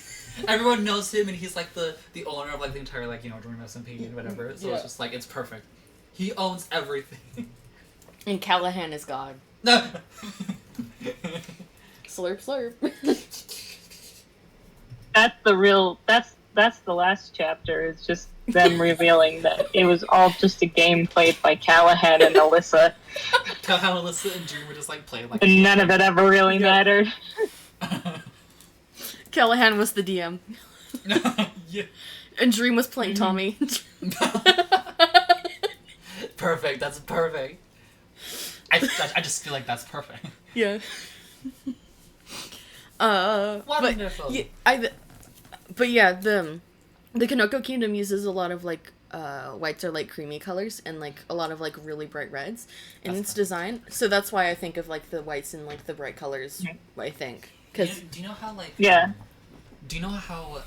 Speaker 2: everyone knows him and he's like the owner of like the entire like Dream SMP and whatever. So
Speaker 1: Yeah.
Speaker 2: it's just like it's perfect. He owns everything.
Speaker 1: and Callahan is God.
Speaker 2: No.
Speaker 1: Slurp slurp.
Speaker 3: That's the real. That's the last chapter. It's just them revealing that it was all just a game played by Callahan and Alyssa,
Speaker 2: How Alyssa and Dream were just like playing like.
Speaker 3: and none of it ever really mattered.
Speaker 1: Callahan was the DM.
Speaker 2: Yeah.
Speaker 1: And Dream was playing Tommy.
Speaker 2: Perfect. That's perfect. I just feel like that's perfect.
Speaker 1: Yeah.
Speaker 2: Wonderful.
Speaker 1: But yeah, the Kanoko Kingdom uses a lot of like whites or like creamy colors and like a lot of like really bright reds in its design. So that's why I think of like the whites and like the bright colors. I think because
Speaker 2: Do you know how like
Speaker 3: Yeah.
Speaker 2: Do you know how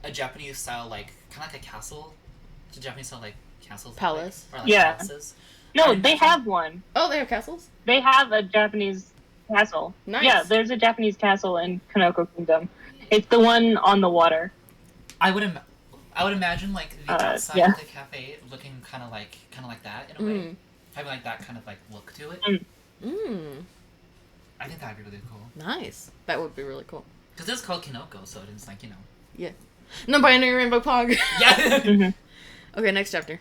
Speaker 2: a Japanese style like kind of like a castle, it's a Japanese style like castles
Speaker 1: Palace?
Speaker 2: or like
Speaker 3: Yeah.
Speaker 2: palaces?
Speaker 3: No, they have one.
Speaker 1: oh, they have castles.
Speaker 3: They have a Japanese castle.
Speaker 1: Nice.
Speaker 3: Yeah, there's a Japanese castle in Kanoko Kingdom. It's the one on the water.
Speaker 2: I would imagine like the outside
Speaker 3: yeah.
Speaker 2: of the cafe looking kind of like that in a way, having like that kind of like look to it. I think that'd be really cool
Speaker 1: Nice. That would be really cool.
Speaker 2: because it's called Kinoko, so it's like
Speaker 1: Yeah. Non-binary rainbow pog.
Speaker 2: yeah.
Speaker 1: Okay, next chapter.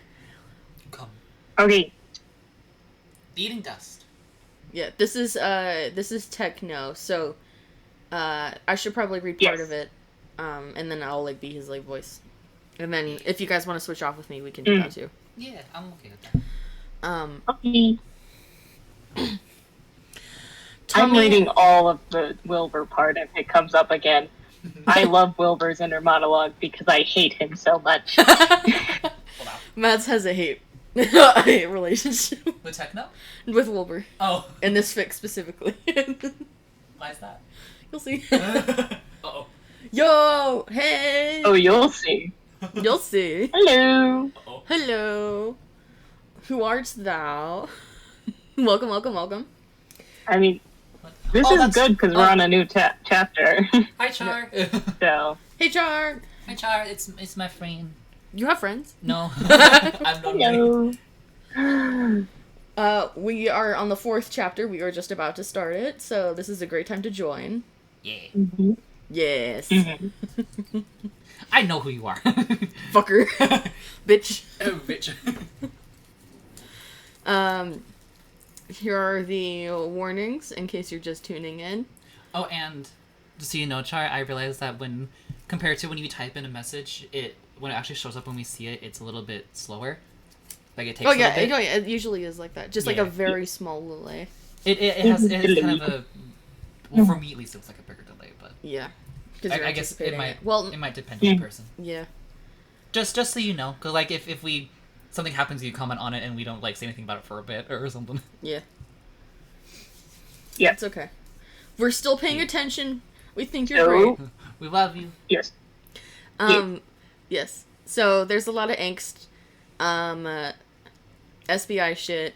Speaker 2: Come
Speaker 3: Okay.
Speaker 2: eating dust.
Speaker 1: Yeah, this is techno, so I should probably read part
Speaker 3: Yes.
Speaker 1: of it, and then I'll like be his like voice, and then if you guys want to switch off with me, we can do that too.
Speaker 2: Yeah, I'm okay with that.
Speaker 3: Okay. I'm
Speaker 1: Tommy-
Speaker 3: reading all of the Wilbur part if it comes up again. I love Wilbur's inner monologue because I hate him so much.
Speaker 1: Mads has a hate relationship
Speaker 2: With techno?
Speaker 1: with Wilbur,
Speaker 2: Oh,
Speaker 1: and this fic specifically.
Speaker 2: why is that?
Speaker 1: You'll see.
Speaker 2: Uh-oh.
Speaker 1: Yo, hey.
Speaker 3: Oh, you'll see.
Speaker 1: You'll see.
Speaker 3: Hello.
Speaker 2: Uh-oh.
Speaker 1: Hello. Who art thou? welcome.
Speaker 3: I mean, this
Speaker 2: Oh,
Speaker 3: is
Speaker 2: that's-
Speaker 3: good because we're on a new chapter.
Speaker 2: Hi, Char.
Speaker 3: So,
Speaker 1: Hey, Char.
Speaker 2: Hi, Char. It's my friend.
Speaker 1: You have friends?
Speaker 2: No. I'm not.
Speaker 3: hello.
Speaker 1: We are on the 4th chapter. We are just about to start it, so this is a great time to join.
Speaker 2: Yeah.
Speaker 3: Mhm.
Speaker 1: Yes.
Speaker 3: Mhm.
Speaker 2: I know who you are.
Speaker 1: Fucker. Bitch.
Speaker 2: Oh, bitch.
Speaker 1: Here are the warnings in case you're just tuning in.
Speaker 2: Oh, and just so you know, Char, I realized that when compared to when you type in a message, when it actually shows up when we see it, it's a little bit slower. Like it takes.
Speaker 1: Oh
Speaker 2: a little
Speaker 1: yeah,
Speaker 2: bit.
Speaker 1: it usually is like that. Just like
Speaker 2: Yeah.
Speaker 1: a very small delay.
Speaker 2: It has kind of a. Well, for me at least, it was like a bigger delay, but
Speaker 1: Yeah. 'Cause
Speaker 2: I
Speaker 1: you're
Speaker 2: guess it
Speaker 1: anticipating
Speaker 2: might.
Speaker 1: Well,
Speaker 2: it might depend on the person.
Speaker 1: yeah.
Speaker 2: Just so you know, because like if we something happens, you comment on it, and we don't like say anything about it for a bit or something.
Speaker 1: Yeah.
Speaker 3: Yeah.
Speaker 1: It's okay. We're still paying attention. We think you're
Speaker 3: So,
Speaker 1: great.
Speaker 2: We love you.
Speaker 3: yes.
Speaker 1: Yes. So there's a lot of angst. SBI shit.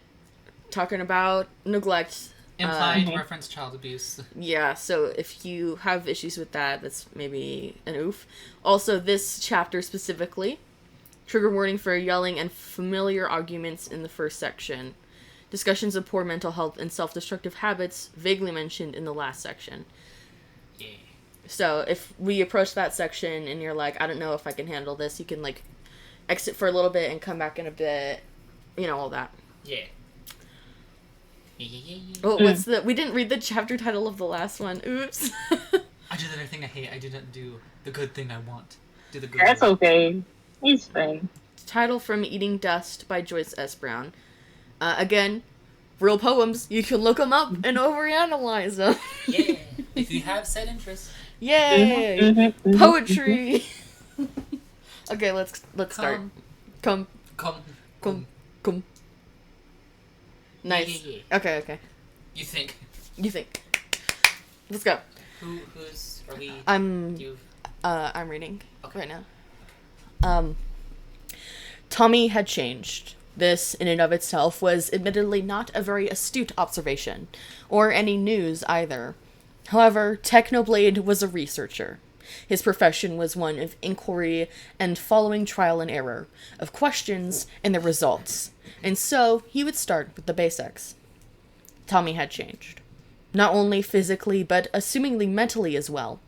Speaker 1: Talking about neglect.
Speaker 2: Implied reference child abuse.
Speaker 1: Yeah, so if you have issues with that, that's maybe an oof. Also, this chapter specifically, trigger warning for yelling and familiar arguments in the first section. Discussions of poor mental health and self-destructive habits, vaguely mentioned in the last section.
Speaker 2: Yeah.
Speaker 1: So if we approach that section and you're like, I don't know if I can handle this, you can, like, exit for a little bit and come back in a bit. You know, all that.
Speaker 2: Yeah.
Speaker 1: Oh, we didn't read the chapter title of the last one. Oops.
Speaker 2: I do the very thing I hate. I do not do the good thing I want. Do the good
Speaker 3: That's
Speaker 2: thing.
Speaker 3: okay. He's fine.
Speaker 1: Title from Eating Dust by Joyce S. Brown. Again, real poems. You can look them up and overanalyze them.
Speaker 2: Yeah. If you have said interest.
Speaker 1: Yay! Poetry! Okay, let's start. Come. Nice.
Speaker 2: Yeah.
Speaker 1: Okay.
Speaker 2: You think.
Speaker 1: Let's go.
Speaker 2: Who's are we?
Speaker 1: I'm reading right now. Tommy had changed. This, in and of itself, was admittedly not a very astute observation, or any news either. However, Technoblade was a researcher. His profession was one of inquiry and following trial and error, of questions and their results, and so he would start with the basics. Tommy had changed. Not only physically, but assumingly mentally as well,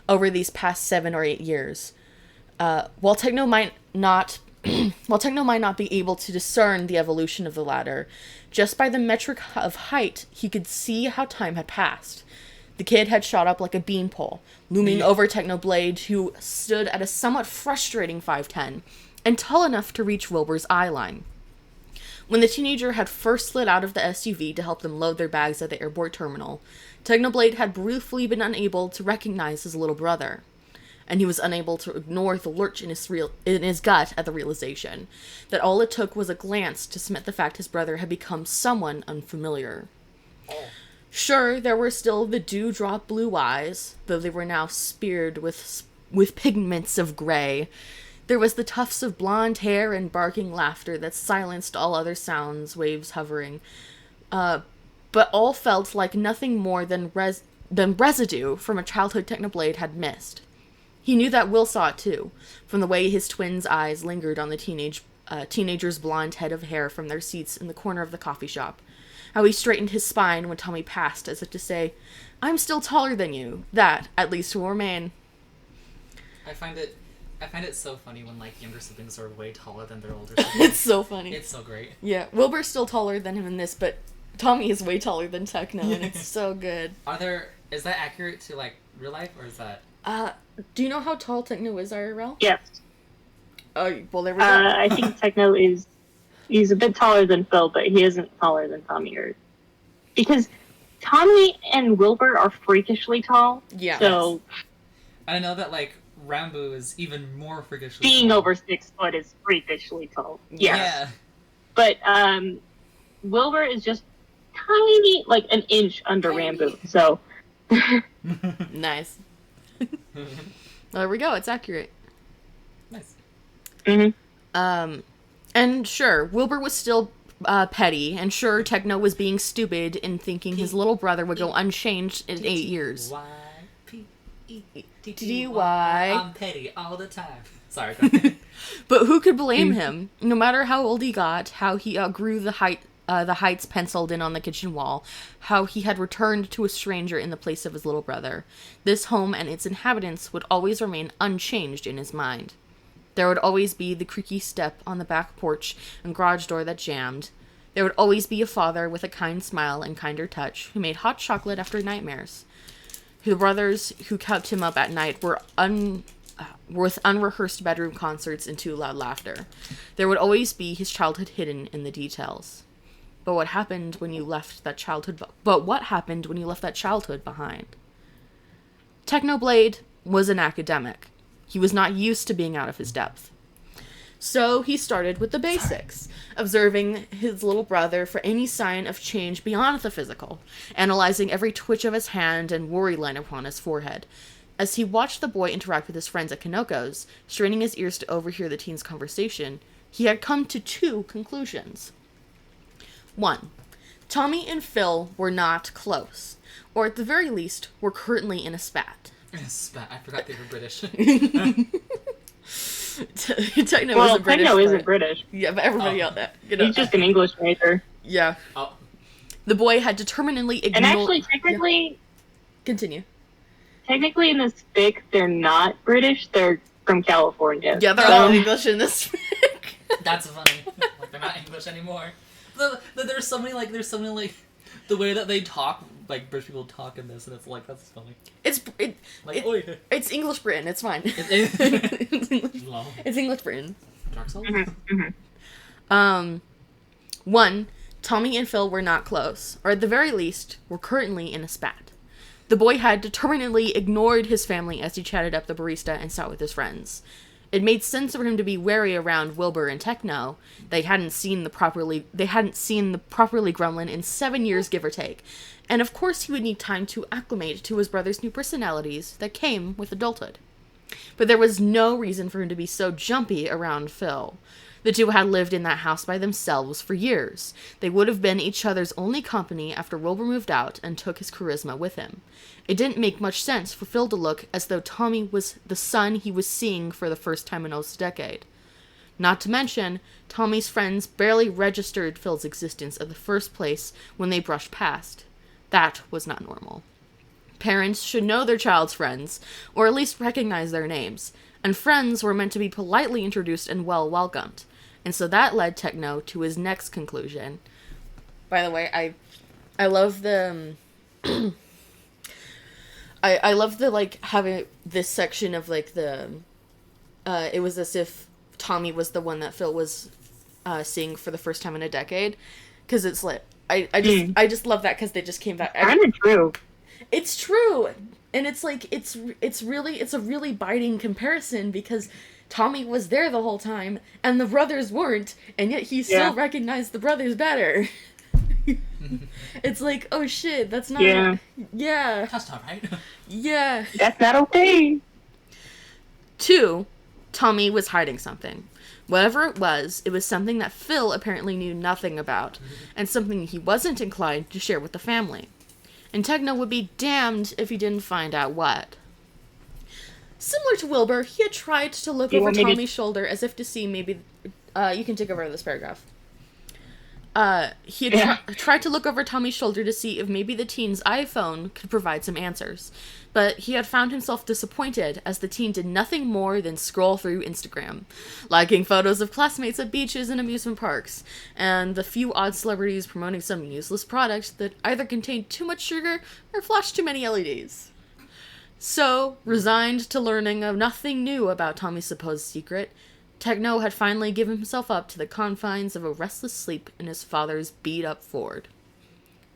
Speaker 1: over these past 7 or 8 years. While Techno might not be able to discern the evolution of the latter, just by the metric of height, he could see how time had passed. The kid had shot up like a beanpole, looming over Technoblade, who stood at a somewhat frustrating 5'10", and tall enough to reach Wilbur's eye line. When the teenager had first slid out of the SUV to help them load their bags at the airport terminal, Technoblade had briefly been unable to recognize his little brother, and he was unable to ignore the lurch in his gut at the realization that all it took was a glance to cement the fact his brother had become someone unfamiliar. Sure, there were still the dewdrop blue eyes, though they were now speared with pigments of gray. There was the tufts of blonde hair and barking laughter that silenced all other sounds, waves hovering. But all felt like nothing more than residue from a childhood Technoblade had missed. He knew that Will saw it too, from the way his twins' eyes lingered on the teenager's blonde head of hair from their seats in the corner of the coffee shop. How he straightened his spine when Tommy passed, as if to say, I'm still taller than you. That, at least, will remain.
Speaker 2: I find it so funny when, like, younger siblings are way taller than their older siblings.
Speaker 1: It's so funny.
Speaker 2: It's so great.
Speaker 1: Yeah, Wilbur's still taller than him in this, but Tommy is way taller than Techno, and it's so good.
Speaker 2: Is that accurate to, like, real life, or is that...
Speaker 1: Do you know how tall Techno is, IRL?
Speaker 3: Yes.
Speaker 1: Oh, well, there we go.
Speaker 3: I think Techno he's a bit taller than Phil, but he isn't taller than Tommy because Tommy and Wilbur are freakishly tall.
Speaker 1: Yeah.
Speaker 3: So
Speaker 2: I know that, like, Rambo is even more freakishly
Speaker 3: being
Speaker 2: tall.
Speaker 3: over 6 foot is freakishly tall.
Speaker 2: Yeah.
Speaker 3: But Wilbur is just tiny, like an inch under Rambo. So
Speaker 1: Nice. There we go. It's accurate.
Speaker 2: Nice.
Speaker 3: Mm-hmm.
Speaker 1: And sure, Wilbur was still petty, and sure, Techno was being stupid in thinking his little brother would go unchanged in 8 years.
Speaker 2: T-T-Y. I'm petty all the time. Sorry, go ahead.
Speaker 1: But who could blame him? No matter how old he got, how he outgrew the heights penciled in on the kitchen wall, how he had returned to a stranger in the place of his little brother, this home and its inhabitants would always remain unchanged in his mind. There would always be the creaky step on the back porch and garage door that jammed. There would always be a father with a kind smile and kinder touch who made hot chocolate after nightmares. The brothers who kept him up at night were with unrehearsed bedroom concerts and too loud laughter. There would always be his childhood hidden in the details. But what happened when you left that childhood behind? Technoblade was an academic. He was not used to being out of his depth. So he started with the basics, observing his little brother for any sign of change beyond the physical, analyzing every twitch of his hand and worry line upon his forehead. As he watched the boy interact with his friends at Kanoko's, straining his ears to overhear the teen's conversation, he had come to 2 conclusions. 1. Tommy and Phil were not close, or at the very least, were currently in a spat.
Speaker 2: Spat. I forgot they were British.
Speaker 1: Techno
Speaker 3: isn't British.
Speaker 1: Yeah, but everybody else,
Speaker 3: he's just an English major.
Speaker 1: Yeah.
Speaker 2: Oh.
Speaker 1: The boy had determinedly ignored...
Speaker 3: And actually, technically...
Speaker 1: Yeah. Continue.
Speaker 3: Technically, in this fic, they're not British, they're from California.
Speaker 1: Yeah, they're all English in this fic.
Speaker 2: That's funny. Like, they're not English anymore. There's something like the way that they talk, like British people talk in this, and it's like, that's funny.
Speaker 1: It's English Britain. It's fine. It's English Britain.
Speaker 2: Dark Souls?
Speaker 3: Mm-hmm.
Speaker 1: 1. Tommy and Phil were not close, or at the very least, were currently in a spat. The boy had determinedly ignored his family as he chatted up the barista and sat with his friends. It made sense for him to be wary around Wilbur and Techno. They hadn't seen the properly gremlin in 7 years, give or take. And of course he would need time to acclimate to his brother's new personalities that came with adulthood. But there was no reason for him to be so jumpy around Phil. The two had lived in that house by themselves for years. They would have been each other's only company after Wilbur moved out and took his charisma with him. It didn't make much sense for Phil to look as though Tommy was the son he was seeing for the first time in almost a decade. Not to mention, Tommy's friends barely registered Phil's existence at the first place when they brushed past. That was not normal. Parents should know their child's friends, or at least recognize their names, and friends were meant to be politely introduced and well welcomed. And so that led Techno to his next conclusion. By the way, I love the I love the, like, having this section of, like, the it was as if Tommy was the one that Phil was seeing for the first time in a decade, because it's like I just love that, because they just came back.
Speaker 3: Kind of true.
Speaker 1: It's true, and it's like it's a really biting comparison, because Tommy was there the whole time, and the brothers weren't, and yet he still recognized the brothers better. It's like, oh shit, that's not... Yeah.
Speaker 2: That's not right.
Speaker 1: Yeah.
Speaker 3: That's not okay.
Speaker 1: 2, Tommy was hiding something. Whatever it was something that Phil apparently knew nothing about, and something he wasn't inclined to share with the family. And Techno would be damned if he didn't find out what. Similar to Wilbur, he had tried to look over Tommy's shoulder as if to see maybe... you can take over this paragraph. He had tried to look over Tommy's shoulder to see if maybe the teen's iPhone could provide some answers. But he had found himself disappointed, as the teen did nothing more than scroll through Instagram, liking photos of classmates at beaches and amusement parks, and the few odd celebrities promoting some useless product that either contained too much sugar or flashed too many LEDs. So, resigned to learning of nothing new about Tommy's supposed secret, Techno had finally given himself up to the confines of a restless sleep in his father's beat-up Ford.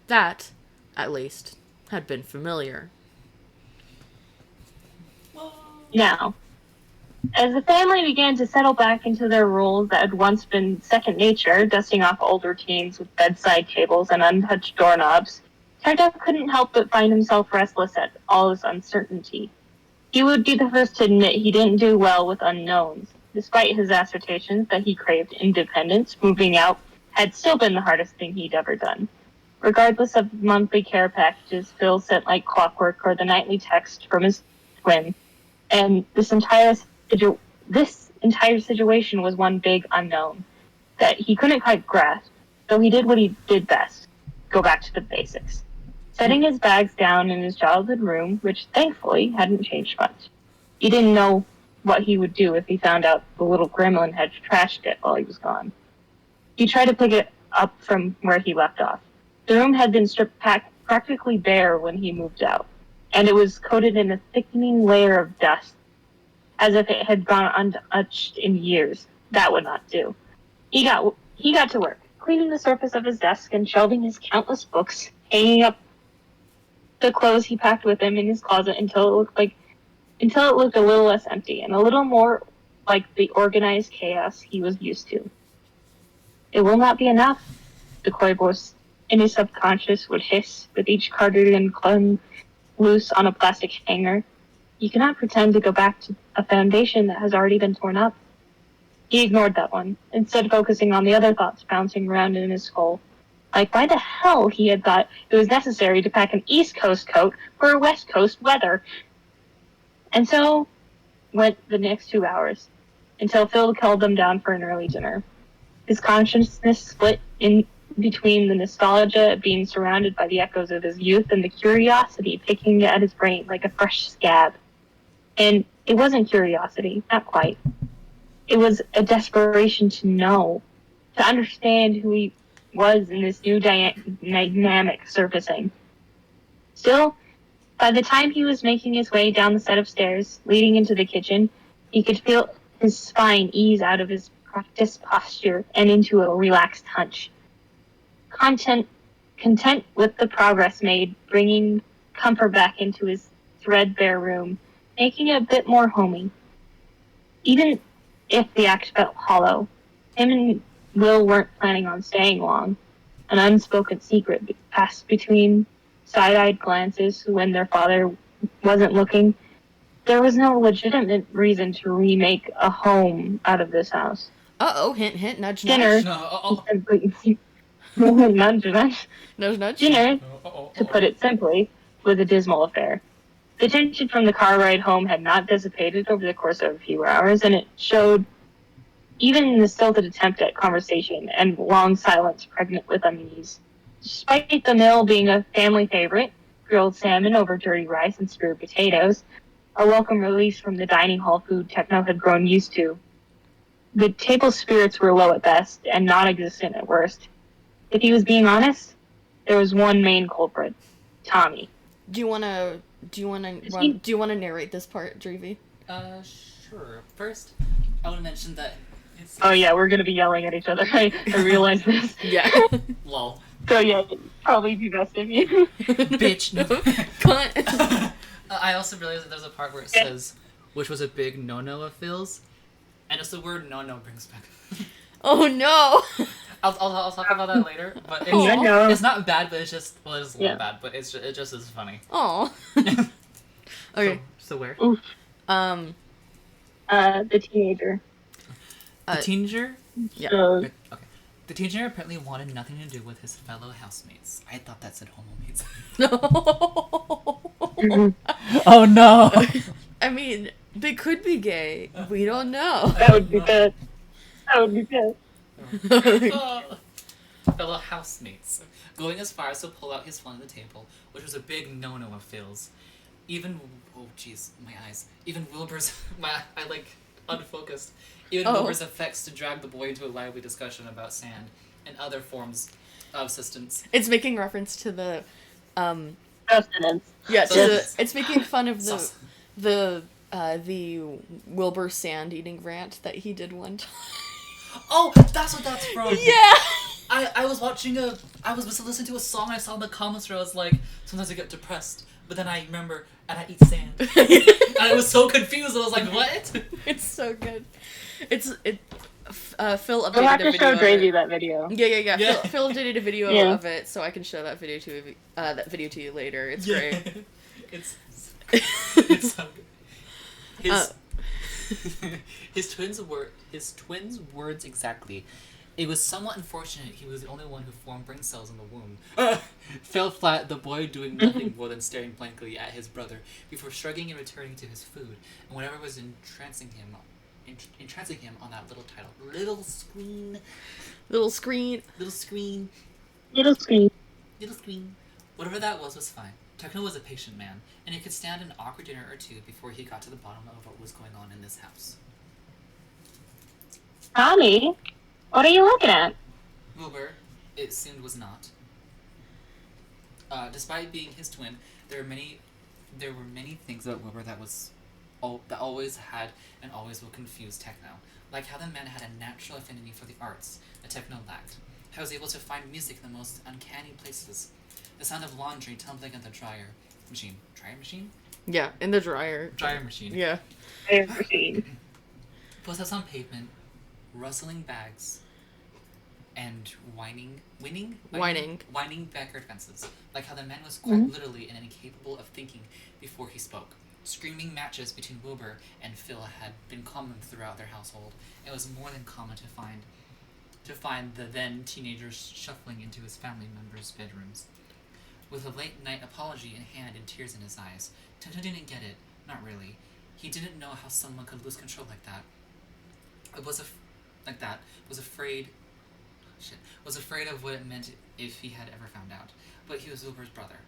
Speaker 1: That, at least, had been familiar.
Speaker 3: Now, as the family began to settle back into their roles that had once been second nature, dusting off older teens with bedside tables and untouched doorknobs, Techno couldn't help but find himself restless at all this uncertainty. He would be the first to admit he didn't do well with unknowns. Despite his assertions that he craved independence, moving out had still been the hardest thing he'd ever done. Regardless of monthly care packages Phil sent like clockwork or the nightly text from his twin, and this entire situation was one big unknown that he couldn't quite grasp, so he did what he did best, go back to the basics. Setting his bags down in his childhood room, which thankfully hadn't changed much. He didn't know what he would do if he found out the little gremlin had trashed it while he was gone. He tried to pick it up from where he left off. The room had been stripped practically bare when he moved out, and it was coated in a thickening layer of dust, as if it had gone untouched in years. That would not do. He got to work, cleaning the surface of his desk and shelving his countless books, hanging up the clothes he packed with him in his closet until it looked a little less empty and a little more like the organized chaos he was used to. It will not be enough, the coy voice in his subconscious would hiss with each cardigan clung loose on a plastic hanger. You cannot pretend to go back to a foundation that has already been torn up. He ignored that one, instead focusing on the other thoughts bouncing around in his skull. like why the hell he had thought it was necessary to pack an East Coast coat for West Coast weather. And so went the next 2 hours, until Phil called them down for an early dinner. His consciousness split in between the nostalgia of being surrounded by the echoes of his youth and the curiosity picking at his brain like a fresh scab. And it wasn't curiosity, not quite. It was a desperation to know, to understand who he was in this new dynamic surfacing. Still, by the time he was making his way down the set of stairs leading into the kitchen, he could feel his spine ease out of his practiced posture and into a relaxed hunch. Content with the progress made, bringing comfort back into his threadbare room, making it a bit more homey. Even if the act felt hollow, him and Will weren't planning on staying long. An unspoken secret passed between side-eyed glances when their father wasn't looking. There was no legitimate reason to remake a home out of this house.
Speaker 1: Uh-oh, hint, hint, nudge,
Speaker 3: Dinner.
Speaker 1: nudge.
Speaker 3: Nudge, nudge.
Speaker 1: Nudge, nudge.
Speaker 3: Dinner, to put it simply, was a dismal affair. The tension from the car ride home had not dissipated over the course of a few hours, and it showed even in the stilted attempt at conversation and long silence pregnant with unease. Despite the meal being a family favorite, grilled salmon over dirty rice and stewed potatoes, a welcome release from the dining hall food Techno had grown used to, the table spirits were low at best and non-existent at worst. If he was being honest, there was one main culprit, Tommy.
Speaker 1: Do you wanna narrate this part, Dreevy?
Speaker 2: Sure. First, I want to mention that.
Speaker 3: Oh yeah, we're gonna be yelling at each other. I realize this.
Speaker 1: Yeah.
Speaker 2: Lol.
Speaker 3: So yeah, it'd probably be best of you.
Speaker 2: Bitch. No.
Speaker 1: Cunt.
Speaker 2: I also realized that there's a part where it says, which was a big no-no of Phil's, and it's the word no-no brings back.
Speaker 1: Oh no.
Speaker 2: I'll talk about that later, but it's not bad, but it's just, well, it's a little bad, but it just is funny.
Speaker 1: Aw. Okay.
Speaker 2: So where?
Speaker 3: Oof. The teenager.
Speaker 2: The teenager?
Speaker 1: Yeah.
Speaker 2: Okay. The teenager apparently wanted nothing to do with his fellow housemates. I thought that said homomates.
Speaker 1: No.
Speaker 2: Oh no!
Speaker 1: I mean, they could be gay. We don't know.
Speaker 3: That would be good. That would be good.
Speaker 2: Fellow housemates. Going as far as to pull out his phone on the table, which was a big no-no of Phil's. Even, oh jeez, my eyes. Even Wilbur's, I like, unfocused. Even Wilbur's effects to drag the boy into a lively discussion about sand and other forms of substance.
Speaker 1: It's making reference to the,
Speaker 3: Sustenance.
Speaker 1: yeah, it's making fun of the Wilbur sand eating rant that he did one time.
Speaker 2: Oh, that's what that's from!
Speaker 1: Yeah!
Speaker 2: I was listening to a song I saw in the comments where I was like, sometimes I get depressed, but then I remember, and I eat sand. And I was so confused, I was like, what?
Speaker 1: It's so good. Phil updated
Speaker 3: We'll have to
Speaker 1: a video.
Speaker 3: show Gravy that video.
Speaker 1: Yeah. Phil updated a video
Speaker 3: Yeah.
Speaker 1: of it, so I can show that video to you later. It's great.
Speaker 2: It's so good. His twins' words exactly. It was somewhat unfortunate he was the only one who formed brain cells in the womb. Fell flat, the boy doing nothing more than staring blankly at his brother before shrugging and returning to his food and whatever was entrancing him on that little title. Little screen. Whatever that was fine. Techno was a patient man, and he could stand an awkward dinner or two before he got to the bottom of what was going on in this house.
Speaker 3: Tommy, what are you looking at?
Speaker 2: Wilbur, it seemed, was not. Despite being his twin, there were many things about Wilbur that always had and always will confuse Techno. Like how the man had a natural affinity for the arts that Techno lacked. How he was able to find music in the most uncanny places. The sound of laundry tumbling in the dryer machine. Dryer machine?
Speaker 1: Yeah, in the dryer.
Speaker 2: Dryer machine.
Speaker 1: Yeah.
Speaker 2: Footsteps on pavement, rustling bags, and whining backyard fences. Like how the man was quite literally and incapable of thinking before he spoke. Screaming matches between Wilbur and Phil had been common throughout their household. It was more than common to find to find the then teenager shuffling into his family members' bedrooms. With a late-night apology in hand and tears in his eyes, Techno didn't get it. Not really. He didn't know how someone could lose control like that. Was afraid of what it meant if he had ever found out. But he was Wilbur's brother.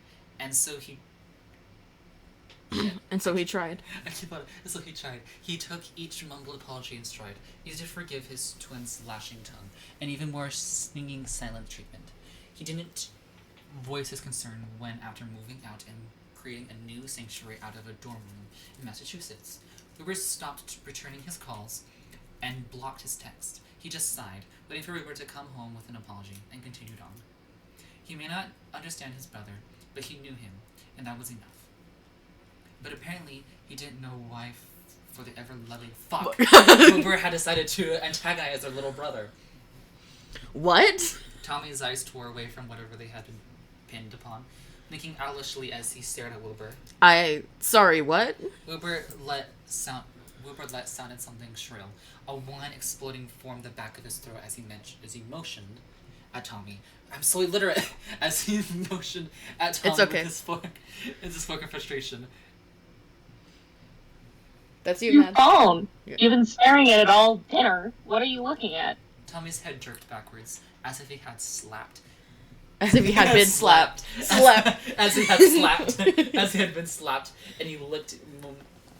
Speaker 2: And so he...
Speaker 1: And so he tried.
Speaker 2: So he tried. He took each mumbled apology in stride, easy to forgive his twin's lashing tongue, and even more stinging silent treatment. He didn't voice his concern when, after moving out and creating a new sanctuary out of a dorm room in Massachusetts, Wilbur stopped returning his calls and blocked his text. He just sighed, waiting for Wilbur to come home with an apology, and continued on. He may not understand his brother, but he knew him, and that was enough. But apparently, he didn't know why, for the ever-loving fuck, Wilbur had decided to antagonize their little brother.
Speaker 1: What?
Speaker 2: Tommy's eyes tore away from whatever they had been pinned upon, blinking owlishly as he stared at Wilbur.
Speaker 1: Sorry, what?
Speaker 2: Wilbur let sounded something shrill. A whine exploding formed the back of his throat as he motioned at Tommy. I'm so illiterate. As he motioned at Tommy
Speaker 1: it's okay.
Speaker 2: with his spoken frustration.
Speaker 1: That's you,
Speaker 3: Your
Speaker 1: man.
Speaker 3: phone.
Speaker 1: Yeah.
Speaker 3: You've been staring at it all dinner. What are you looking at?
Speaker 2: Tommy's head jerked backwards, as if he had slapped.
Speaker 1: As if he had been slapped.
Speaker 2: As he had slapped. As he had been slapped, and he looked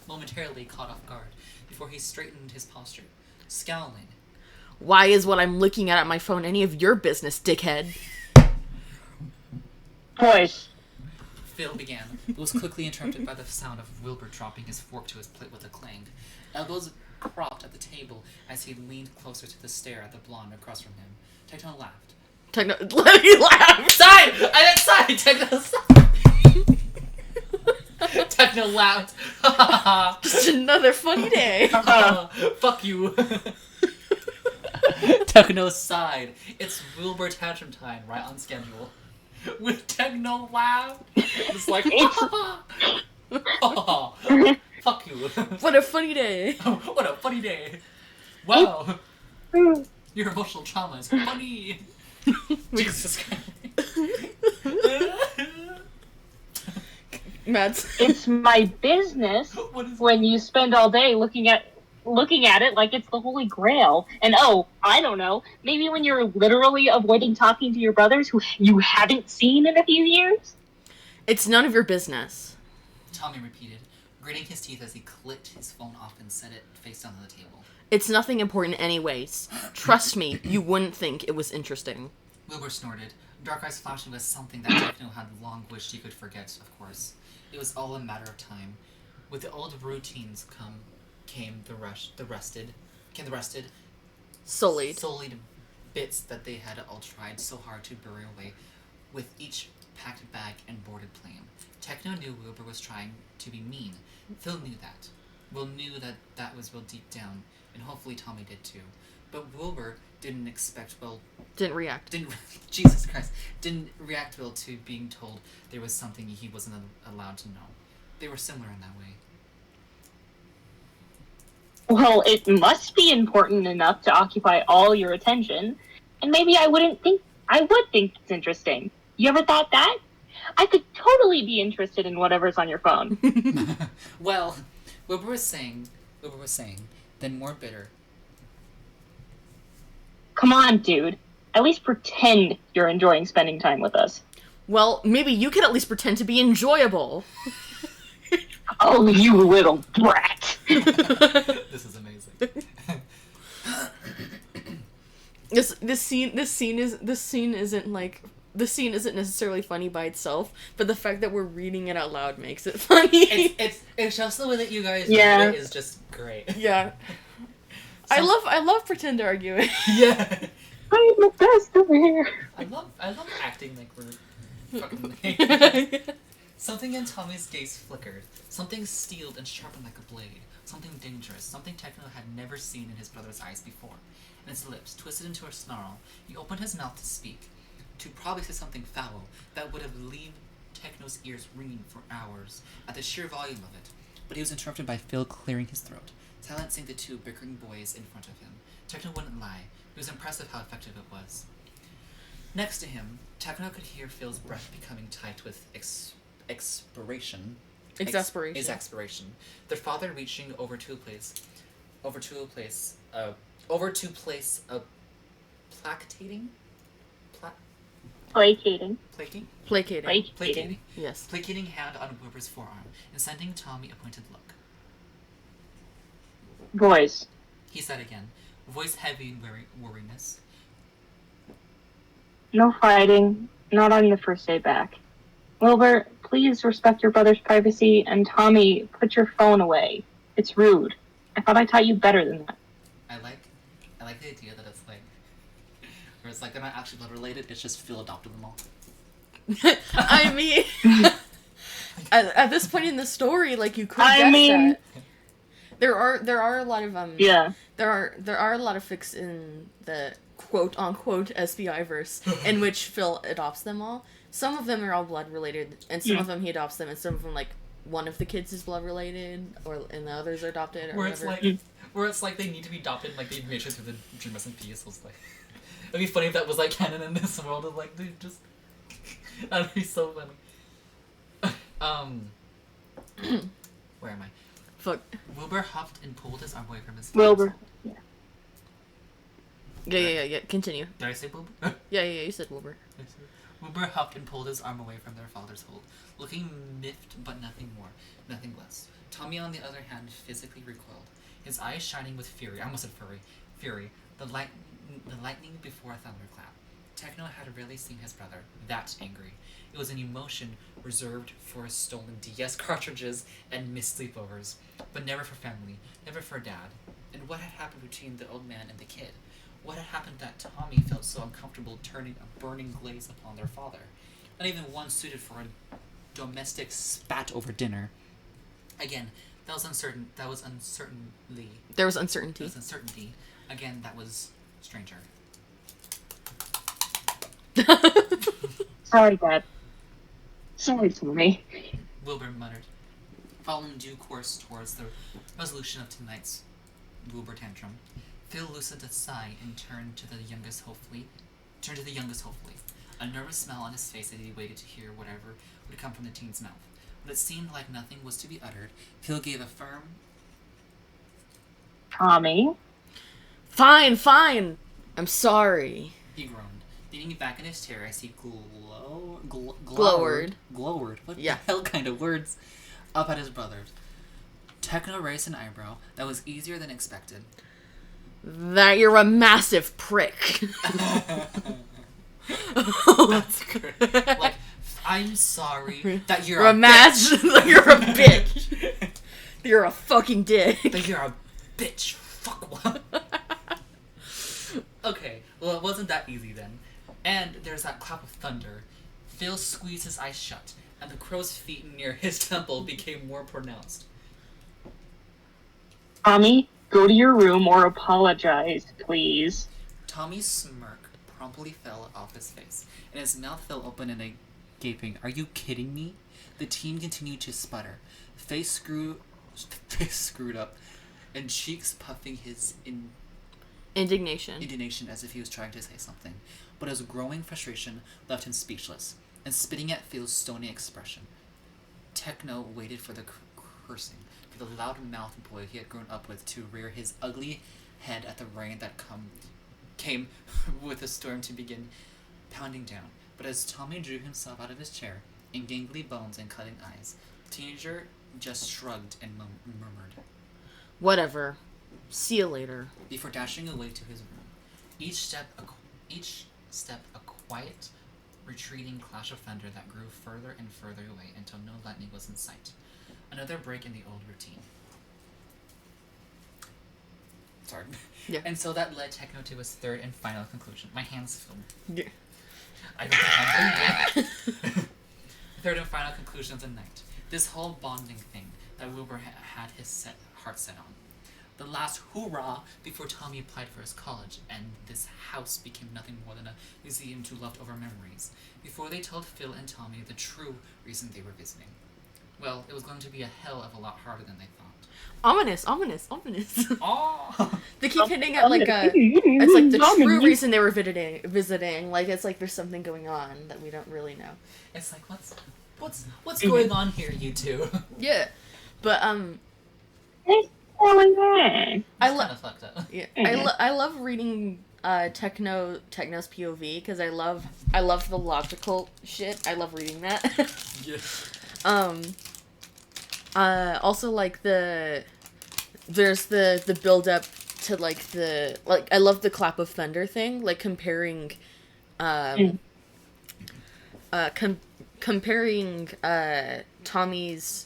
Speaker 2: momentarily caught off guard before he straightened his posture, scowling.
Speaker 1: Why is what I'm looking at my phone any of your business, dickhead?
Speaker 3: Boys.
Speaker 2: Phil began, but was quickly interrupted by the sound of Wilbur dropping his fork to his plate with a clang. Elbows propped at the table as he leaned closer to the stare at the blonde across from him. Techno laughed.
Speaker 1: Techno, let me laugh!
Speaker 2: Side! I meant side! Techno side! Techno laughed.
Speaker 1: Just another funny day.
Speaker 2: Fuck you. Techno sighed. It's Wilbur tantrum time, right on schedule. With Techno laugh, it's like, fuck you.
Speaker 1: What a funny day.
Speaker 2: What a funny day. Wow. Your emotional trauma is funny. Jesus Christ.
Speaker 1: Mads.
Speaker 3: It's my business when you spend all day looking at it like it's the Holy Grail. And I don't know, maybe when you're literally avoiding talking to your brothers who you haven't seen in a few years?
Speaker 1: It's none of your business.
Speaker 2: Tommy repeated, gritting his teeth as he clicked his phone off and set it face down on the table.
Speaker 1: It's nothing important anyways. Trust me, you wouldn't think it was interesting.
Speaker 2: Wilbur snorted, dark eyes flashing with something that Techno had long wished he could forget, of course. It was all a matter of time. With the old routines came the rested, sullied bits that they had all tried so hard to bury away with each packed bag and boarded plane. Techno knew Wilbur was trying to be mean. Phil knew that. Will knew that was Will deep down, and hopefully Tommy did too. But Wilbur didn't react well to being told there was something he wasn't allowed to know. They were similar in that way.
Speaker 3: Well, it must be important enough to occupy all your attention, and maybe I would think it's interesting. You ever thought that? I could totally be interested in whatever's on your phone.
Speaker 2: Well, Wilbur was saying, then more bitter.
Speaker 3: Come on, dude. At least pretend you're enjoying spending time with us.
Speaker 1: Well, maybe you could at least pretend to be enjoyable.
Speaker 3: Oh, you little brat.
Speaker 2: This is amazing.
Speaker 1: This scene isn't necessarily funny by itself, but the fact that we're reading it out loud makes it funny.
Speaker 2: It's just the way that you guys read it is just great.
Speaker 1: Yeah. I love pretend arguing.
Speaker 2: Yeah.
Speaker 3: I'm the best over here.
Speaker 2: I love acting like we're fucking Something in Tommy's gaze flickered. Something steeled and sharpened like a blade. Something dangerous. Something Techno had never seen in his brother's eyes before. And his lips twisted into a snarl. He opened his mouth to speak. To probably say something foul that would have left Techno's ears ringing for hours at the sheer volume of it. But he was interrupted by Phil clearing his throat. silencing the two bickering boys in front of him. Techno wouldn't lie. It was impressive how effective it was. Next to him, Techno could hear Phil's breath becoming tight with exasperation. Their father reaching over to place a placating.
Speaker 1: Yes.
Speaker 2: Placating hand on Wilbur's forearm and sending Tommy a pointed look.
Speaker 3: Boys,
Speaker 2: he said again, voice heavy in worriness.
Speaker 3: No fighting, not on your first day back. Wilbur, please respect your brother's privacy, and Tommy, put your phone away. It's rude. I thought I taught you better than that.
Speaker 2: I like the idea that it's like, where it's like they're not actually blood related, it's just Phil adopted them all.
Speaker 1: I mean, at this point in the story, like, you could guess that. There are a lot of there are a lot of fics in the quote unquote SBI verse in which Phil adopts them all. Some of them are all blood related, and some of them he adopts them, and some of them, like, one of the kids is blood related, and the others are adopted, or
Speaker 2: where it's like they need to be adopted, like they made sure through the Dream SMP, so it's like it'd be funny if that was like canon in this world of like dude just that'd be so funny. Where am I?
Speaker 1: Fuck.
Speaker 2: Wilbur huffed and pulled his arm away from his face.
Speaker 3: Wilbur.
Speaker 2: Yeah.
Speaker 1: Continue.
Speaker 2: Did I say Wilbur?
Speaker 1: Yeah, you said Wilbur.
Speaker 2: Wilbur huffed and pulled his arm away from their father's hold, looking miffed but nothing more, nothing less. Tommy, on the other hand, physically recoiled, his eyes shining with fury. I almost said fury. The lightning before a thunderclap. Techno had rarely seen his brother that angry. It was an emotion reserved for stolen DS cartridges and missed sleepovers, but never for family, never for Dad. And what had happened between the old man and the kid? What had happened that Tommy felt so uncomfortable turning a burning glaze upon their father? Not even one suited for a domestic spat over dinner. Again, there was uncertainty.
Speaker 1: There was uncertainty.
Speaker 2: Again, that was stranger.
Speaker 3: Sorry, Dad. Sorry for me.
Speaker 2: Wilbur muttered, following due course towards the resolution of tonight's Wilbur tantrum. Phil loosened a sigh and turned to the youngest hopefully. A nervous smile on his face as he waited to hear whatever would come from the teen's mouth. When it seemed like nothing was to be uttered, Phil gave a firm...
Speaker 3: Tommy?
Speaker 1: Fine. I'm sorry.
Speaker 2: He groaned, leaning back in his chair as he
Speaker 1: glowered.
Speaker 2: What the hell kind of words? Up at his brothers. Techno raised an eyebrow that was easier than expected.
Speaker 1: That you're a massive prick.
Speaker 2: That's great. Like, I'm sorry that you're
Speaker 1: a bitch. You're a bitch. You're a fucking dick.
Speaker 2: That you're a bitch. Fuck what? Okay, well, it wasn't that easy then. And there's that clap of thunder. Phil squeezed his eyes shut, and the crow's feet near his temple became more pronounced.
Speaker 3: Tommy, go to your room or apologize, please.
Speaker 2: Tommy's smirk promptly fell off his face, and his mouth fell open in a gaping, "Are you kidding me?" The teen continued to sputter, face screwed up, and cheeks puffing his indignation as if he was trying to say something. But his growing frustration left him speechless, and spitting at Phil's stony expression. Techno waited for the cursing, for the loud-mouthed boy he had grown up with to rear his ugly head at the rain that came with the storm to begin pounding down. But as Tommy drew himself out of his chair, in gangly bones and cutting eyes, the teenager just shrugged and murmured,
Speaker 1: "Whatever. See you later,"
Speaker 2: before dashing away to his room. Each step a quiet, retreating clash of thunder that grew further and further away until no lightning was in sight. Another break in the old routine. Sorry.
Speaker 1: Yeah.
Speaker 2: And so that led Techno to his third and final conclusion. My hands filled.
Speaker 1: Yeah.
Speaker 2: I don't think third and final conclusion of the night. This whole bonding thing that Wilbur had his heart set on. The last hoorah before Tommy applied for his college, and this house became nothing more than a museum to leftover memories. Before they told Phil and Tommy the true reason they were visiting. Well, it was going to be a hell of a lot harder than they thought.
Speaker 1: Ominous.
Speaker 2: Oh.
Speaker 1: They keep hinting at like it's like the true reason they were visiting. Like it's like there's something going on that we don't really know.
Speaker 2: It's like what's going on here, you two?
Speaker 1: Yeah, but
Speaker 3: What's going on?
Speaker 1: I love. Yeah, I love reading Techno's POV because I love the logical shit. I love reading that.
Speaker 2: Yeah.
Speaker 1: Also like there's the build up to like I love the clap of thunder thing, like comparing comparing Tommy's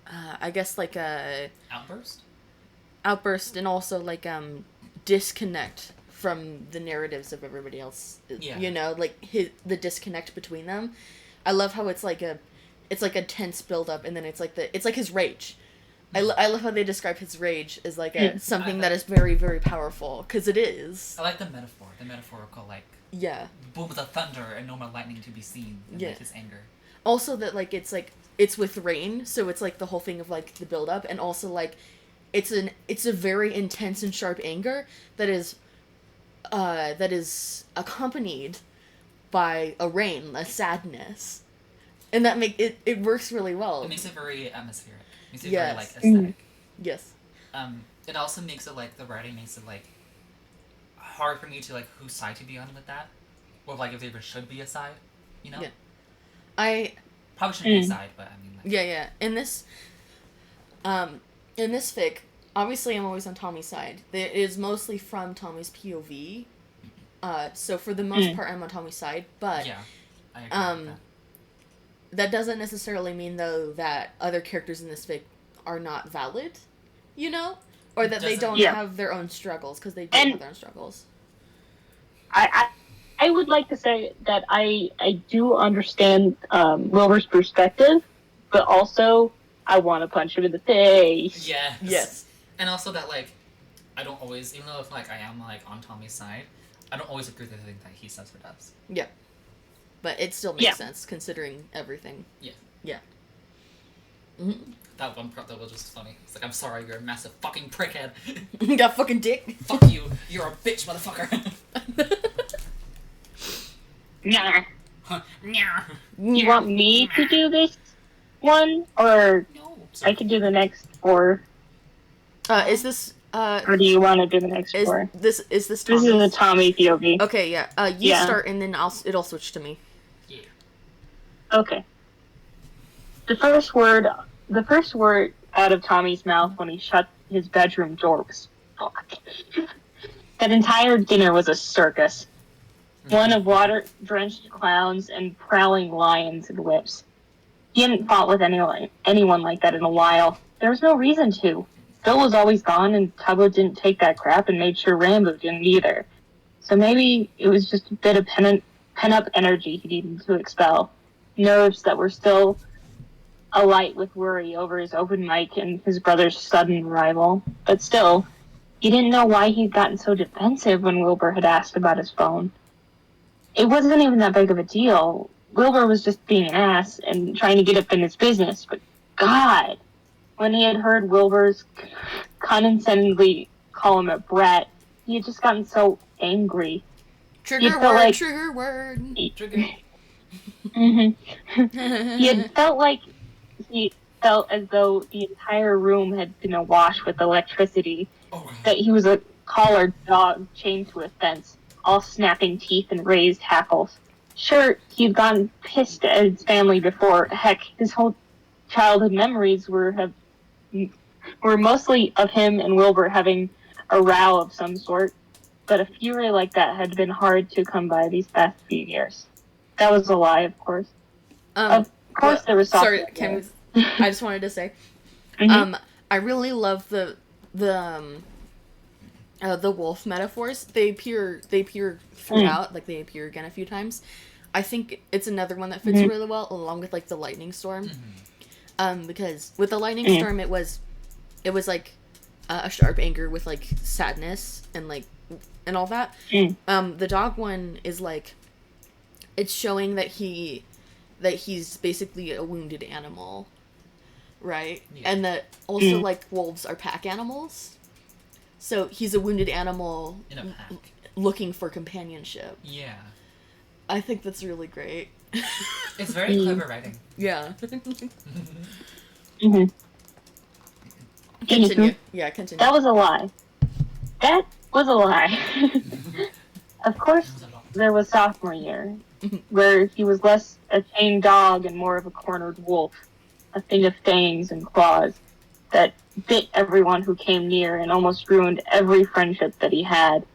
Speaker 1: I guess like a outburst and also like disconnect from the narratives of everybody else.
Speaker 2: Yeah.
Speaker 1: You know, like the disconnect between them. I love how it's like a tense build up and then it's like his rage. I love how they describe his rage as like something that is very, very powerful, because it is.
Speaker 2: I like the metaphorical, like, boom of the thunder and no more lightning to be seen, and like his anger.
Speaker 1: Also that like it's with rain, so it's like the whole thing of like the build up, and also like it's a very intense and sharp anger that is accompanied by a rain, a sadness, and that it works really well.
Speaker 2: It makes it very atmospheric. Makes it very like aesthetic.
Speaker 1: Yes.
Speaker 2: It also makes it like the writing makes it like hard for me to like whose side to be on with that, or like if there even should be a side, you know.
Speaker 1: Yeah. I
Speaker 2: probably shouldn't be a side, but I mean. Like,
Speaker 1: yeah. In this fic, obviously I'm always on Tommy's side. It is mostly from Tommy's POV. So for the most part I'm on Tommy's side, but
Speaker 2: yeah, I agree with that.
Speaker 1: That doesn't necessarily mean, though, that other characters in this fic are not valid, you know? Or that they don't have their own struggles, because they do have their own struggles.
Speaker 3: I would like to say that I do understand Wilbur's perspective, but also I want to punch him in the face.
Speaker 2: Yes. And also that, like, I don't always, even though if, like, I am, like, on Tommy's side, I don't always agree with everything that he says or does.
Speaker 1: Yeah. But it still makes sense, considering everything.
Speaker 2: Yeah.
Speaker 1: Yeah. Mm-hmm.
Speaker 2: That one part that was just funny. It's like, I'm sorry, you're a massive fucking prickhead.
Speaker 1: You got fucking dick.
Speaker 2: Fuck you. You're a bitch, motherfucker.
Speaker 3: Nah.
Speaker 2: Nah.
Speaker 3: You want me to do this one? Or
Speaker 2: No.
Speaker 3: I can do the next 4?
Speaker 1: Is this...
Speaker 3: or do you want to do the next 4?
Speaker 1: Is this Tommy's?
Speaker 3: This is a Tommy POV.
Speaker 1: Okay, yeah. You start, and then it'll switch to me.
Speaker 2: Yeah.
Speaker 3: Okay. The first word out of Tommy's mouth when he shut his bedroom door was fuck. That entire dinner was a circus. One of water-drenched clowns and prowling lions and whips. He hadn't fought with anyone like that in a while. There was no reason to. Phil was always gone, and Tubbo didn't take that crap and made sure Rambo didn't either. So maybe it was just a bit of pent-up energy he needed to expel. Nerves that were still alight with worry over his open mic and his brother's sudden arrival. But still, he didn't know why he'd gotten so defensive when Wilbur had asked about his phone. It wasn't even that big of a deal. Wilbur was just being an ass and trying to get up in his business, but God... When he had heard Wilbur's condescendingly call him a brat, he had just gotten so angry.
Speaker 1: Trigger word.
Speaker 3: Mm-hmm. He felt as though the entire room had been awash with electricity, that he was a collared dog chained to a fence, all snapping teeth and raised hackles. Sure, he'd gotten pissed at his family before. Heck, his whole childhood memories were mostly of him and Wilbur having a row of some sort, but a fury like that had been hard to come by these past few years. That was a lie, of course. There was
Speaker 1: sorry, I just wanted to say, I really love the wolf metaphors. They appear throughout, like they appear again a few times. I think it's another one that fits really well, along with like the lightning storm. Because with the lightning storm, it was like a sharp anger with like sadness and like and all that. The dog one is like it's showing that he's basically a wounded animal, right?
Speaker 2: Yeah.
Speaker 1: And that also, like, wolves are pack animals. So he's a wounded animal
Speaker 2: In a pack.
Speaker 1: looking for companionship.
Speaker 2: Yeah.
Speaker 1: I think that's really great.
Speaker 2: It's very clever writing.
Speaker 1: Yeah.
Speaker 3: Mm-hmm.
Speaker 1: Continue. Yeah, continue.
Speaker 3: That was a lie. That was a lie. Of course, there was sophomore year, where he was less a chained dog and more of a cornered wolf, a thing of fangs and claws that bit everyone who came near and almost ruined every friendship that he had.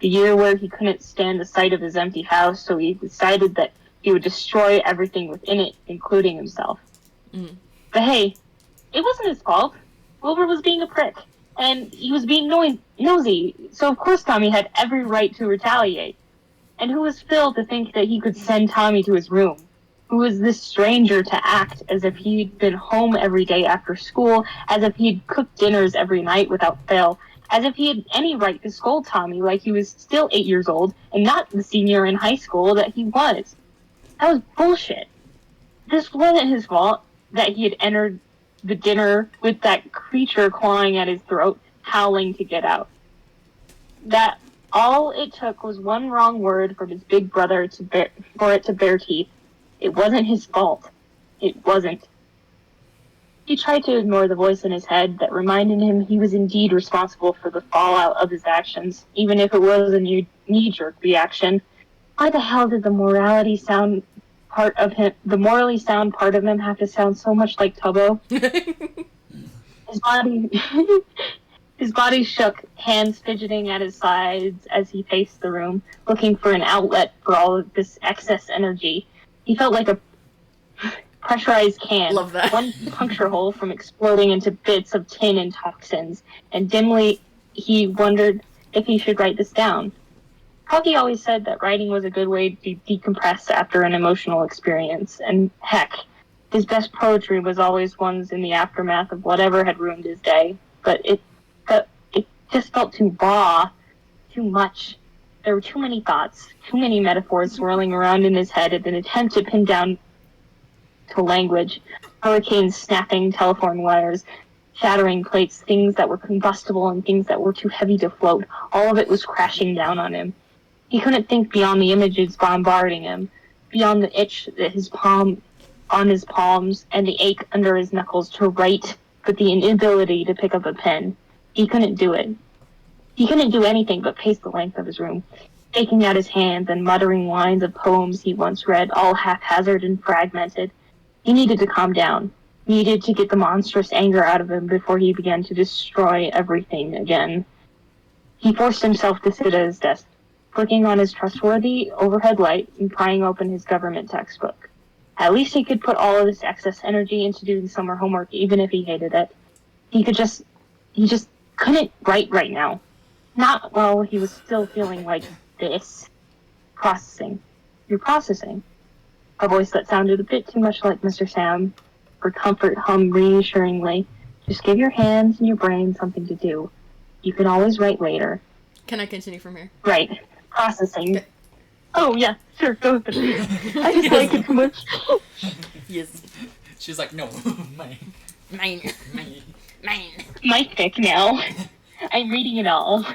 Speaker 3: The year where he couldn't stand the sight of his empty house, so he decided that he would destroy everything within it, including himself.
Speaker 1: Mm.
Speaker 3: But hey, it wasn't his fault. Wilbur was being a prick, and he was being nosy, so of course Tommy had every right to retaliate. And who was Phil to think that he could send Tommy to his room? Who was this stranger to act as if he'd been home every day after school, as if he'd cooked dinners every night without fail, as if he had any right to scold Tommy like he was still 8 years old and not the senior in high school that he was? That was bullshit. This wasn't his fault that he had entered the dinner with that creature clawing at his throat, howling to get out. That all it took was one wrong word from his big brother for it to bear teeth. It wasn't his fault. It wasn't. He tried to ignore the voice in his head that reminded him he was indeed responsible for the fallout of his actions, even if it was a knee-jerk reaction. Why the hell did the morally sound part of him have to sound so much like Tubbo? His body shook, hands fidgeting at his sides as he paced the room, looking for an outlet for all of this excess energy. He felt like a pressurized can,
Speaker 1: Love that.
Speaker 3: one puncture hole from exploding into bits of tin and toxins, and dimly he wondered if he should write this down. Huggy always said that writing was a good way to decompress after an emotional experience, and heck, his best poetry was always ones in the aftermath of whatever had ruined his day, but it just felt too raw, too much. There were too many thoughts, too many metaphors swirling around in his head in an attempt to pin down to language. Hurricanes snapping telephone wires, shattering plates, things that were combustible and things that were too heavy to float. All of it was crashing down on him. He couldn't think beyond the images bombarding him, beyond the itch that on his palms and the ache under his knuckles to write, but the inability to pick up a pen. He couldn't do it. He couldn't do anything but pace the length of his room, taking out his hands and muttering lines of poems he once read, all haphazard and fragmented. He needed to calm down, needed to get the monstrous anger out of him before he began to destroy everything again. He forced himself to sit at his desk, flicking on his trustworthy overhead light and prying open his government textbook. At least he could put all of this excess energy into doing summer homework, even if he hated it. He just couldn't write right now. Not while he was still feeling like this. Processing. You're processing. A voice that sounded a bit too much like Mr. Sam. For comfort hummed reassuringly. Just give your hands and your brain something to do. You can always write later.
Speaker 1: Can I continue from here?
Speaker 3: Right. Processing.
Speaker 1: Okay.
Speaker 3: Oh, yeah. Sure, go ahead. I just like it too much.
Speaker 1: Yes.
Speaker 2: She's like, no, mine.
Speaker 1: Mine. Mine.
Speaker 3: My pick now. I'm reading it all.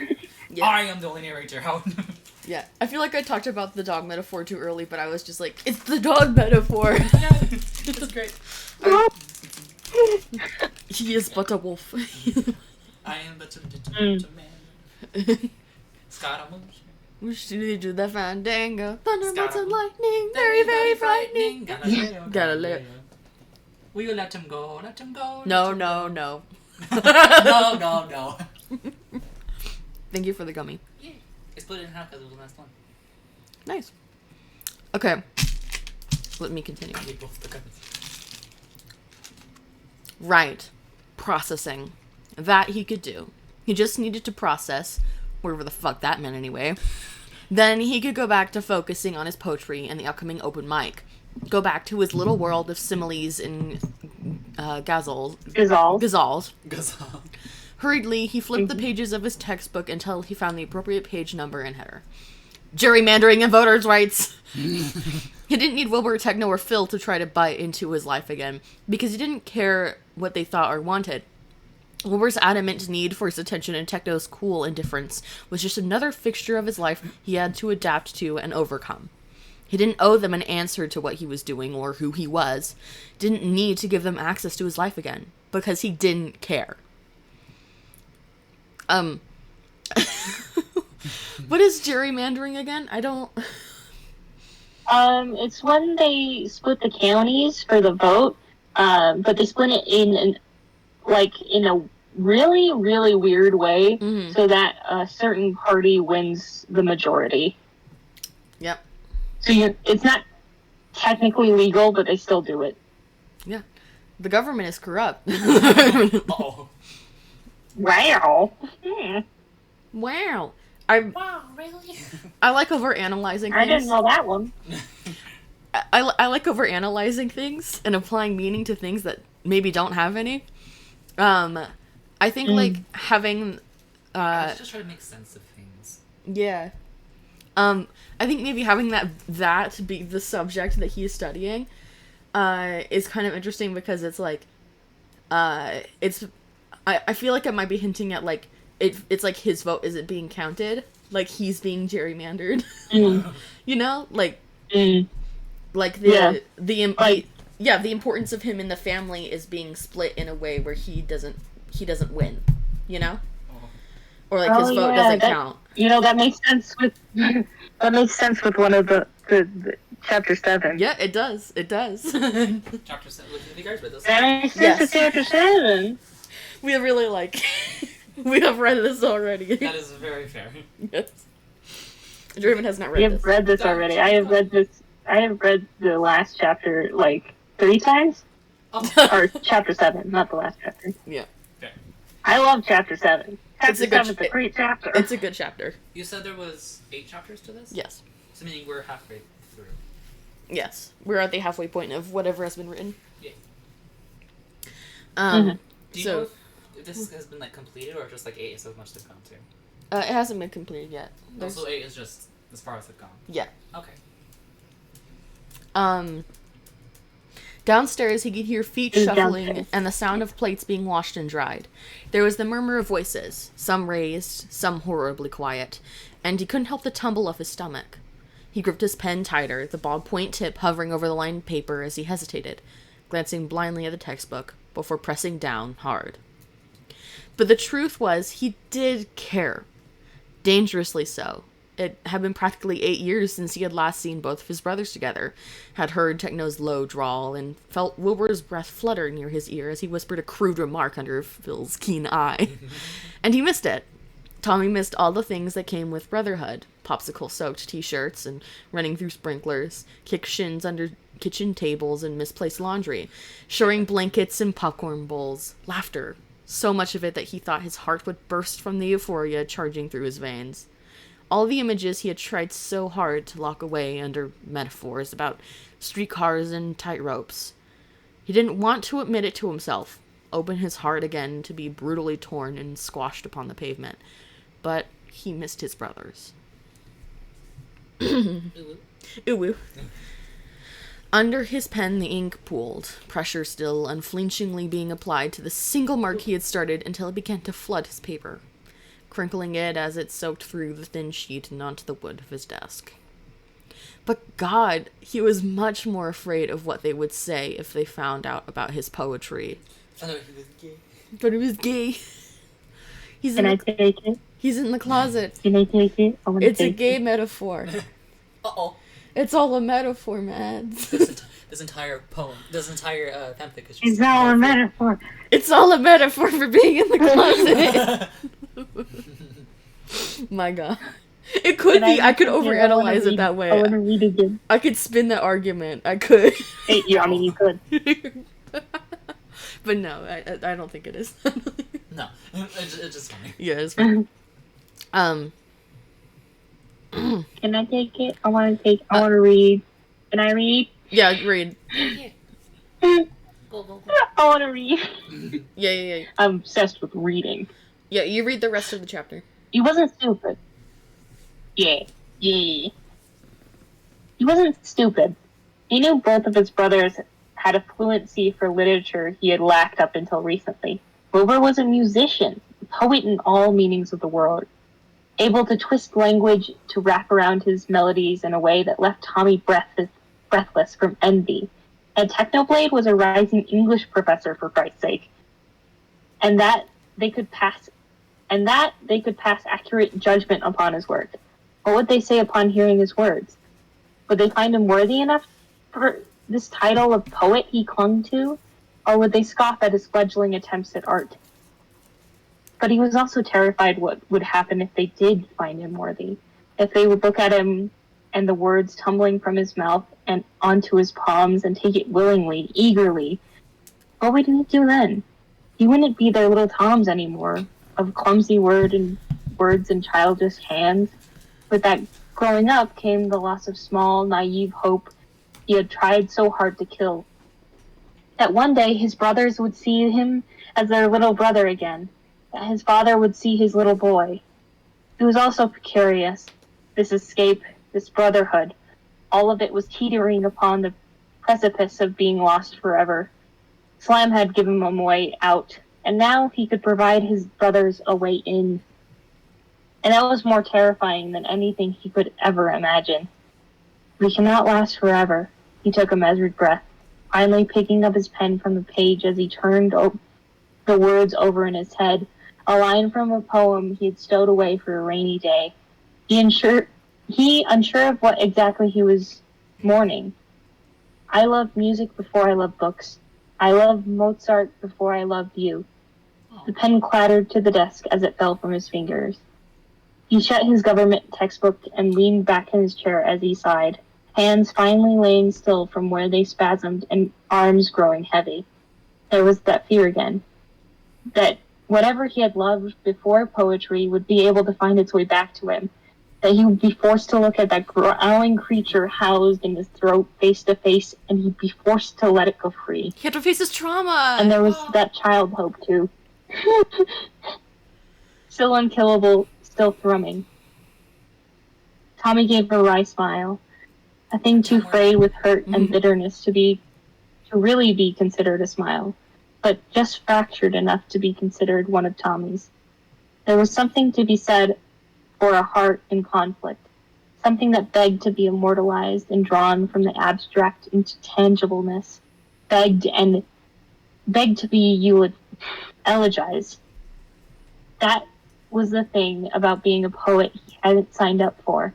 Speaker 1: Yeah.
Speaker 2: I am the only narrator. How?
Speaker 1: Yeah. I feel like I talked about the dog metaphor too early, but I was just like, it's the dog metaphor.
Speaker 2: Yeah, it's great.
Speaker 1: He is but a wolf.
Speaker 2: I am but a man. Scaramouche.
Speaker 1: Wish to do the fandango. Thunderbolts and
Speaker 2: Scaramouche.
Speaker 1: lightning. Very, very frightening.
Speaker 2: Galileo.
Speaker 1: Galileo.
Speaker 2: Will you let him go? Let him go.
Speaker 1: No,
Speaker 2: let him
Speaker 1: no,
Speaker 2: go.
Speaker 1: no.
Speaker 2: No.
Speaker 1: Thank you for the gummy.
Speaker 2: Yeah. I split it in half because it was the last one.
Speaker 1: Nice. Okay. Let me continue.
Speaker 2: We both took it.
Speaker 1: Right. Processing. That he could do. He just needed to process, whatever the fuck that meant anyway. Then he could go back to focusing on his poetry and the upcoming open mic. Go back to his little world of similes and gazelles.
Speaker 3: Gazals.
Speaker 2: Gazal.
Speaker 1: Hurriedly, he flipped the pages of his textbook until he found the appropriate page number and header. gerrymandering and voters' rights. He didn't need Wilbur, Techno, or Phil to try to bite into his life again, because he didn't care what they thought or wanted. Wilbur's adamant need for his attention and Techno's cool indifference was just another fixture of his life he had to adapt to and overcome. He didn't owe them an answer to what he was doing or who he was. Didn't need to give them access to his life again, because he didn't care. What is gerrymandering again? I don't...
Speaker 3: It's when they split the counties for the vote, but they split it in a really, really weird way, so that a certain party wins the majority.
Speaker 1: Yep.
Speaker 3: So it's not technically legal, but they still do it.
Speaker 1: Yeah. The government is corrupt.
Speaker 2: Oh.
Speaker 3: Wow.
Speaker 1: Wow.
Speaker 2: Wow, really?
Speaker 1: I like overanalyzing things.
Speaker 3: I didn't know that one.
Speaker 1: I like overanalyzing things and applying meaning to things that maybe don't have any. I think like having
Speaker 2: I was just trying to make sense of things.
Speaker 1: yeah. I think maybe having that be the subject that he is studying is kind of interesting, because it's like it's I feel like it might be hinting at like it's like his vote isn't being counted, like he's being gerrymandered. You know, like like the the importance of him in the family is being split in a way where he doesn't win, you know, or like his vote doesn't count.
Speaker 3: You know, that makes sense with one of the chapter 7.
Speaker 1: Yeah, it does.
Speaker 2: Chapter 7. Have you guys read this?
Speaker 3: That makes sense with chapter 7.
Speaker 1: We really like we have read this already.
Speaker 2: That is very fair.
Speaker 1: Yes. Draven has not read
Speaker 3: We
Speaker 1: this.
Speaker 3: have read this already. I have read the last chapter like 3 times.
Speaker 2: Oh.
Speaker 3: Or chapter 7, not the last chapter.
Speaker 1: Yeah.
Speaker 2: Fair.
Speaker 3: I love chapter 7.
Speaker 1: It's a
Speaker 3: Chapter
Speaker 1: good
Speaker 3: 7's a great chapter.
Speaker 1: It's a good chapter.
Speaker 2: You said there was 8 chapters to this?
Speaker 1: Yes.
Speaker 2: So meaning we're halfway through.
Speaker 1: Yes. We're at the halfway point of whatever has been written.
Speaker 2: Yeah. Do you
Speaker 1: So
Speaker 2: know if this has been like completed, or just like 8 is so much they've gone to?
Speaker 1: it hasn't been completed yet.
Speaker 2: Also 8 is just as far as they've gone.
Speaker 1: Yeah.
Speaker 2: Okay.
Speaker 1: Downstairs, he could hear feet shuffling and the sound of plates being washed and dried. There was the murmur of voices, some raised, some horribly quiet, and he couldn't help the tumble of his stomach. He gripped his pen tighter, the ballpoint tip hovering over the lined paper as he hesitated, glancing blindly at the textbook before pressing down hard. But the truth was, he did care. Dangerously so. It had been practically 8 years since he had last seen both of his brothers together, had heard Techno's low drawl, and felt Wilbur's breath flutter near his ear as he whispered a crude remark under Phil's keen eye. And he missed it. Tommy missed all the things that came with brotherhood. Popsicle-soaked t-shirts and running through sprinklers, kick shins under kitchen tables and misplaced laundry, shoring blankets and popcorn bowls, laughter. So much of it that he thought his heart would burst from the euphoria charging through his veins. All the images he had tried so hard to lock away under metaphors about streetcars and tightropes. He didn't want to admit it to himself, open his heart again to be brutally torn and squashed upon the pavement. But he missed his brothers. Ooh. Under his pen, the ink pooled, pressure still unflinchingly being applied to the single mark he had started until it began to flood his paper, crinkling it as it soaked through the thin sheet and onto the wood of his desk. But God, he was much more afraid of what they would say if they found out about his poetry.
Speaker 2: I thought he was gay.
Speaker 1: But he was gay.
Speaker 3: Can I take it?
Speaker 1: He's in the closet.
Speaker 3: Can I take it?
Speaker 1: It's a gay metaphor.
Speaker 2: Uh-oh.
Speaker 1: It's all a metaphor, man.
Speaker 2: This entire poem, this entire fanfic is just...
Speaker 3: It's all a metaphor.
Speaker 1: It's all a metaphor for being in the closet. My God. It could be. I could overanalyze it that way.
Speaker 3: I want to read again.
Speaker 1: I could spin that argument. I could.
Speaker 3: Yeah, I mean, you could.
Speaker 1: But no, I don't think it is.
Speaker 2: No, it's just funny.
Speaker 1: Yeah, it's funny.
Speaker 3: Can I take it? I want to read. Can I read?
Speaker 1: Yeah, read.
Speaker 2: Go.
Speaker 3: I want to read.
Speaker 1: Yeah.
Speaker 3: I'm obsessed with reading.
Speaker 1: Yeah, you read the rest of the chapter.
Speaker 3: He wasn't stupid. Yeah. He wasn't stupid. He knew both of his brothers had a fluency for literature he had lacked up until recently. Wilbur was a musician, a poet in all meanings of the word, able to twist language to wrap around his melodies in a way that left Tommy breathless from envy. And Technoblade was a rising English professor, for Christ's sake. And that they could pass accurate judgment upon his work. What would they say upon hearing his words? Would they find him worthy enough for this title of poet he clung to? Or would they scoff at his fledgling attempts at art? But he was also terrified what would happen if they did find him worthy. If they would look at him and the words tumbling from his mouth and onto his palms and take it willingly, eagerly, what would he do then? He wouldn't be their little Toms anymore, of clumsy words and childish hands. With that growing up came the loss of small, naive hope he had tried so hard to kill. That one day his brothers would see him as their little brother again, that his father would see his little boy. It was also precarious, this escape, this brotherhood. All of it was teetering upon the precipice of being lost forever. Slam had given him a way out, and now he could provide his brothers a way in. And that was more terrifying than anything he could ever imagine. We cannot last forever. He took a measured breath, finally picking up his pen from the page as he turned the words over in his head, a line from a poem he had stowed away for a rainy day. He unsure of what exactly he was mourning. I loved music before I loved books. I loved Mozart before I loved you. The pen clattered to the desk as it fell from his fingers. He shut his government textbook and leaned back in his chair as he sighed, hands finally laying still from where they spasmed and arms growing heavy. There was that fear again, that whatever he had loved before poetry would be able to find its way back to him, that he would be forced to look at that growling creature housed in his throat face to face, and he'd be forced to let it go free.
Speaker 1: He had to face his trauma!
Speaker 3: And there was that child hope, too. Still unkillable, still thrumming. Tommy gave a wry smile, a thing too frayed with hurt and bitterness to really be considered a smile, but just fractured enough to be considered one of Tommy's. There was something to be said for a heart in conflict, something that begged to be immortalized and drawn from the abstract into tangibleness, begged to be eulogized. That was the thing about being a poet he hadn't signed up for.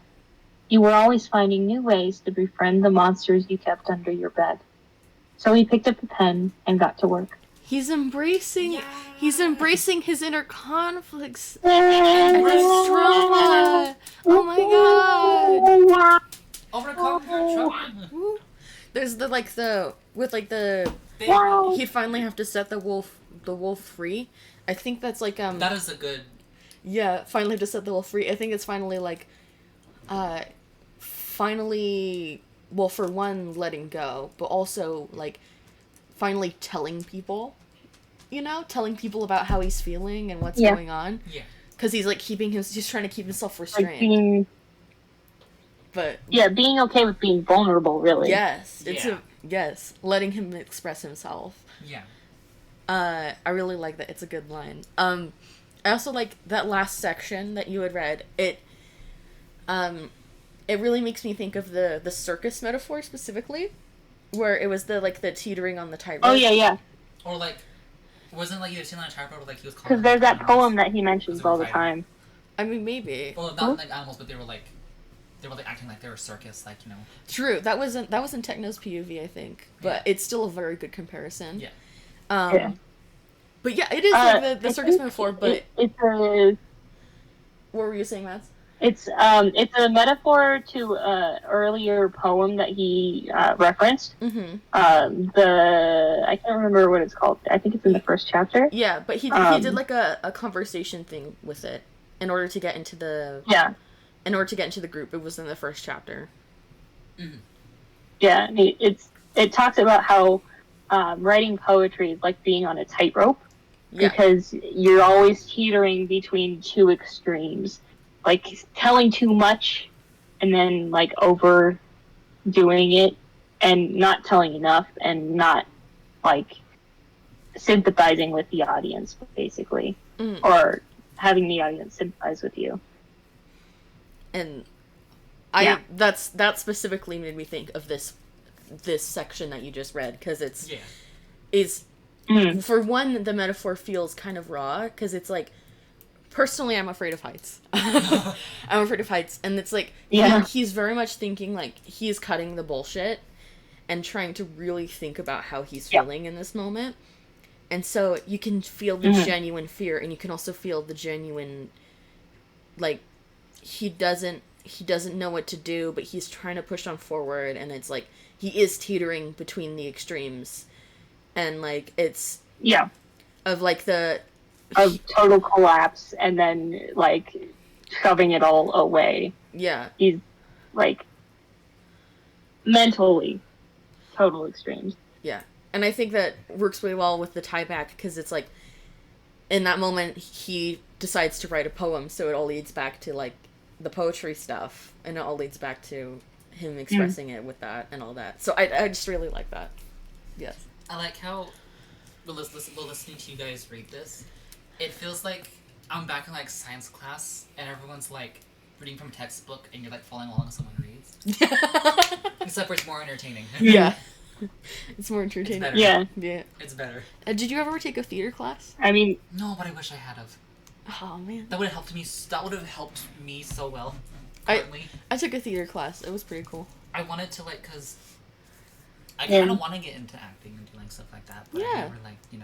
Speaker 3: You were always finding new ways to befriend the monsters you kept under your bed. So he picked up a pen and got to work.
Speaker 1: He's embracing his inner conflicts and his trauma. Oh my god. There's he'd finally have to set the wolf free. I think that's like
Speaker 2: that is a good.
Speaker 1: Yeah, finally to set the wolf free. I think it's finally well, for one, letting go, but also finally telling people about how he's feeling and what's going on.
Speaker 2: Yeah.
Speaker 1: Because he's he's trying to keep himself restrained.
Speaker 3: Being okay with being vulnerable, really.
Speaker 1: Yes. Yes. Letting him express himself.
Speaker 2: Yeah.
Speaker 1: I really like that. It's a good line. I also like that last section that you had read. It really makes me think of the circus metaphor specifically, where it was the teetering on the tightrope.
Speaker 3: Oh yeah.
Speaker 2: Or wasn't he was sitting on a tightrope, or he was.
Speaker 3: Because there's that poem that he mentions all the time.
Speaker 1: I mean, maybe.
Speaker 2: Well, not animals, but they were acting like they were circus,
Speaker 1: True. That wasn't Techno's POV, I think, but it's still a very good comparison.
Speaker 2: Yeah.
Speaker 1: But yeah, it is the circus metaphor. But
Speaker 3: it's a.
Speaker 1: What were you saying, Matt?
Speaker 3: It's a metaphor to an earlier poem that he referenced.
Speaker 1: Mm-hmm.
Speaker 3: I can't remember what it's called. I think it's in the first chapter.
Speaker 1: Yeah, but he did a conversation thing with it in order to get into the group. It was in the first chapter.
Speaker 2: Mm-hmm.
Speaker 3: Yeah, it talks about how writing poetry is like being on a tightrope, because you're always teetering between two extremes. Like telling too much and then like overdoing it and not telling enough and not like sympathizing with the audience, basically, or having the audience sympathize with you.
Speaker 1: And that specifically made me think of this section that you just read, because is for one, the metaphor feels kind of raw, because it's like, personally, I'm afraid of heights. I'm afraid of heights, and it's like he's very much thinking like he's cutting the bullshit and trying to really think about how he's feeling in this moment. And so you can feel the genuine fear, and you can also feel the genuine, like, he doesn't know what to do, but he's trying to push on forward, and it's like he is teetering between the extremes, and like it's of like of
Speaker 3: total collapse and then like shoving it all away. He's like mentally total extremes.
Speaker 1: And I think that works really well with the tie back, because it's like in that moment he decides to write a poem, so it all leads back to like the poetry stuff, and it all leads back to him expressing it with that and all that. So I just really like that. Yes.
Speaker 2: I like how listening to you guys read this, it feels like I'm back in like science class and everyone's like reading from a textbook and you're like following along as someone reads. Except for it's more entertaining.
Speaker 1: It's more entertaining.
Speaker 2: It's
Speaker 1: Yeah.
Speaker 2: It's better.
Speaker 1: Did you ever take a theater class?
Speaker 3: I mean,
Speaker 2: no, but I wish I had of.
Speaker 1: Oh man.
Speaker 2: That would have helped me so well. Currently.
Speaker 1: I took a theater class. It was pretty cool.
Speaker 2: I wanted to like, cause I kind of want to get into acting and doing stuff like that, but I never like, and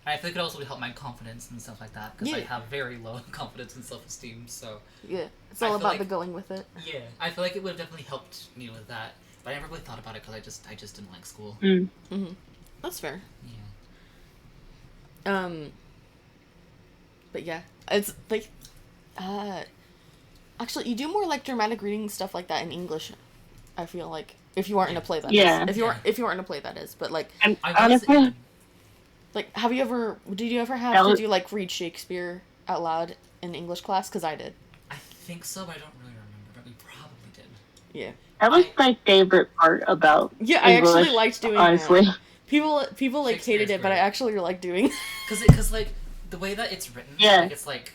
Speaker 2: I feel like it also would help my confidence and stuff like that, because I have very low confidence and self-esteem, so.
Speaker 1: Yeah, it's all about the going with it.
Speaker 2: Yeah, I feel like it would have definitely helped me with that, but I never really thought about it because I just didn't like school.
Speaker 1: That's fair.
Speaker 2: Yeah.
Speaker 1: But yeah, it's like, actually, you do more like dramatic reading stuff like that in English, I feel like, if you aren't in a play that is. If you aren't in a play that is, but like,
Speaker 3: honestly,
Speaker 1: like, did you ever have to like read Shakespeare out loud in English class? Because I did.
Speaker 2: I think so, but I don't really remember, but we probably did.
Speaker 1: Yeah.
Speaker 3: That was my favorite part about
Speaker 1: English, I actually liked doing
Speaker 3: honestly.
Speaker 1: that. People like hated it, but I actually like doing.
Speaker 2: Because like the way that it's written, like, it's like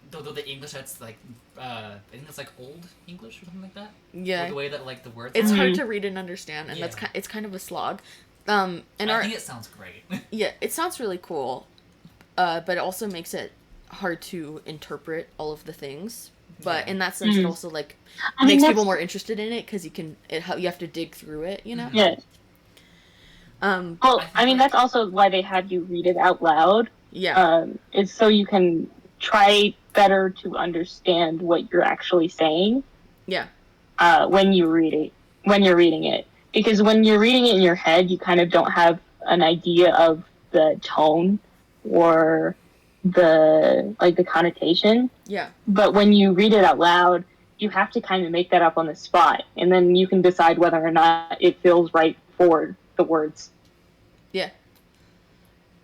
Speaker 2: the English that's like I think it's like Old English or something like that.
Speaker 1: Yeah.
Speaker 2: Or the way that like the words.
Speaker 1: It's hard to read and understand, and it's kind of a slog. And
Speaker 2: I think it sounds great.
Speaker 1: Yeah, it sounds really cool, but it also makes it hard to interpret all of the things. But in that sense, it also like makes people more interested in it, because you have to dig through it,
Speaker 3: Yeah. Well, I mean, that's also why they have you read it out loud.
Speaker 1: Yeah.
Speaker 3: It's so you can try better to understand what you're actually saying.
Speaker 1: Yeah.
Speaker 3: When you're reading it. Because when you're reading it in your head, you kind of don't have an idea of the tone or the connotation.
Speaker 1: Yeah.
Speaker 3: But when you read it out loud, you have to kind of make that up on the spot, and then you can decide whether or not it feels right for the words.
Speaker 1: Yeah.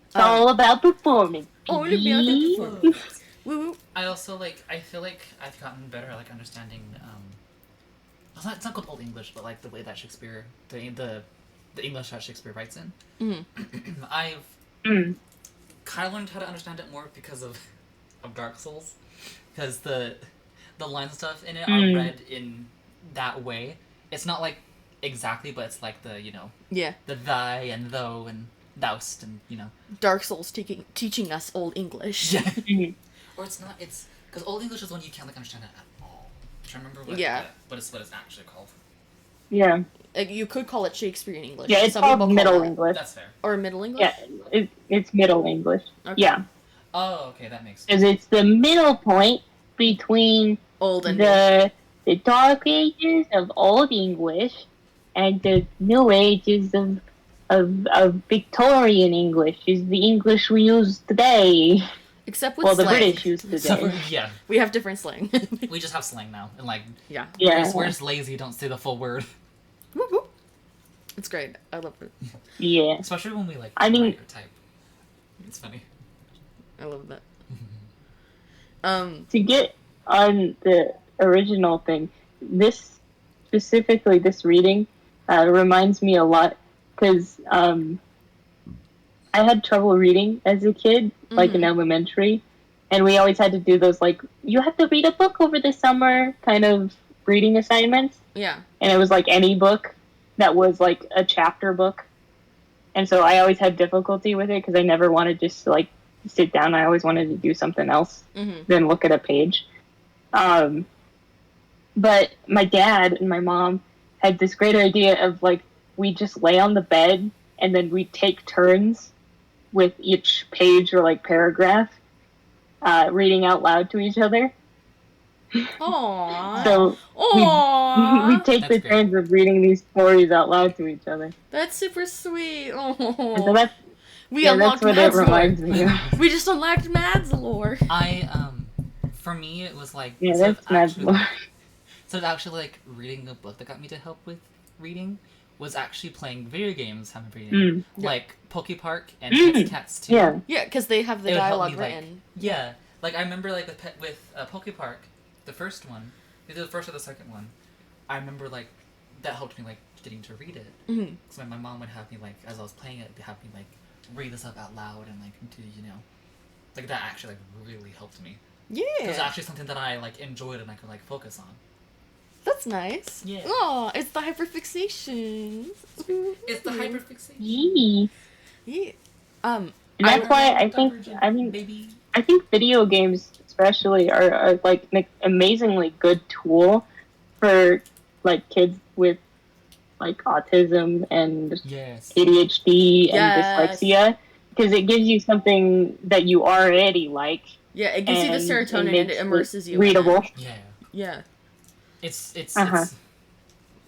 Speaker 3: It's all about performing.
Speaker 1: All about the performance. Woo.
Speaker 2: I also I feel like I've gotten better at like understanding it's not called Old English, but like the way that Shakespeare, the English that Shakespeare writes in. I've kind of learned how to understand it more because of Dark Souls, because the lines and stuff in it are read in that way. It's not like exactly, but it's like the the thy and thou and thou'st and
Speaker 1: Dark Souls teaching us Old English.
Speaker 2: Yeah. Or it's not. It's because Old English is one you can't like understand it at all. I remember what it's actually called.
Speaker 3: Yeah.
Speaker 1: You could call it Shakespearean English.
Speaker 3: Yeah, it's called Middle English.
Speaker 2: That's fair.
Speaker 1: Or Middle English?
Speaker 3: Yeah, it's Middle English. Okay. Yeah.
Speaker 2: Oh, okay, that makes sense.
Speaker 3: Because it's the middle point between
Speaker 1: Old and
Speaker 3: the Dark Ages of Old English and the New Ages of Victorian English, is the English we use today.
Speaker 1: Except with slang.
Speaker 3: The British use today.
Speaker 2: So, yeah.
Speaker 1: We have different slang.
Speaker 2: We just have slang now. And
Speaker 3: yeah.
Speaker 2: We're just lazy, don't say the full word.
Speaker 1: Whoop, whoop. It's great. I love it.
Speaker 3: Yeah.
Speaker 2: Especially when we write or type. It's funny.
Speaker 1: I love that.
Speaker 3: To get on the original thing, this specifically this reading reminds me a lot because I had trouble reading as a kid, like in elementary, and we always had to do those like you have to read a book over the summer kind of reading assignments.
Speaker 1: Yeah.
Speaker 3: And it was like any book that was like a chapter book, and so I always had difficulty with it because I never wanted just to like sit down. I always wanted to do something else than look at a page. But my dad and my mom had this great idea of like we just lay on the bed and then we take turns with each page or like paragraph reading out loud to each other.
Speaker 1: Aww.
Speaker 3: So we take
Speaker 2: That's
Speaker 3: the
Speaker 2: great.
Speaker 3: turns of reading these stories out loud to each other.
Speaker 1: That's super sweet.
Speaker 3: And so
Speaker 1: Oh.
Speaker 3: that's
Speaker 1: Unlocked
Speaker 3: what it
Speaker 1: Mads
Speaker 3: reminds
Speaker 1: lore.
Speaker 3: me of.
Speaker 1: We just unlocked Mads lore.
Speaker 2: For me, it was like
Speaker 3: Yeah,
Speaker 2: instead
Speaker 3: that's
Speaker 2: of
Speaker 3: Mads
Speaker 2: actually,
Speaker 3: lore.
Speaker 2: instead of actually like reading a book that got me to help with reading, was actually playing video games. Having reading like Poke Park and Pets Cats too.
Speaker 3: Yeah.
Speaker 1: Yeah, because they have the
Speaker 2: It would help
Speaker 1: dialogue
Speaker 2: me, like-
Speaker 1: written.
Speaker 2: Yeah, like I remember like with Poke Park, the first one, either the first or the second one. I remember like that helped me like getting to read it.
Speaker 1: Mm-hmm.
Speaker 2: So my mom would have me like as I was playing it, have me like read this up out loud and like to like that actually like really helped me.
Speaker 1: Yeah.
Speaker 2: It was actually something that I like enjoyed and I could like focus on.
Speaker 1: That's nice.
Speaker 2: Yeah.
Speaker 1: Oh, it's the hyperfixation.
Speaker 2: It's the hyperfixation.
Speaker 3: Yee.
Speaker 1: Yeah.
Speaker 3: And that's why I think
Speaker 2: Maybe.
Speaker 3: I think video games especially are like an amazingly good tool for like kids with like autism and
Speaker 2: Yes.
Speaker 3: ADHD and
Speaker 1: Yes.
Speaker 3: dyslexia because it gives you something that you already like.
Speaker 1: Yeah, it gives you the
Speaker 3: And
Speaker 1: serotonin and
Speaker 3: makes
Speaker 1: it immerses you
Speaker 3: readable.
Speaker 1: in it.
Speaker 2: Yeah.
Speaker 1: Yeah.
Speaker 2: It's
Speaker 3: Uh-huh.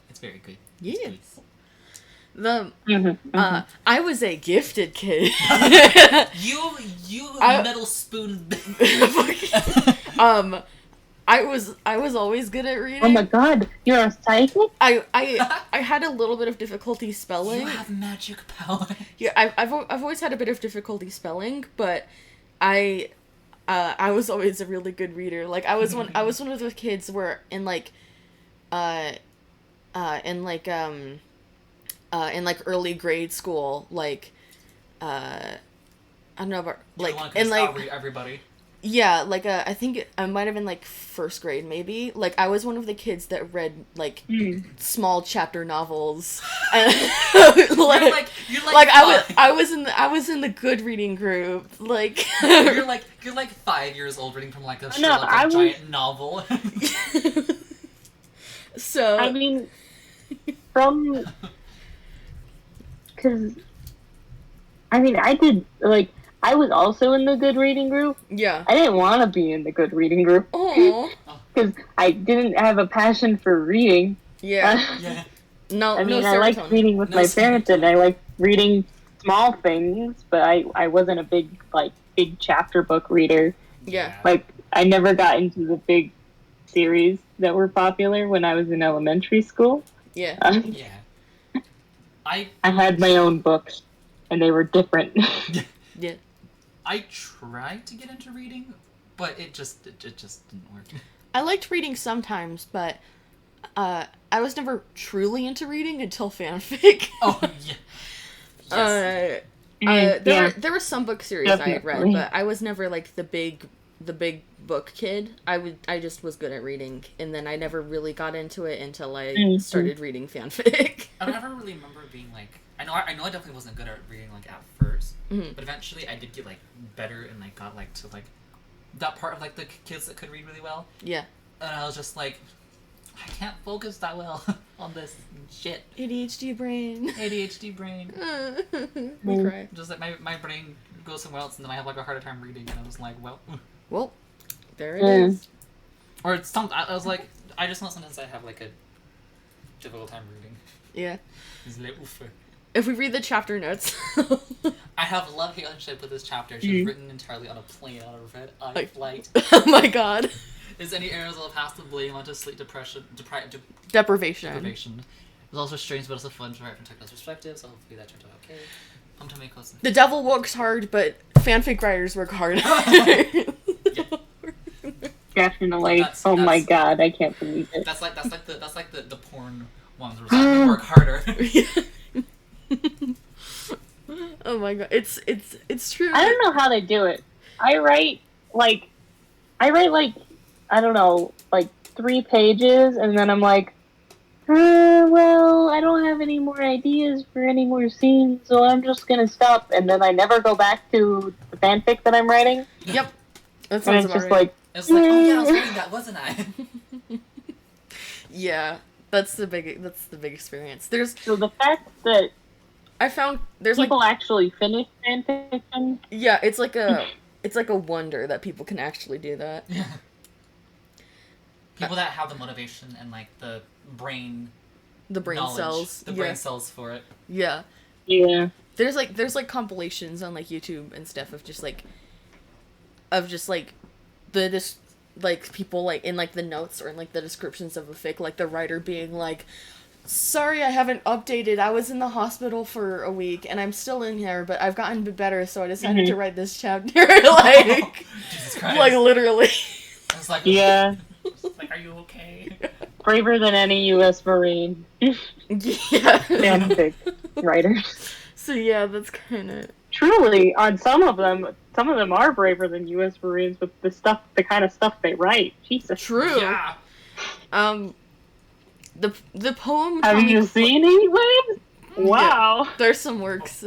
Speaker 2: it's very good.
Speaker 1: Yeah.
Speaker 2: It's
Speaker 1: The
Speaker 3: Mm-hmm,
Speaker 1: I was a gifted kid.
Speaker 2: good. You
Speaker 1: I-
Speaker 2: metal spoon.
Speaker 1: I was always good at reading.
Speaker 3: Oh my god, you're a psychic?
Speaker 1: I had a little bit of difficulty spelling.
Speaker 2: You have magic power.
Speaker 1: Yeah, I've always had a bit of difficulty spelling, but I was always a really good reader. Like I was one of the kids where in early grade school, like I don't know about like
Speaker 2: and
Speaker 1: in like
Speaker 2: read everybody.
Speaker 1: yeah, like I think I might have been like first grade maybe. Like I was one of the kids that read like small chapter novels. And,
Speaker 2: You're like
Speaker 1: I was in the good reading group. Like
Speaker 2: you're like 5 years old reading from like a
Speaker 3: No, I was-
Speaker 2: giant novel.
Speaker 1: so
Speaker 3: I mean, from... Because, I mean, I was also in the good reading group.
Speaker 1: yeah.
Speaker 3: I didn't want to be in the good reading group
Speaker 1: Oh
Speaker 3: because I didn't have a passion for reading.
Speaker 1: yeah.
Speaker 2: Yeah.
Speaker 1: No,
Speaker 3: I mean,
Speaker 1: no
Speaker 3: I liked
Speaker 1: serotonin.
Speaker 3: reading with
Speaker 2: No
Speaker 3: my parents,
Speaker 2: serotonin.
Speaker 3: and I liked reading small things, but I wasn't a big chapter book reader.
Speaker 1: Yeah.
Speaker 3: Like, I never got into the big series that were popular when I was in elementary school.
Speaker 1: Yeah.
Speaker 2: Yeah. I
Speaker 3: I had my own books, and they were different.
Speaker 1: Yeah.
Speaker 2: I tried to get into reading, but it just didn't work.
Speaker 1: I liked reading sometimes, but I was never truly into reading until fanfic.
Speaker 2: Oh yeah. Yes.
Speaker 1: There were some book series I had read,
Speaker 3: Definitely.
Speaker 1: but I was never like the big book kid. I just was good at reading, and then I never really got into it until I started reading fanfic.
Speaker 2: I never really remember being like. I know I definitely wasn't good at reading like at first,
Speaker 1: Mhm.
Speaker 2: but eventually I did get like better and like got like to like that part of like the kids that could read really well,
Speaker 1: Yeah.
Speaker 2: and I was just like, I can't focus that well on this shit.
Speaker 1: ADHD brain.
Speaker 2: ADHD brain.
Speaker 1: We cry.
Speaker 2: Just like my brain goes somewhere else, and then I have like a harder time reading, and I was like, well,
Speaker 1: Well, there it is.
Speaker 2: or it's something. I was like, I just know sometimes I have like a difficult time reading.
Speaker 1: Yeah.
Speaker 2: It's like, oof.
Speaker 1: If we read the chapter notes.
Speaker 2: I have love hate relationship with this chapter. She's written entirely on a plane on a red eye flight.
Speaker 1: Oh my god.
Speaker 2: Is any areas of the past to blame onto sleep deprivation?
Speaker 1: Deprivation.
Speaker 2: It's also strange, but also fun to write from Techno's perspective, so hopefully that turned out okay. I'm to make close.
Speaker 1: The devil works hard, but fanfic writers work hard.
Speaker 3: Definitely.
Speaker 2: That's-
Speaker 3: Oh my
Speaker 2: that's-
Speaker 3: god, I can't believe it.
Speaker 2: That's like the porn ones work harder.
Speaker 1: Oh my god, it's true.
Speaker 3: I don't know how they do it. I write like I don't know, like 3 pages, and then I'm like, well, I don't have any more ideas for any more scenes, so I'm just gonna stop, and then I never go back to the fanfic that I'm writing.
Speaker 1: Yep. That
Speaker 3: And
Speaker 1: sounds
Speaker 3: it's
Speaker 1: about
Speaker 3: just
Speaker 1: right.
Speaker 3: like,
Speaker 2: It's like, oh yeah, I was reading that, wasn't I?
Speaker 1: Yeah, that's the big experience.
Speaker 3: so the fact that
Speaker 1: I found there's
Speaker 3: people actually finish fanfiction.
Speaker 1: Yeah, it's like a wonder that people can actually do that.
Speaker 2: Yeah. People that have the motivation and like the brain knowledge,
Speaker 1: cells.
Speaker 2: the brain cells for it.
Speaker 1: Yeah.
Speaker 3: Yeah.
Speaker 1: There's compilations on like YouTube and stuff of just like the like people like in like the notes or in like the descriptions of a fic, like the writer being like, sorry I haven't updated, I was in the hospital for a week and I'm still in here, but I've gotten better, so I decided to write this chapter. Like
Speaker 2: Jesus Christ.
Speaker 1: like literally.
Speaker 2: It's like,
Speaker 3: Yeah.
Speaker 2: like, are you okay?
Speaker 3: Braver than any U.S. Marine.
Speaker 1: Yeah.
Speaker 3: Fanfic writers.
Speaker 1: So yeah, that's kind of
Speaker 3: Truly, on some of them are braver than U.S. Marines with the kind of stuff they write. Jesus.
Speaker 1: true.
Speaker 2: Yeah.
Speaker 1: The poem.
Speaker 3: Have you seen Heatwaves? Wow.
Speaker 1: Yeah, there's some works.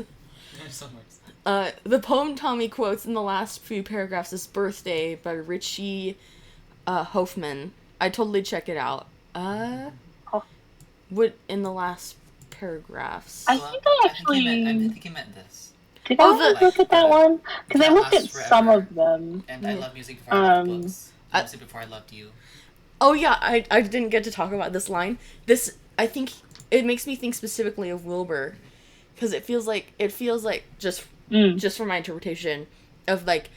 Speaker 2: There's some words.
Speaker 1: The poem Tommy quotes in the last few paragraphs is "Birthday" by Richie Hoffman. I totally check it out. What in the last paragraphs?
Speaker 3: I think I actually...
Speaker 2: I think he meant this.
Speaker 3: Did I look at that one? Because I looked at
Speaker 2: Forever.
Speaker 3: some of them.
Speaker 2: And I love music before I loved books. I loved it before I loved you.
Speaker 1: Oh yeah, I didn't get to talk about this line. This, I think it makes me think specifically of Wilbur, because it feels like just from my interpretation of like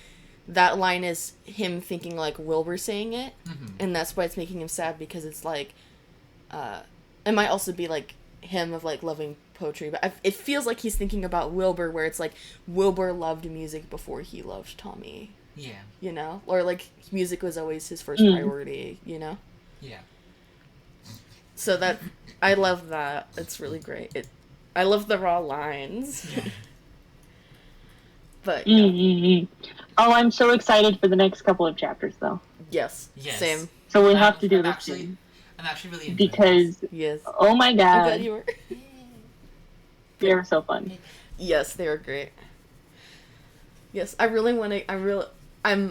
Speaker 1: that line is him thinking like Wilbur saying it, and that's why it's making him sad, because it's like it might also be like him of like loving poetry, but it feels like he's thinking about Wilbur, where it's like Wilbur loved music before he loved Tommy.
Speaker 2: Yeah.
Speaker 1: You know? Or like music was always his first priority, you know?
Speaker 2: Yeah.
Speaker 1: So that I love that. It's really great. I love the raw lines.
Speaker 2: Yeah.
Speaker 1: But yeah.
Speaker 3: Oh, I'm so excited for the next couple of chapters though.
Speaker 1: Yes. Same.
Speaker 3: So we have to do this
Speaker 2: soon. I'm actually really enjoying
Speaker 3: because
Speaker 2: this.
Speaker 1: Yes.
Speaker 3: Oh my god.
Speaker 1: I'm glad you were.
Speaker 3: They were so fun.
Speaker 1: Yes, they were great. Yes, I really want to.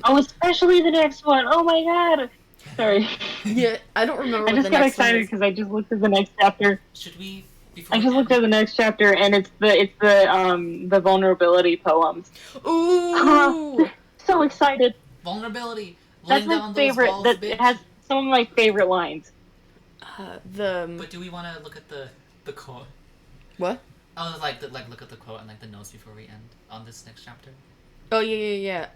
Speaker 3: Oh, especially the next one. Oh my god. Sorry.
Speaker 1: Yeah, I don't remember.
Speaker 3: I just got excited because I just looked at the next chapter.
Speaker 2: Should we?
Speaker 3: I just looked at the next chapter, and it's the vulnerability poems.
Speaker 1: Ooh.
Speaker 3: So excited.
Speaker 2: Vulnerability.
Speaker 3: That's my favorite. It has some of my favorite lines.
Speaker 2: But do we want to look at the quote?
Speaker 1: What?
Speaker 2: I was like look at the quote and like the notes before we end on this next chapter.
Speaker 1: Oh yeah.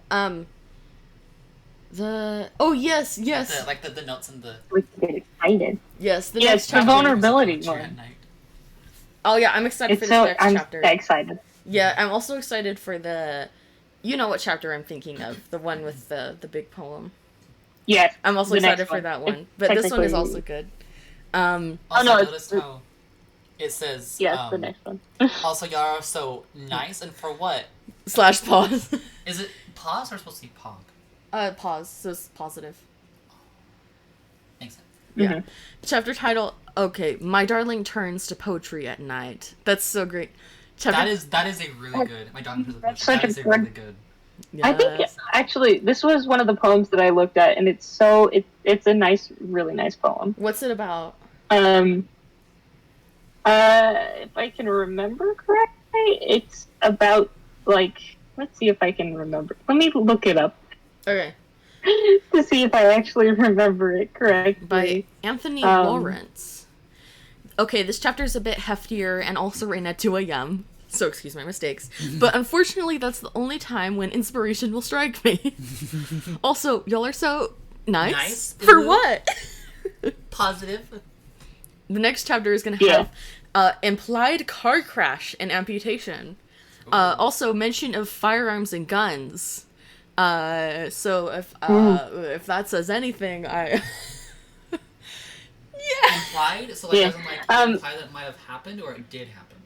Speaker 1: Yes.
Speaker 2: The notes and the.
Speaker 3: We get excited.
Speaker 1: Yes,
Speaker 3: next chapter. The vulnerability one.
Speaker 1: Oh yeah, I'm excited for this next chapter.
Speaker 3: I'm excited.
Speaker 1: Yeah, I'm also excited for you know what chapter I'm thinking of, the one with the big poem.
Speaker 3: Yes.
Speaker 1: I'm also excited for that one, but this one is also good.
Speaker 2: Also, I noticed how it says.
Speaker 3: Yes, the next one.
Speaker 2: Also, y'all are so nice, and for what?
Speaker 1: / pause.
Speaker 2: Is it pause or supposed to be pog?
Speaker 1: Pause, so it's positive.
Speaker 2: Makes sense.
Speaker 1: Yeah.
Speaker 3: Mm-hmm.
Speaker 1: Chapter title, okay, My Darling Turns to Poetry at Night. That's so great.
Speaker 2: That is a really good. My darling turns to poetry.
Speaker 3: Such
Speaker 2: That is a really good.
Speaker 1: Yes.
Speaker 3: I think actually this was one of the poems that I looked at, and it's a nice, really nice poem.
Speaker 1: What's it about?
Speaker 3: If I can remember correctly, it's about like, let's see if I can remember. Let me look it up.
Speaker 1: Okay.
Speaker 3: To see if I actually remember it correctly.
Speaker 1: By Anthony Lawrence. Okay, this chapter is a bit heftier and also written at 2 a.m. So excuse my mistakes. But unfortunately, that's the only time when inspiration will strike me. Also, y'all are so nice. For
Speaker 2: Ooh.
Speaker 1: what?
Speaker 2: Positive.
Speaker 1: The next chapter is going to have implied car crash and amputation. Also, mention of firearms and guns. So if that says anything, yeah.
Speaker 2: implied, so like doesn't like imply that it might have happened or it did happen.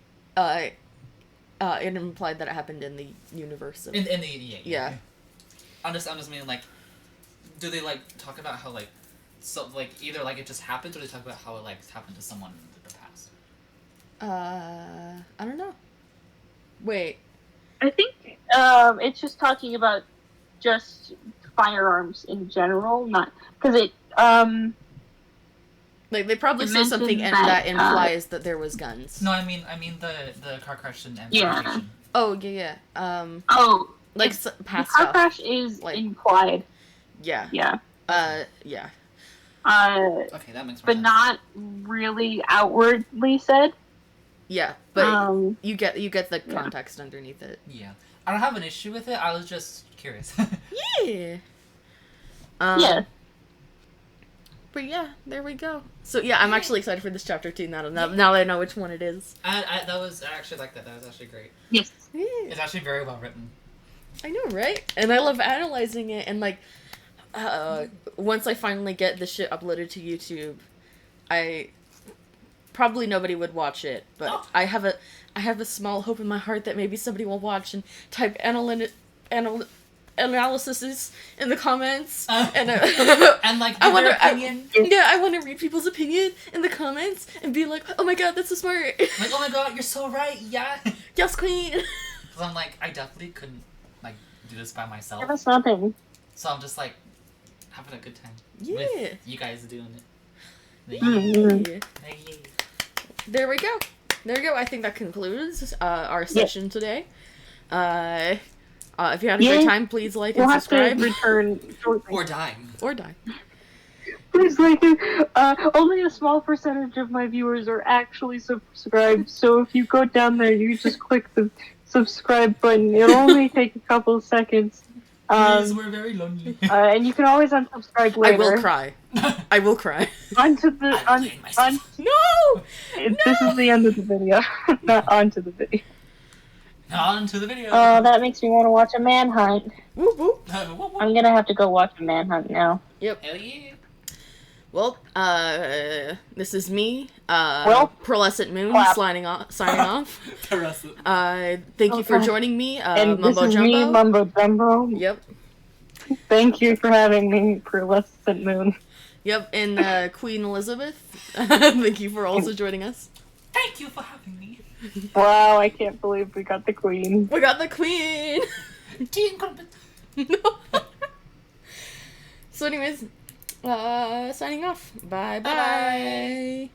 Speaker 1: It implied that it happened in the universe.
Speaker 2: In the yeah. I'm just meaning like, do they like talk about how like, so like either like it just happened or they talk about how it like happened to someone in the past?
Speaker 1: I don't know. Wait.
Speaker 3: I think it's just talking about just firearms in general, not because it
Speaker 1: like they probably say something that implies that there was guns.
Speaker 2: No, I mean the car crash and amplification.
Speaker 1: Oh yeah. Like past
Speaker 3: the car
Speaker 1: stuff.
Speaker 3: crash is like, implied.
Speaker 1: Yeah.
Speaker 3: Yeah.
Speaker 1: Yeah.
Speaker 2: Okay, that makes more
Speaker 3: but
Speaker 2: sense.
Speaker 3: not really outwardly said.
Speaker 1: Yeah, but you get the context underneath it.
Speaker 2: Yeah. I don't have an issue with it. I was just curious.
Speaker 1: Yeah.
Speaker 3: Yeah.
Speaker 1: But yeah, there we go. So yeah, I'm actually excited for this chapter too. Now that I know which one it is.
Speaker 2: I actually like that. That was actually great.
Speaker 3: Yes.
Speaker 1: Yeah.
Speaker 2: It's actually very well written.
Speaker 1: I know, right? And I love analyzing it. And like, once I finally get this shit uploaded to YouTube, probably nobody would watch it, but I have a small hope in my heart that maybe somebody will watch and type analysis in the comments and
Speaker 2: like
Speaker 1: I want
Speaker 2: opinion.
Speaker 1: I want to read people's opinion in the comments and be like, oh my god, that's so smart.
Speaker 2: Like, oh my god, you're so right. Yeah.
Speaker 1: Yes, queen.
Speaker 2: Because I'm like, I definitely couldn't like do this by myself.
Speaker 3: That's nothing.
Speaker 2: So I'm just like having a good time.
Speaker 1: Yeah.
Speaker 2: With you guys doing it.
Speaker 1: Yeah. There we go. I think that concludes our session today. If you had a great time, please like and subscribe.
Speaker 3: We'll have to return shortly.
Speaker 2: Or die.
Speaker 3: Please like it. Only a small percentage of my viewers are actually subscribed, so if you go down there, you just click the subscribe button. It'll only take a couple of seconds.
Speaker 2: We're very lonely.
Speaker 3: And you can always unsubscribe later.
Speaker 1: I will cry. I will cry.
Speaker 3: Onto the
Speaker 1: No!
Speaker 3: This is the end of the video, not onto the video.
Speaker 2: On to the video.
Speaker 3: Oh, that makes me want to watch a manhunt.
Speaker 1: Whoop, whoop.
Speaker 3: I'm gonna have to go watch a manhunt now.
Speaker 1: Yep.
Speaker 2: Hell yeah.
Speaker 1: Well, this is me, Pearlescent Moon, signing off. Thank you for joining me,
Speaker 3: and
Speaker 1: Mumbo
Speaker 3: this is
Speaker 1: Jumbo.
Speaker 3: me, Mumbo Jumbo.
Speaker 1: Yep.
Speaker 3: Thank you for having me, Pearlescent Moon.
Speaker 1: Yep, and Queen Elizabeth. Thank you for also joining us.
Speaker 2: Thank you for having me.
Speaker 3: Wow, I can't believe we got the Queen.
Speaker 1: We got the Queen! No. So anyways, signing off. Bye-bye.